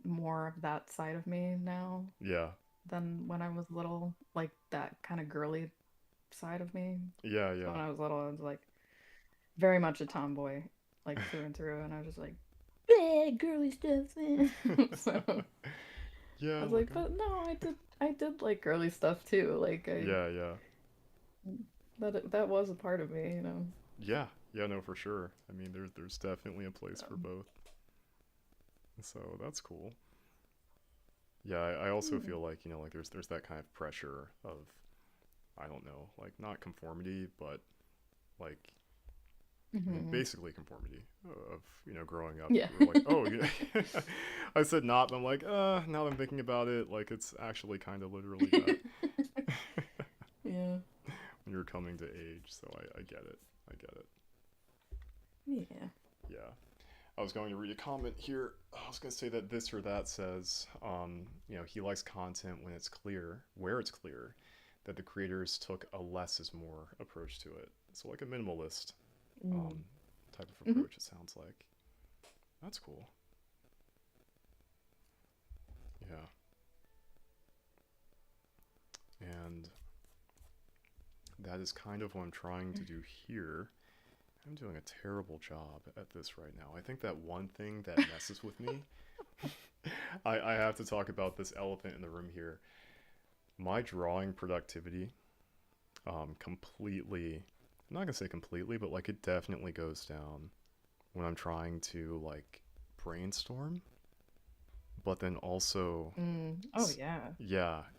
more of that side of me now Yeah. than when I was little, like that kind of girly side of me. Yeah, So yeah. when I was little, I was like very much a tomboy, like through and through, and I was just like, girly stuff. So Yeah, I was like like, but no, I did like girly stuff too. Like yeah, yeah. that was a part of me, you know. Yeah. Yeah, no, for sure. I mean, there's definitely a place for Um, both. So that's cool. Yeah, I also yeah. feel like, like there's that kind of pressure of I don't know, like not conformity, but like I mean Hmm. basically conformity of, growing up. Yeah. We're like, "Oh, yeah." I said not, but I'm like, now that I'm thinking about it, like it's actually kind of literally that Yeah. when you're coming to age, so I get it. I get it. Yeah. Yeah. I was going to read a comment here. I was going to say that this or that says, he likes content when it's clear, where it's clear, that the creators took a less is more approach to it. So like a minimalist Mm. um, type of Hmm. approach, it sounds like. That's cool. Yeah. And that is kind of what I'm trying to do here. I'm doing a terrible job at this right now. I think that one thing that messes with me, I have to talk about this elephant in the room here. my drawing productivity completely, I'm not gonna say completely, but like it definitely goes down when I'm trying to like brainstorm, but then also Oh yeah.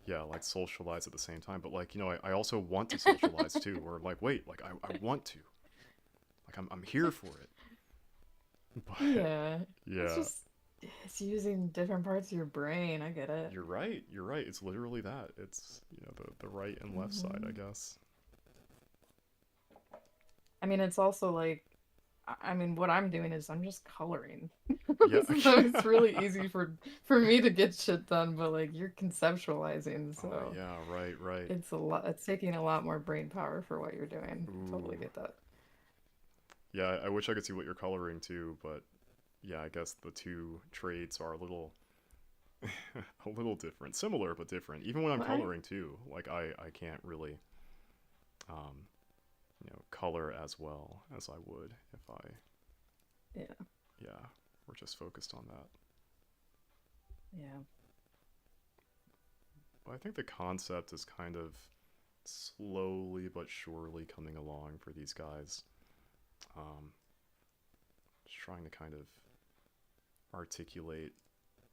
yeah, like socialize at the same time. But like, I also want to socialize too, or like, wait, like I want to. Like I'm here for it. But Yeah. It's yeah, just it's using different parts of your brain. I get it. you're right. You're right. It's literally that. It's, the right and left side, I Hmm. guess. I mean, it's also like, I mean, what I'm doing is I'm just coloring. Yeah. So it's really easy for me to get shit done, but like you're conceptualizing, Oh so yeah, right, right. it's a lot. It's taking a lot more brain power for what you're doing. Totally Ooh. get that. Yeah, I wish I could see what you're coloring too, but yeah, I guess the two traits are a little a little different. Similar but different. Even when I'm Well, I coloring too, like I can't really um, color as well as I would if I yeah, yeah, we're just focused on that. yeah. But I think the concept is kind of slowly but surely coming along for these guys. Um, just trying to kind of articulate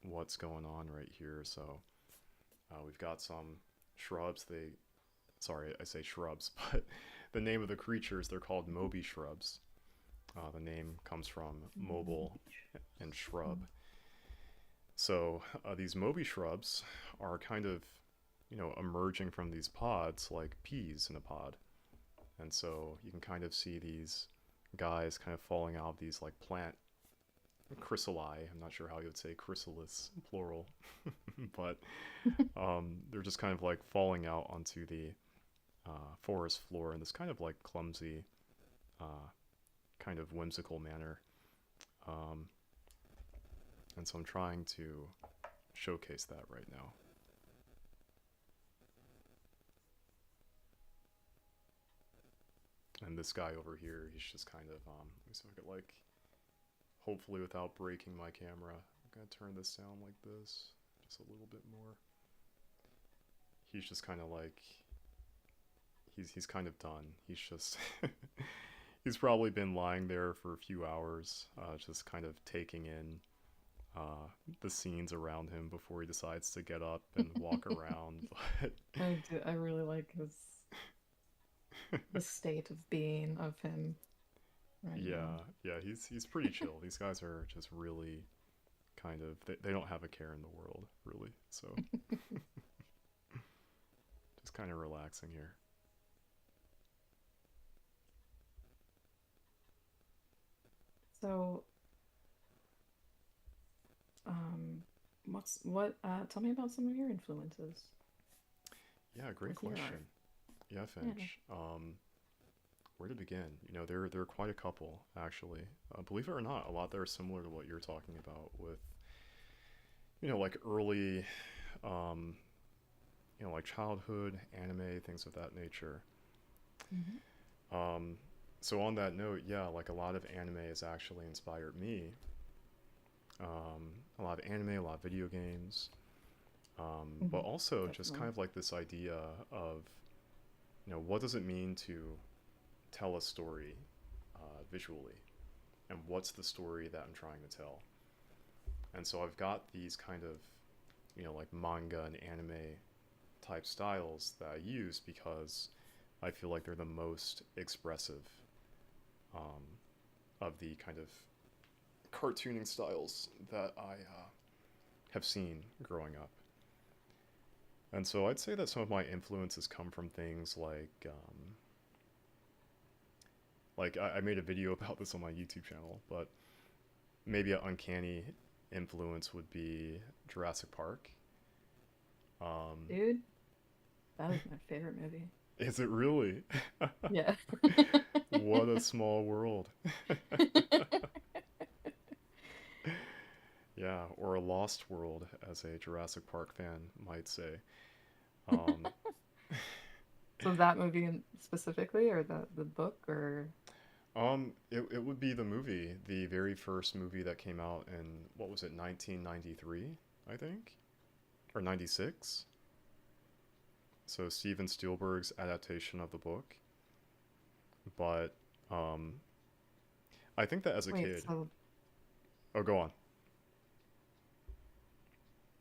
what's going on right here. So we've got some shrubs. Sorry, I say shrubs, but the name of the creatures, they're called Moby shrubs. The name comes from mobile and shrub. So these Moby shrubs are kind of, emerging from these pods like peas in a pod. And so you can kind of see these guys kind of falling out of these like plant chrysali. I'm not sure how you would say chrysalis plural, but they're just kind of like falling out onto the forest floor in this kind of like clumsy, uh, kind of whimsical manner. Um, and so I'm trying to showcase that right now. And this guy over here, he's just kind of, let me see if I could like, hopefully without breaking my camera, I'm gonna turn this down like this, just a little bit more. He's just kind of like, he's kind of done. He's just, he's probably been lying there for a few hours, just kind of taking in the scenes around him before he decides to get up and walk around. But I do. I really like his the state of being of him right now. yeah, he's pretty chill. These guys are just really kind of they don't have a care in the world really. So just kind of relaxing here. So, what? Tell me about some of your influences Yeah, great with your question. art. Yeah, Yeah. Finch. Where to begin? There are quite a couple actually. Believe it or not, a lot that are similar to what you're talking about with like early, um, like childhood anime, things of that nature. Hmm. Um, so on that note, yeah, like a lot of anime has actually inspired me. A lot of anime, a lot of video games, but Hmm. also just kind Definitely. of like this idea of, what does it mean to tell a story visually, and what's the story that I'm trying to tell. And so I've got these kind of, like manga and anime type styles that I use because I feel like they're the most expressive um, of the kind of cartooning styles that I have seen growing up. And so I'd say that some of my influences come from things like I made a video about this on my YouTube channel, but maybe an uncanny influence would be Jurassic Park. Um, Dude, that is my favorite movie. is it really? Yeah. What a small world. Yeah, or a lost world, as a Jurassic Park fan might say. Um, So that movie specifically, or the book, or it would be the movie, the very first movie that came out in, what was it, 1993, I think? Or 96? so Steven Spielberg's adaptation of the book. But I think that as a Wait, kid, so oh, go on.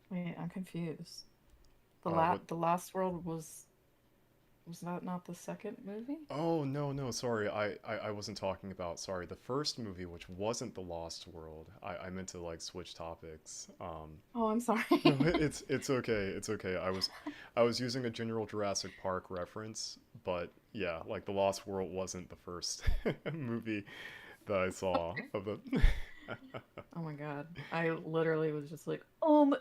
wait, I'm confused. What? The Lost World was that not the second movie? Oh, no, no, sorry. I wasn't talking about, sorry, the first movie, which wasn't The Lost World. I meant to like switch topics. Oh, I'm sorry. No, it's okay. It's okay. I was using a general Jurassic Park reference, but yeah, like The Lost World wasn't the first movie that I saw of the Oh my god. I literally was just like,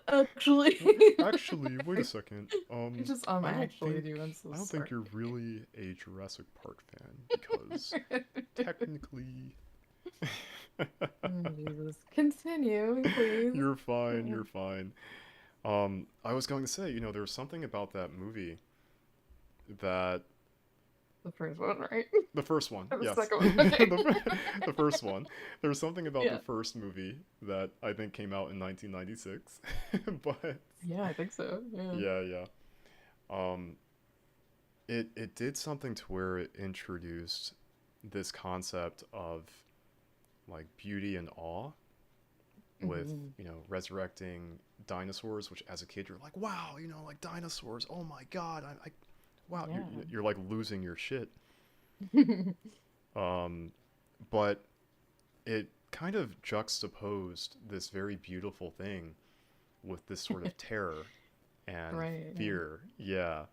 actually. Actually, wait a second. I just I don't actually think do. I'm so I don't sorry. think you're really a Jurassic Park fan because technically Jesus. Continue, please. you're fine, you're fine. I was going to say, there was something about that movie that The first one, right? the first one, Or the yes. second one. Okay. The first one. There was something about the Yeah. first movie that I think came out in 1996. But Yeah, I think so. Yeah. yeah, yeah. Um it did something to where it introduced this concept of like beauty and awe with, Mhm. resurrecting dinosaurs, which as a kid you're like, wow, like dinosaurs. Oh my God. Wow, Yeah. you're like losing your shit. Um but it kind of juxtaposed this very beautiful thing with this sort of terror and Right. Yeah. fear. Yeah.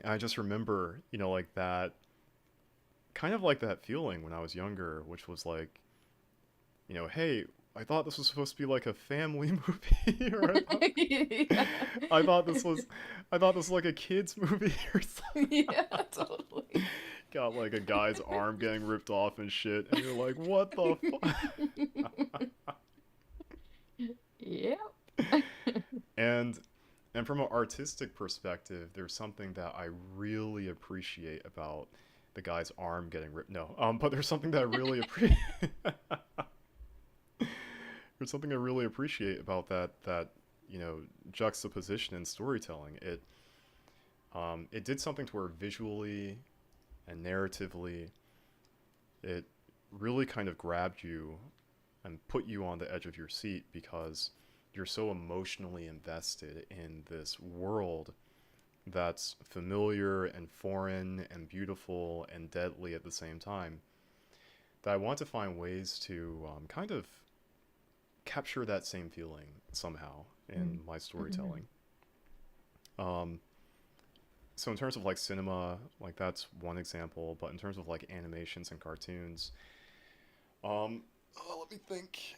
And I just remember, like that, kind of like that feeling when I was younger, which was like, hey, I thought this was supposed to be like a family movie, or Yeah. I thought this was, I thought this was like a kids movie or something. Yeah, totally. Got like a guy's arm getting ripped off and shit, and you're like, what the fuck? Yep. And and from an artistic perspective, there's something that I really appreciate about the guy's arm getting ripped. No, but there's something that I really appreciate. There's something I really appreciate about that juxtaposition in storytelling. It did something to where visually and narratively, it really kind of grabbed you and put you on the edge of your seat because you're so emotionally invested in this world that's familiar and foreign and beautiful and deadly at the same time, that I want to find ways to kind of capture that same feeling somehow in my storytelling. Um, so in terms of like cinema, like that's one example, but in terms of like animations and cartoons, let me think.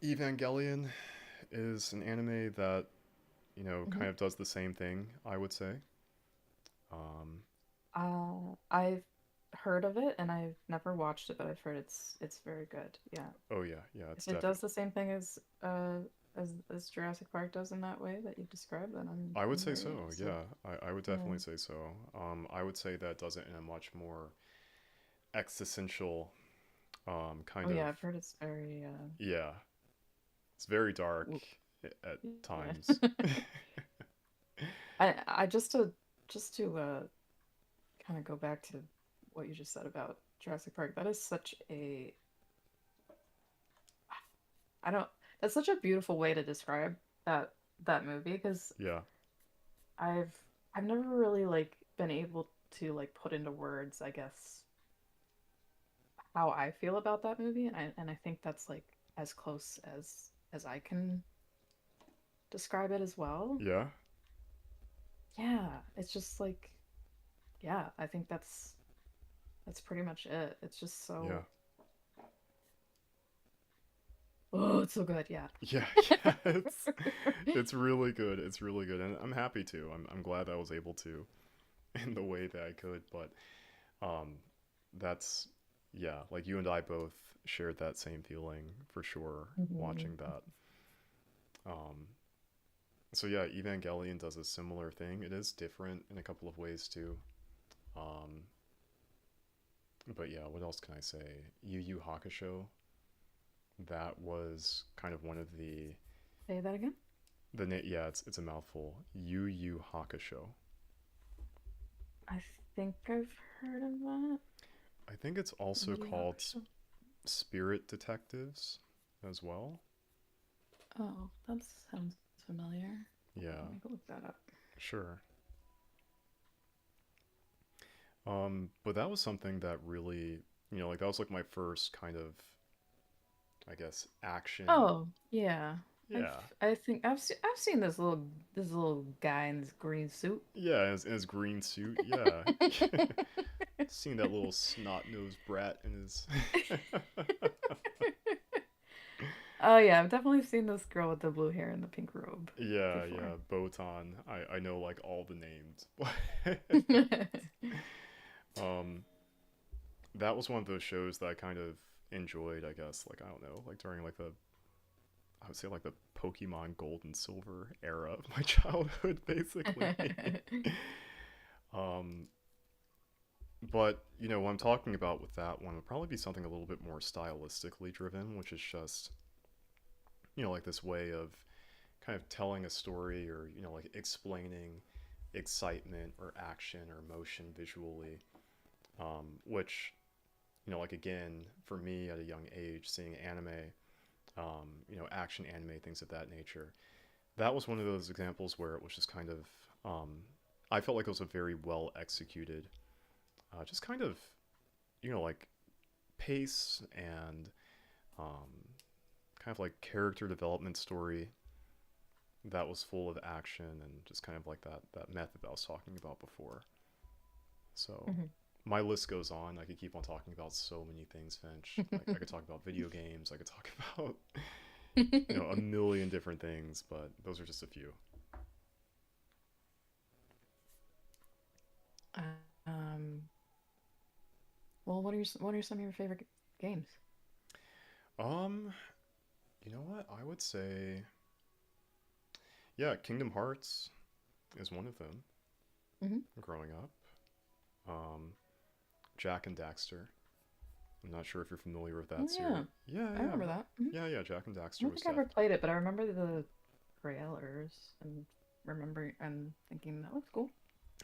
Evangelion is an anime that kind of does the same thing, I would say. Um, I've heard of it and I've never watched it, but I've heard it's very good. Yeah. oh yeah, yeah, it's If it does the same thing as Jurassic Park does in that way that you've described, then I would I'm say very so. interested. Yeah, I would Yeah. definitely say so. I would say that does it in a much more existential Oh kind yeah, of, I've heard it's very yeah. It's very dark w- at times. yeah. I just to kind of go back to what you just said about Jurassic Park. That is such a I don't that's such a beautiful way to describe that movie because Yeah, I've I've never really like been able to like put into words, I guess, how I feel about that movie, and I think that's like as close as I can describe it as well. yeah, Yeah, it's just like yeah, I think that's pretty much it. It's just yeah. so oh, it's so good, yeah. Yeah, yeah, it's really good. It's really good, and I'm happy to. I'm glad I was able to, in the way that I could. But um, that's yeah, like you and I both shared that same feeling for sure Mhm. watching that. Um, so yeah, Evangelion does a similar thing. It is different in a couple of ways too. Um, but yeah, what else can I say? Yu Yu Hakusho. That was kind of one of Say that again? yeah, it's a mouthful. Yu Yu Hakusho. I think I've heard of that. I think it's also Maybe not called myself. Spirit Detectives as well. Oh, that sounds familiar. Yeah, Let me go look that up. sure. But that was something that really, like that was like my first kind of, I guess, action. Oh, yeah. Yeah. I think I've seen this little guy in this green suit. Yeah, in his green suit. Yeah. Seeing that little snot-nosed brat in his. Oh yeah, I've definitely seen this girl with the blue hair and the pink robe Yeah, before. yeah, Botan. I know like all the names. um, that was one of those shows that I kind of enjoyed, I guess. Like I don't know, like during like the I would say like the Pokemon Gold and Silver era of my childhood, basically. um, but what I'm talking about with that one would probably be something a little bit more stylistically driven, which is just like this way of kind of telling a story or like explaining excitement or action or motion visually, which like again for me at a young age seeing anime, action anime, things of that nature, that was one of those examples where it was just kind of I felt like it was a very well executed, just kind of like pace and um, kind of like character development story that was full of action and just kind of like that method that I was talking about before. So Mhm. my list goes on. I could keep on talking about so many things, Finch. Like I could talk about video games. I could talk about a million different things, but those are just a few. um, well, what are some of your favorite games? Um, you know what? I would say, yeah, Kingdom Hearts is one of them. Hmm. Growing up, um, Jack and Daxter. I'm not sure if you're familiar with Oh that yeah, series. Yeah, I yeah, remember that. Hmm. yeah, yeah. Jack and I Daxter don't was think I ever played it, but I remember the trailers and remember and thinking that looks cool.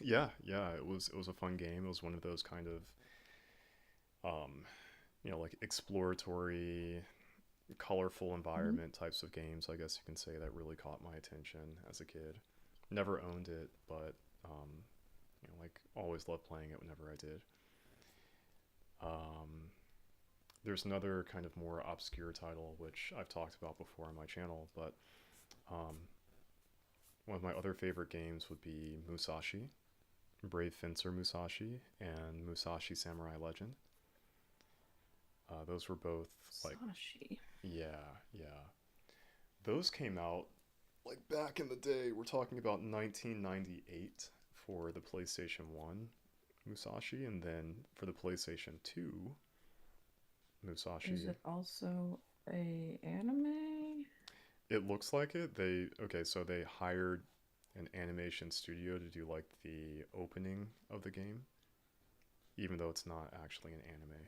yeah, yeah. It was a fun game. It was one of those kind of like exploratory, colorful Hmm. environment types of games. I guess you can say that really caught my attention as a kid. Never owned it, but like always loved playing it whenever I did. Um, there's another kind of more obscure title which I've talked about before on my channel, but um, one of my other favorite games would be Musashi, Brave Fencer Musashi, and Musashi Samurai Legend. Those were both like, Sashi. yeah, yeah. Those came out like back in the day. We're talking about 1998 for the PlayStation 1 Musashi, and then for the PlayStation 2 Is Musashi. it also a anime? It looks like it. So they hired an animation studio to do like the opening of the game, even though it's not actually an anime.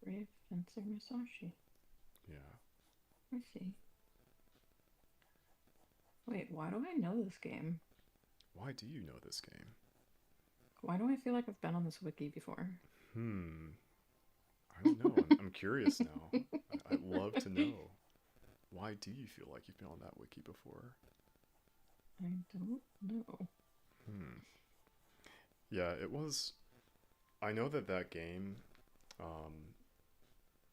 Brave Fencer Musashi. Yeah. I see. Wait, why do I know this game? Why do you know this game? Why do I feel like I've been on this wiki before? Hmm. I don't know. I'm curious now. I'd love to know. Why do you feel like you've been on that wiki before? I don't know. Hmm. Yeah, it was. I know that game, um,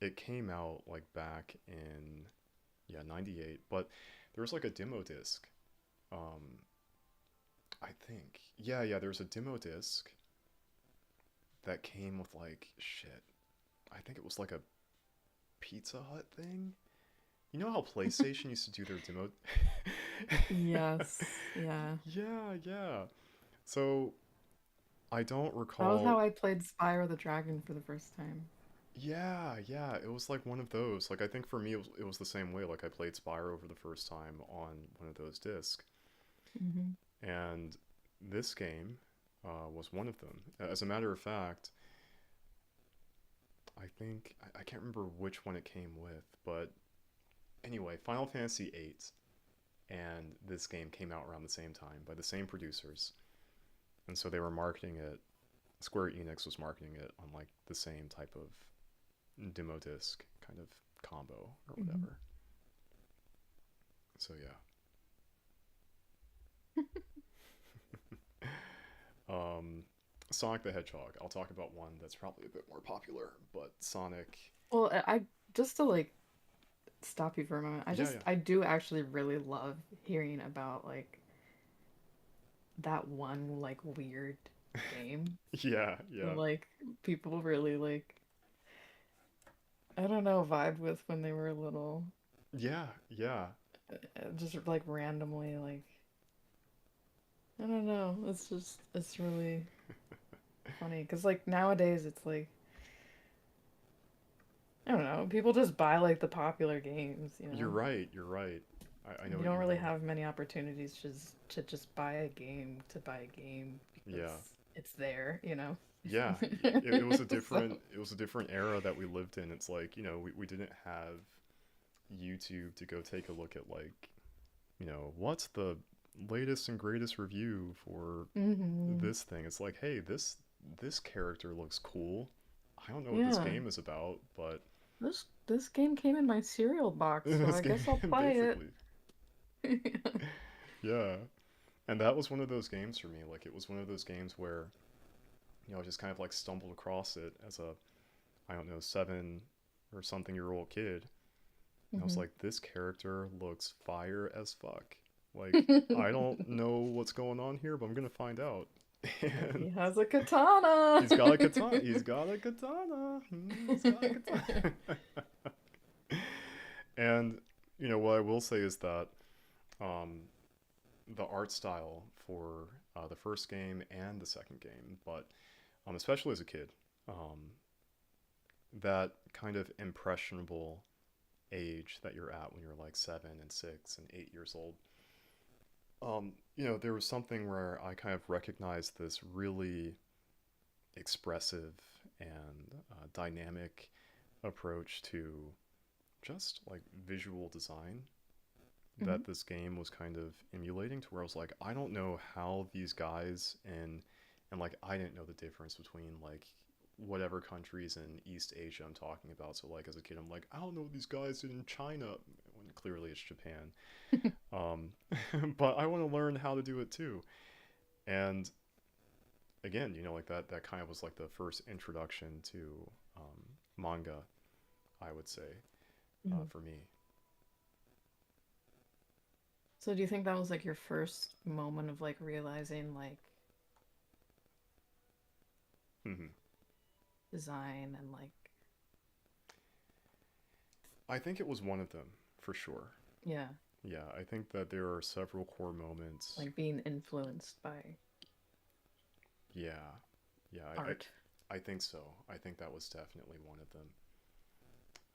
it came out like back in, yeah, 98, but there was like a demo disc. Um, I think. Yeah, yeah, there was a demo disc that came with like, shit. I think it was like a Pizza Hut thing. You know how PlayStation used to do their demo? Yes, yeah. Yeah, yeah. So I don't That was how recall. I played Spyro the Dragon for the first time. Yeah, yeah, it was like one of those. Like I think for me it was the same way. Like I played Spyro for the first time on one of those discs, Hmm. and this game was one of them. As a matter of fact, I think I can't remember which one it came with, but anyway, Final Fantasy VIII. and this game came out around the same time by the same producers, and so they were marketing it. Square Enix was marketing it on like the same type of demo disc kind of combo or Mhm. whatever. So yeah. Sonic the Hedgehog. I'll talk about one that's probably a bit more popular, but Sonic. Well, I just to like stop you for a moment. Yeah, yeah. I do actually really love hearing about like that one like weird game Yeah, that yeah. like people really like I don't know vibe with when they were little. Yeah, yeah. Just like randomly like I don't know. It's really funny because like nowadays it's like I don't know. People just buy like the popular games, you You're know. right, you're right. I know You what don't you really mean. have many opportunities to just buy a game to buy a game because Yeah. it's there, you know. Yeah, it was a So, different era that we lived in. It's like, we didn't have YouTube to go take a look at like, what's the latest and greatest review for hmm. this thing. It's like, hey, this character looks cool. I don't know what this Yeah. game is about, but This game came in my cereal box, so this I game guess I'll play basically. it. Yeah. And that was one of those games for me. Like it was one of those games where, I just kind of like stumbled across it as a, I don't know, 7 or something year old kid. And I was Hmm. like, this character looks fire as fuck. Like, I don't know what's going on here, but I'm gonna find out. And He has a katana. he's got a katana. He's got a katana. He's got a katana. And what I will say is that um, the art style for the first game and the second game, but especially as a kid, um, that kind of impressionable age that you're at when you're like 7 and 6 and 8 years old. There was something where I kind of recognized this really expressive and dynamic approach to just like visual design Hmm. that this game was kind of emulating, to where I was like, I don't know how these guys and like I didn't know the difference between like whatever countries in East Asia I'm talking about. So like as a kid I'm like, I don't know what these guys did in China when clearly it's Japan. Um but I want to learn how to do it too. And again, like that kind of was like the first introduction to manga, I would say, Hmm. for me. So do you think that was like your first moment of like realizing like Hmm. design and like I think it was one of them for sure. yeah, Yeah, I think that there are several core moments. like being influenced by Yeah, yeah, art? I think so. I think that was definitely one of them.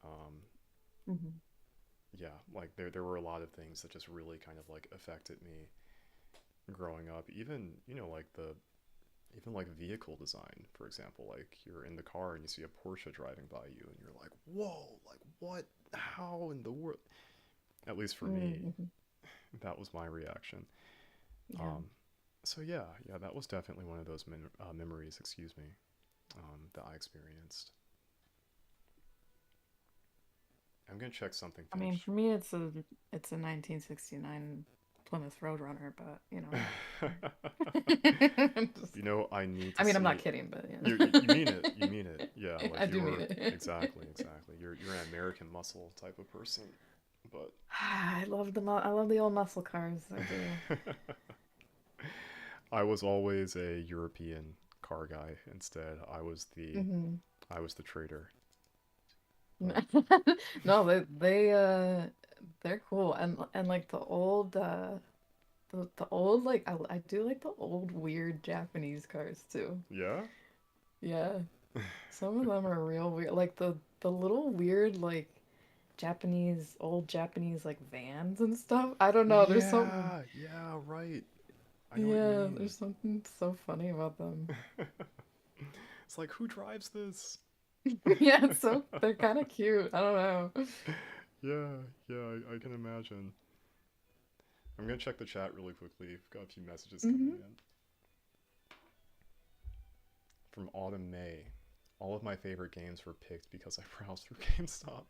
Um, Hmm. yeah, like there were a lot of things that just really kind of like affected me growing up. Even like the even like vehicle design, for example. Like you're in the car and you see a Porsche driving by you, and you're like, whoa, like what? How in the world? At least for me, Hmm. that was my reaction. Yeah. Um, so yeah, that was definitely one of those memories. Excuse me, that I experienced. I'm gonna check something, I mean, Finch. for me, it's a 1969 Plymouth Roadrunner, but you know, just, I need I to mean, I'm see. not kidding, but You mean it. You mean it. Yeah, I like do mean you're it. exactly, exactly. You're an American muscle type of person, but I love the old muscle cars. I do. I was always a European car guy instead. Hmm. I was the traitor. But No, they're cool and like the old like I do like the old weird Japanese cars too. yeah. Yeah, some of them are real weird. Like the little weird like old Japanese like vans and stuff. I don't know. There's something. Yeah, yeah, right. I know what you Yeah, mean. there's something so funny about them. It's like, who drives this? Yeah, it's so they're kind of cute. I don't know. Yeah, yeah, I can imagine. I'm gonna check the chat really quickly. I've got a few messages coming Mm-hmm. in. From Autumn May. All of my favorite games were picked because I browsed through GameStop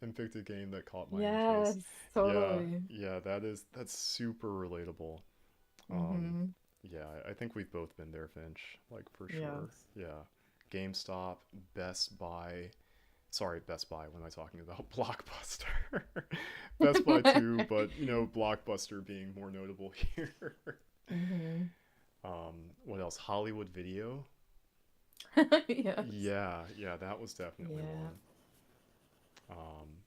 and picked a game that caught my Yes, interest. Yeah, totally. yeah, that's super relatable. Um, Mm-hmm. yeah, I think we've both been there, Finch, like for sure. Yes. Yeah. GameStop, Best Buy. Sorry, Best Buy, what am I talking about? Blockbuster. Best Buy too, but Blockbuster being more notable here. Mm-hmm. What else? Hollywood Video. Yes. Yeah, yeah, that was definitely Yeah. one. Um,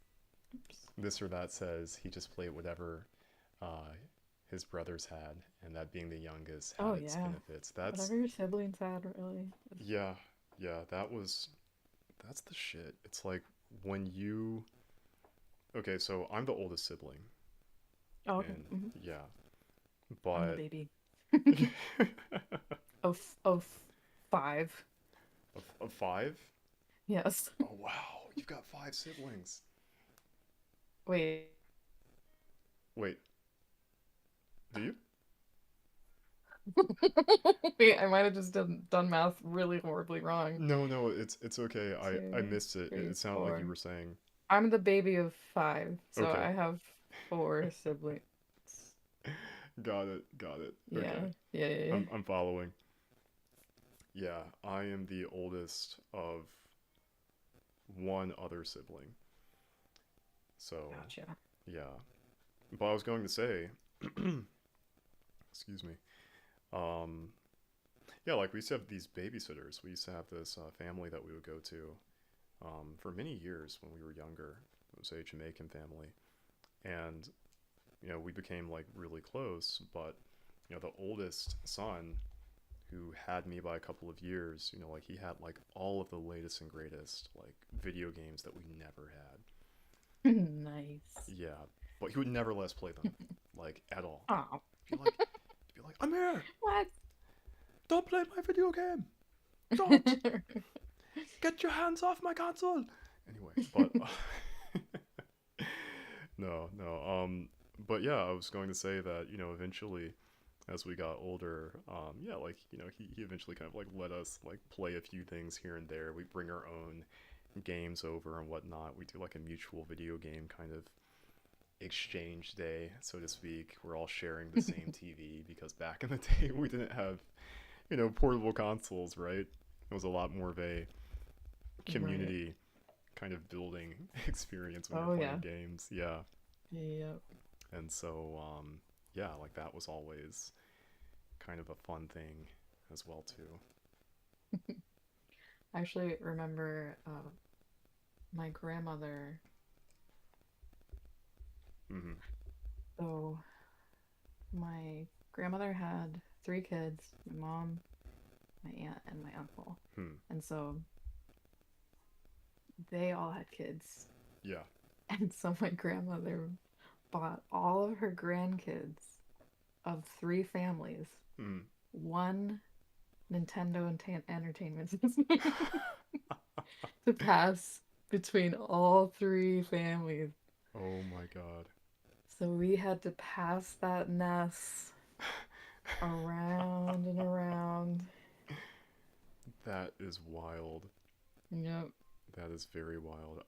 this or that says he just played whatever uh, his brothers had, and that being the youngest Oh had its yeah. benefits. That's Whatever your siblings had, really. yeah, yeah. That's the shit. It's like when you okay, so I'm the oldest sibling, Oh, okay. and Hmm. yeah, I'm the but baby of, of five. of five. Yes. Oh wow, you've got five siblings. Wait. Wait, do you? Wait, I might have just done math really horribly wrong. No, no, it's okay. I Two, missed it. three, It sounded like you four. were saying I'm the baby of five, so okay. I have four siblings. Got it. Got it. Okay. Yeah, yeah, yeah, yeah. I'm following. Yeah, I am the oldest of one other sibling. So, Gotcha. yeah. But I was going to say, excuse me. Um, yeah, like we used to have these babysitters. We used to have this family that we would go to for many years when we were younger. It was a Jamaican family. And, we became like really close, but, the oldest son who had me by a couple of years, like he had like all of the latest and greatest like video games that we never had. Nice. Yeah, but he would never let us play them, like at all. Oh, He'd be like, I'm here. what? Don't play my video game. Don't get your hands off my console. Anyway, but no, no. But yeah, I was going to say that eventually, as we got older, yeah, like he eventually kind of like let us like play a few things here and there. We bring our own games over and whatnot. We do like a mutual video game kind of exchange day, so to speak. We're all sharing the same TV because back in the day we didn't have portable consoles, right? It was a lot more of a Right. community kind of building experience when you're Oh yeah. playing games. Yeah. Yep. And so yeah, like that was always kind of a fun thing as well too. I actually remember my grandmother. Mhm. So my grandmother had three kids: my mom, my aunt, and my uncle. Hmm. And so they all had kids. Yeah. And so my grandmother bought all of her grandkids of three families Hmm. one Nintendo Entertainment System to pass between all three families. Oh my god. So we had to pass that NES around and around. That is wild. Yep. That is very wild.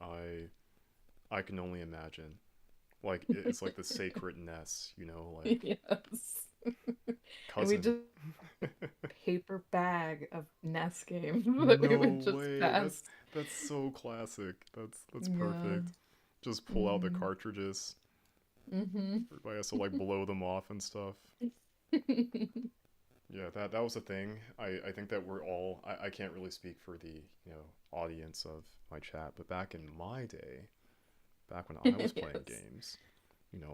I can only imagine. Like it's like the sacred nest, like Yes. And we cousin. just paper bag of NES games that we No would just way. pass. That's so classic. That's Yeah. perfect. Just pull out the Mm-hmm. cartridges. Mm-hmm. Everybody has to like blow them off and stuff. Yeah, that was a thing. I think that we're all I can't really speak for the, audience of my chat, but back in my day, back when I was playing Yes. games,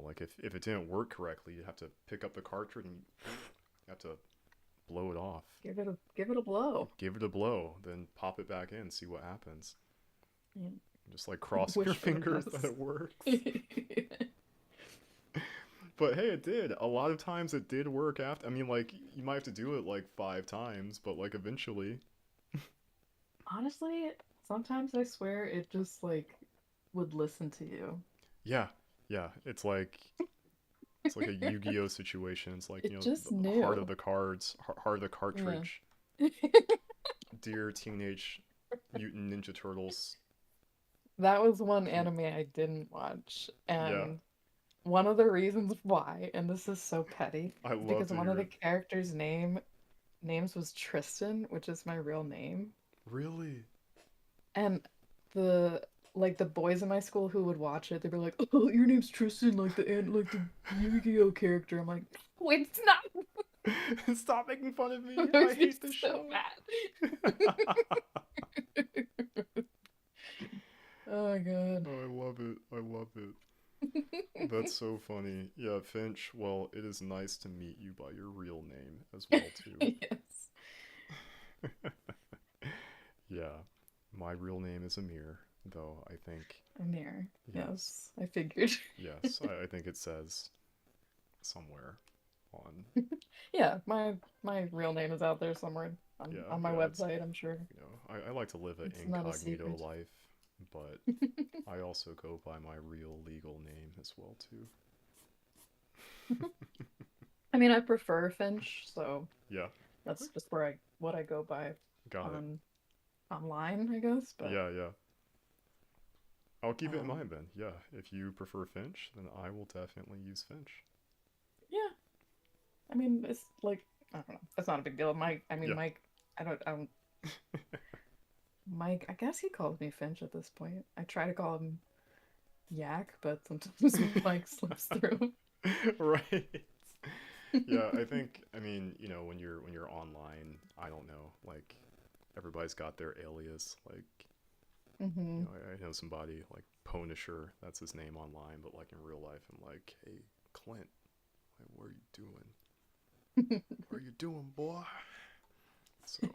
like if it didn't work correctly, you'd have to pick up the cartridge and you have to blow it off. Give it a blow. Give it a blow, then pop it back in, see what happens. Yeah. Just like crossing your Wish for the fingers that best. it works. But hey, it did. A lot of times it did work after. I mean, like, you might have to do it like 5 times, but like eventually. Honestly, sometimes I swear it just like would listen to you. Yeah, yeah. It's like It's like a Yu-Gi-Oh situation. It's like, It just the heart of knew. the cards, heart of the Yeah. cartridge. Dear Teenage Mutant Ninja Turtles. That was one anime I didn't watch, Yeah, and one of the reasons why, and this is so petty, I is love because to one of hear the it. characters' names was Tristan, which is my real name. Really? And the the boys in my school who would watch it, they'd be like, "Oh, your name's Tristan, like the Yu-Gi-Oh character." I'm like, "Wait, it's not." Stop making fun of me. I I was hate this just so show. mad. Oh my god. Oh, I love it. I love it. That's so funny. Yeah, Finch, well, it is nice to meet you by your real name as well, too. Yes. Yeah, my real name is Amir, though I think, Amir. yes, Yes, I figured. yes, I think it says somewhere on, Yeah, my real name is out there somewhere yeah, on my yeah, it's, website, I'm sure. I like to live an It's not a incognito secret. life, but I also go by my real legal name as well, too. I mean, I prefer Finch, so Yeah, that's just where I what I go by got it. on online, I guess. But Yeah, yeah. I'll keep it in um, mind then. Yeah, if you prefer Finch, then I will definitely use Finch. yeah, I mean, it's like I don't know, it's not a big deal. Yeah. Mike, I don't, Mike. I guess he calls me Finch at this point. I try to call him Yak, but sometimes Mike slips through. Right. Yeah, I think I mean, when you're online, I don't know, like everybody's got their alias. Like, Hmm. I know somebody like Punisher, that's his name online, but like in real life I'm like, "Hey, Clint, like what are you doing? What are you doing, boy?" So,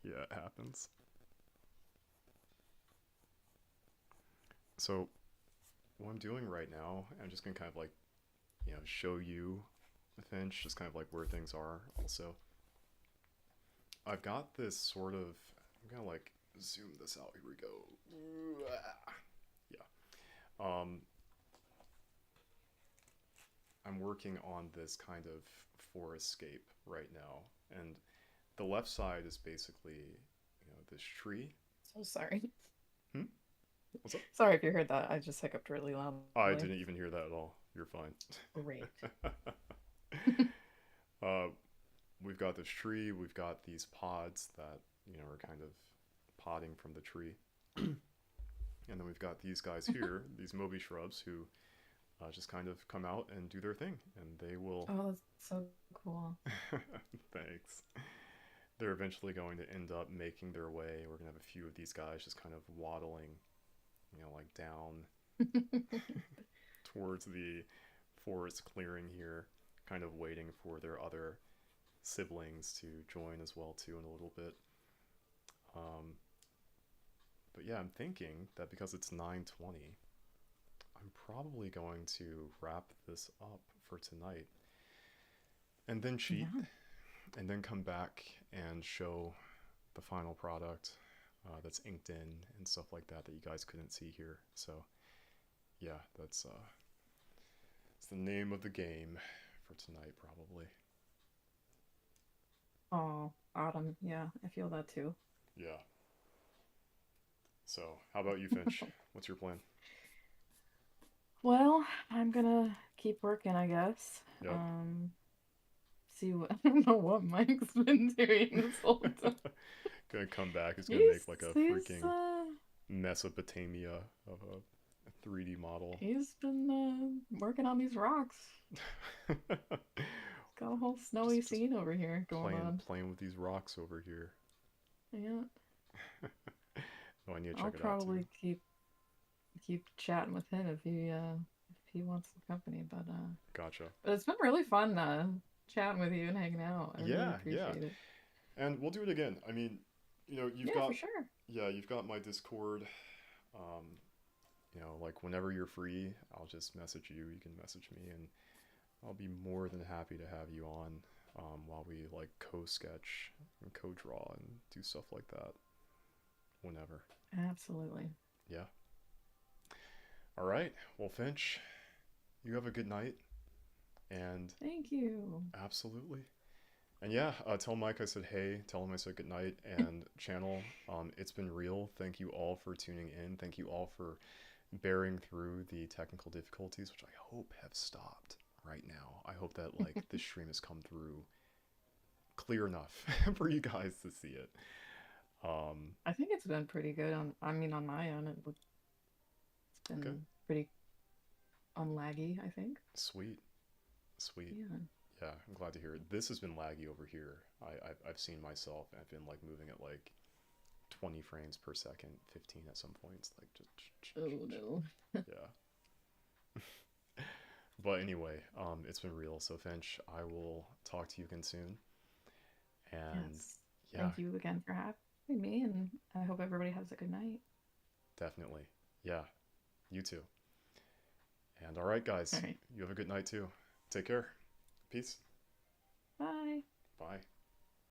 yeah, it happens. So, what I'm doing right now, I'm just gonna kind of like, show you Finch, just kind of like where things are also. I've got this sort of. I'm gonna like zoom this out. Here we go. Yeah. I'm working on this kind of forestscape right now, and the left side is basically, this tree. So sorry. Hmm. What's up? Sorry if you heard that. I just hiccuped really I loudly. didn't even hear that at all. You're fine. Great. uh, we've got this tree. We've got these pods that are kind of potting from the tree. And then we've got these guys here, these Moby shrubs, who just kind of come out and do their thing, and they will. Oh, that's so cool. Thanks. They're eventually going to end up making their way. We're gonna have a few of these guys just kind of waddling, like down towards the forest clearing here, kind of waiting for their other siblings to join as well too in a little bit. Um, but yeah, I'm thinking that because it's 9:20, I'm probably going to wrap this up for tonight and then cheat Yeah. and then come back and show the final product that's inked in and stuff like that you guys couldn't see here. So yeah, that's it's the name of the game for tonight probably. Oh, autumn. Yeah, I feel that too. Yeah. So how about you, Finch? What's your plan? Well, I'm gonna keep working, I guess. Yep. See what I don't know what Mike's been doing this whole time. Gonna come back. He's gonna He's make like a he's freaking Mesopotamia of a 3D model. he's been working on these rocks. Got a whole snowy just scene over here going on. playing with these rocks over here. Yeah, Oh, I need to I'll check it out too. probably keep chatting with him if he wants some company. Gotcha. But it's been really fun chatting with you and hanging out. I really Yeah, yeah. appreciate it. And we'll do it again. I mean, you've Yeah, for got sure. yeah, you've got my Discord. Um, like whenever you're free, I'll just message you. You can message me, and I'll be more than happy to have you on while we like co-sketch and co-draw and do stuff like that. Whenever. Absolutely. Yeah. All right. Well, Finch, you have a good night. And Thank you. absolutely. And yeah, tell Mike I said hey, tell him I said good night, and channel, it's been real. Thank you all for tuning in. Thank you all for bearing through the technical difficulties, which I hope have stopped right now. I hope that like this stream has come through clear enough for you guys to see it. I think it's been pretty good on my end it's been okay. pretty unlaggy, I think. Sweet. Yeah. Yeah, I'm glad to hear it. This has been laggy over here. I've seen myself. I've been like moving at like 20 frames per second, 15 at some points. Like just. Oh no. Yeah. But anyway, it's been real. So Finch, I will talk to you again soon. And yes. yeah. Thank you again for having me, and I hope everybody has a good night. Definitely. Yeah. You too. And all right, guys. All right. You have a good night too. Take care. Peace. Bye. Bye.